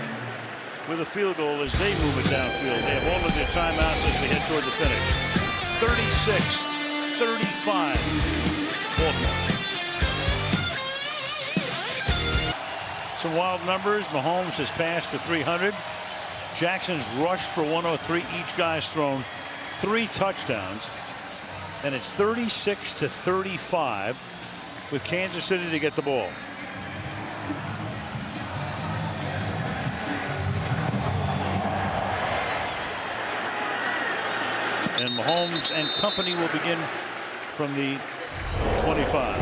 with a field goal as they move it downfield. They have all of their timeouts as we head toward the finish. 36-35, Baltimore. Some wild numbers. Mahomes has passed for 300. Jackson's rushed for 103. Each guy's thrown 3 touchdowns. And it's 36-35 with Kansas City to get the ball. And Mahomes and company will begin from the 25.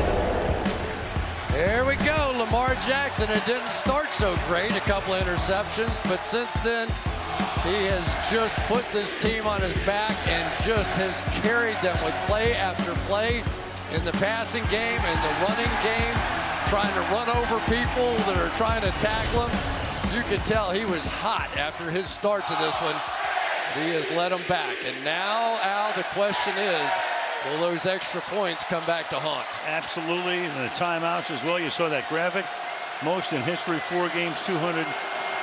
There we go. Lamar Jackson. It didn't start so great. A couple of interceptions. But since then, he has just put this team on his back and just has carried them with play after play in the passing game and the running game, trying to run over people that are trying to tackle him. You can tell he was hot after his start to this one. He has led them back. And now, Al, the question is, will those extra points come back to haunt? Absolutely. And the timeouts as well. You saw that graphic. Most in history, 4 games, 200,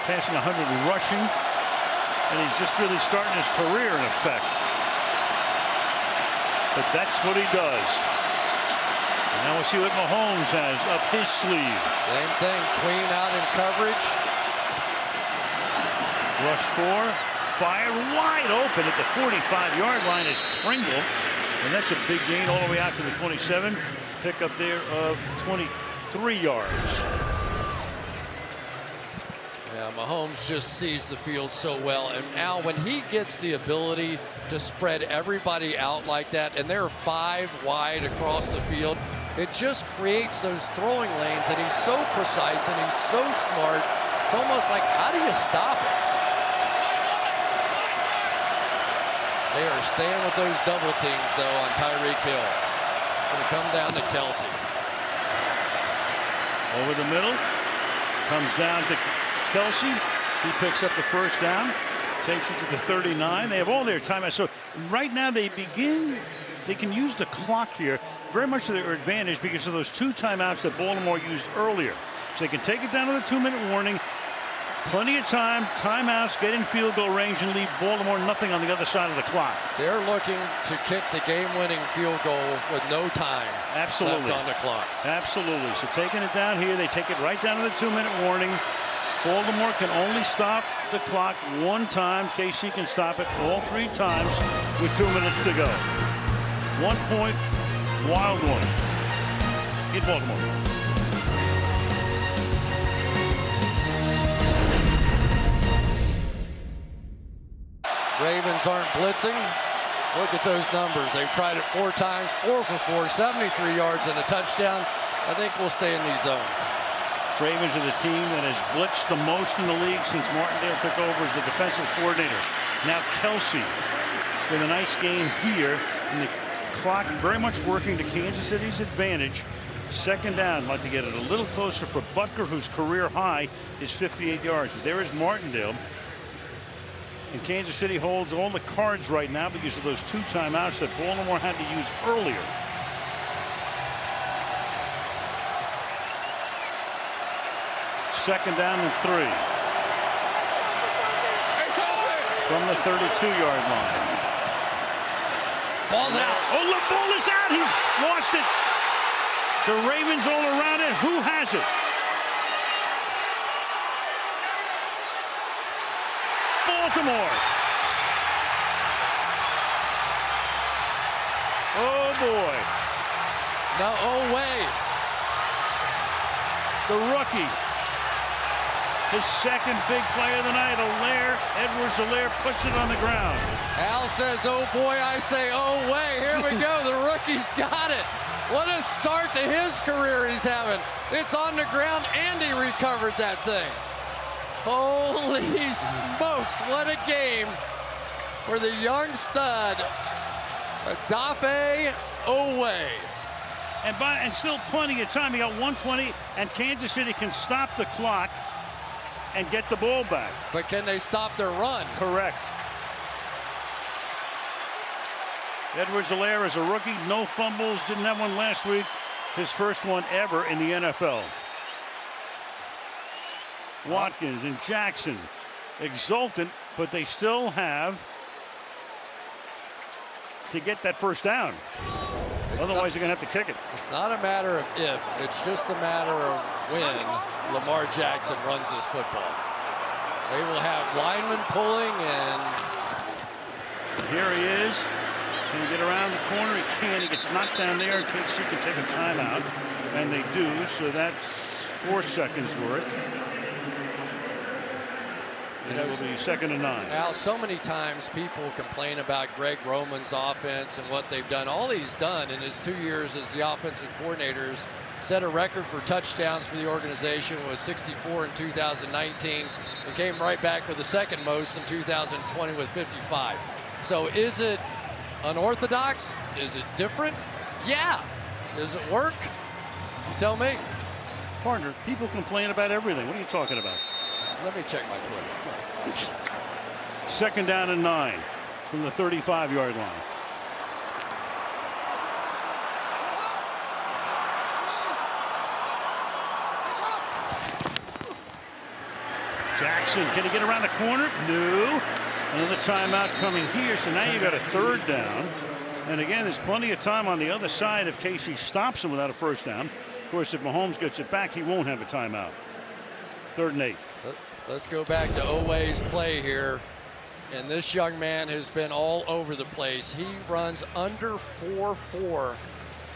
passing 100 rushing. And he's just really starting his career in effect. But that's what he does. And now we'll see what Mahomes has up his sleeve. Same thing. Queen out in coverage. Rush 4. Fire wide open at the 45-yard line is Pringle. And that's a big gain all the way out to the 27. Pick up there of 23 yards. Yeah, Mahomes just sees the field so well. And Al, when he gets the ability to spread everybody out like that, and they're 5 wide across the field, it just creates those throwing lanes. And he's so precise and he's so smart. It's almost like, how do you stop it? They are staying with those double teams, though, on Tyreek Hill. Going to come down to Kelsey. Over the middle. Comes down to Kelsey. He picks up the first down. Takes it to the 39. They have all their time. So right now they can use the clock here very much to their advantage because of those 2 timeouts that Baltimore used earlier. So they can take it down to the 2-minute warning. Plenty of time, timeouts, get in field goal range, and leave Baltimore nothing on the other side of the clock. They're looking to kick the game-winning field goal with no time left on the clock. Absolutely. So taking it down here, they take it right down to the 2-minute warning. Baltimore can only stop the clock 1 time. KC can stop it all 3 times with 2 minutes to go. 1 point, wild one in Baltimore. Ravens aren't blitzing. Look at those numbers. They've tried it 4 times, 4 for 4, 73 yards and a touchdown. I think we'll stay in these zones. Ravens are the team that has blitzed the most in the league since Martindale took over as the defensive coordinator. Now Kelsey with a nice game here. And the clock very much working to Kansas City's advantage. 2nd down. Like to get it a little closer for Butker, whose career high is 58 yards. But there is Martindale. And Kansas City holds all the cards right now because of those 2 timeouts that Baltimore had to use earlier. Second down and 3. From the 32-yard line. Ball's out. Oh, the ball is out. He lost it. The Ravens all around it. Who has it? Baltimore. Oh, boy. No, Oway. The rookie. His second big play of the night. Edwards-Helaire puts it on the ground. Al says, oh, boy. I say, oh, way. Here we go. The rookie's got it. What a start to his career he's having. It's on the ground, and he recovered that thing. Holy smokes, what a game for the young stud, Odafe Oweh. And still plenty of time. He got 1:20, and Kansas City can stop the clock and get the ball back. But can they stop their run? Correct. Edwards-Helaire is a rookie, no fumbles, didn't have one last week. His first one ever in the NFL. Watkins and Jackson exultant, but they still have to get that first down. Otherwise, they're going to have to kick it. It's not a matter of if, it's just a matter of when Lamar Jackson runs this football. They will have linemen pulling, and here he is. Can he get around the corner? He can. He gets knocked down there, and KC can take a timeout, and they do. So that's 4 seconds worth. And it will be 2nd and 9. Now, so many times people complain about Greg Roman's offense and what they've done. All he's done in his 2 years as the offensive coordinator is set a record for touchdowns for the organization, was 64 in 2019, and came right back with the second most in 2020 with 55. So is it unorthodox? Is it different? Yeah. Does it work? You tell me. Partner, people complain about everything. What are you talking about? Let me check my Twitter. 2nd down and 9 from the 35-yard line. Jackson, can he get around the corner? No. Another timeout coming here. So now you got a 3rd down. And again, there's plenty of time on the other side if Casey stops him without a first down. Of course, if Mahomes gets it back, he won't have a timeout. 3rd and 8. Let's go back to Oweh's play here. And this young man has been all over the place. He runs under 4.4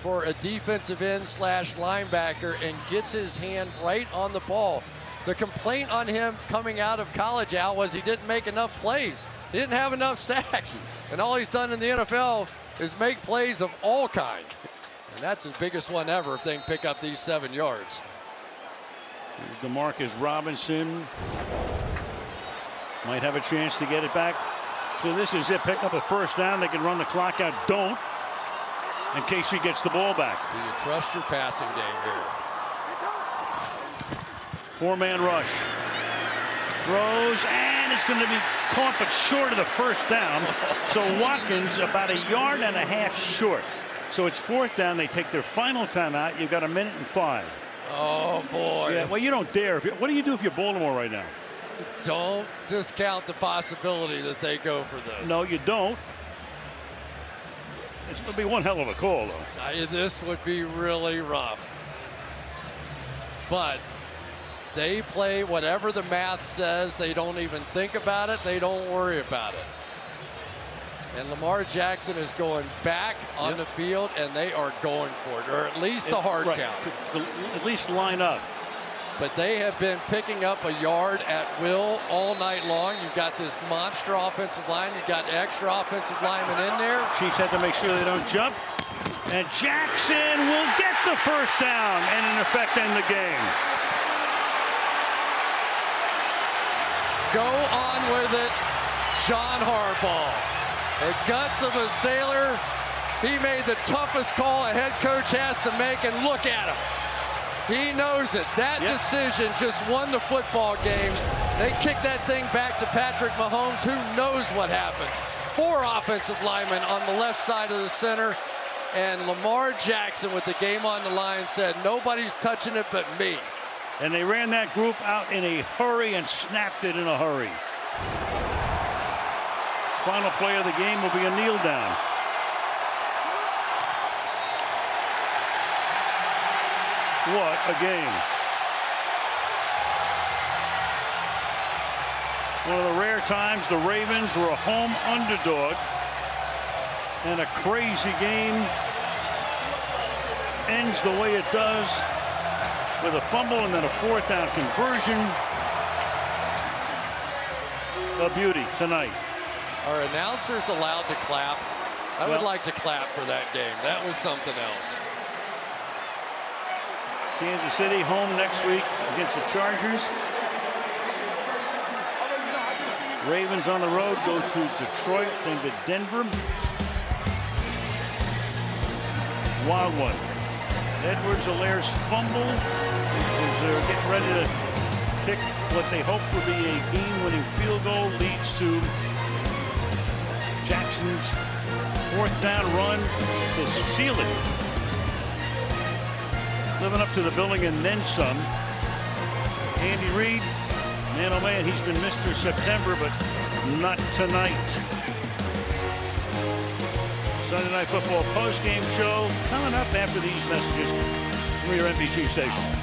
for a defensive end / linebacker and gets his hand right on the ball. The complaint on him coming out of college, Al, was he didn't make enough plays. He didn't have enough sacks. And all he's done in the NFL is make plays of all kinds. And that's his biggest one ever if they can pick up these 7 yards. Here's DeMarcus Robinson. Might have a chance to get it back. So this is it. Pick up a first down. They can run the clock out. Don't. In case he gets the ball back. Do you trust your passing game here? 4-man rush. Throws, and it's going to be caught, but short of the first down. So Watkins about 1.5 yards short. So it's 4th down. They take their final timeout. You've got 1 minute and 5. Oh, boy. Yeah, well, you don't dare. What do you do if you're Baltimore right now? Don't discount the possibility that they go for this. No, you don't. It's going to be one hell of a call, though. This would be really rough. But they play whatever the math says. They don't even think about it. They don't worry about it. And Lamar Jackson is going back on the field, and they are going for it, or at least a hard count. To at least line up. But they have been picking up a yard at will all night long. You've got this monster offensive line. You've got extra offensive linemen in there. Chiefs have to make sure they don't jump. And Jackson will get the first down and in effect end the game. Go on with it, John Harbaugh. The guts of a sailor. He made the toughest call a head coach has to make, and look at him. He knows it. That decision just won the football game. They kick that thing back to Patrick Mahomes. Who knows what happens? 4 offensive linemen on the left side of the center. And Lamar Jackson, with the game on the line, said, nobody's touching it but me. And they ran that group out in a hurry and snapped it in a hurry. Final play of the game will be a kneel down. What a game. One of the rare times the Ravens were a home underdog, and a crazy game ends the way it does with a fumble and then a 4th down conversion. A beauty tonight. Are announcers allowed to clap? I would like to clap for that game. That was something else. Kansas City home next week against the Chargers. Ravens on the road go to Detroit, then to Denver. Wild one. Edwards-Helaire's fumble as they're getting ready to kick what they hope will be a game-winning field goal, leads to Jackson's 4th down run to seal it. Living up to the billing and then some. Andy Reid, man oh man, he's been Mr. September, but not tonight. Sunday Night Football post-game show coming up after these messages from your NBC station.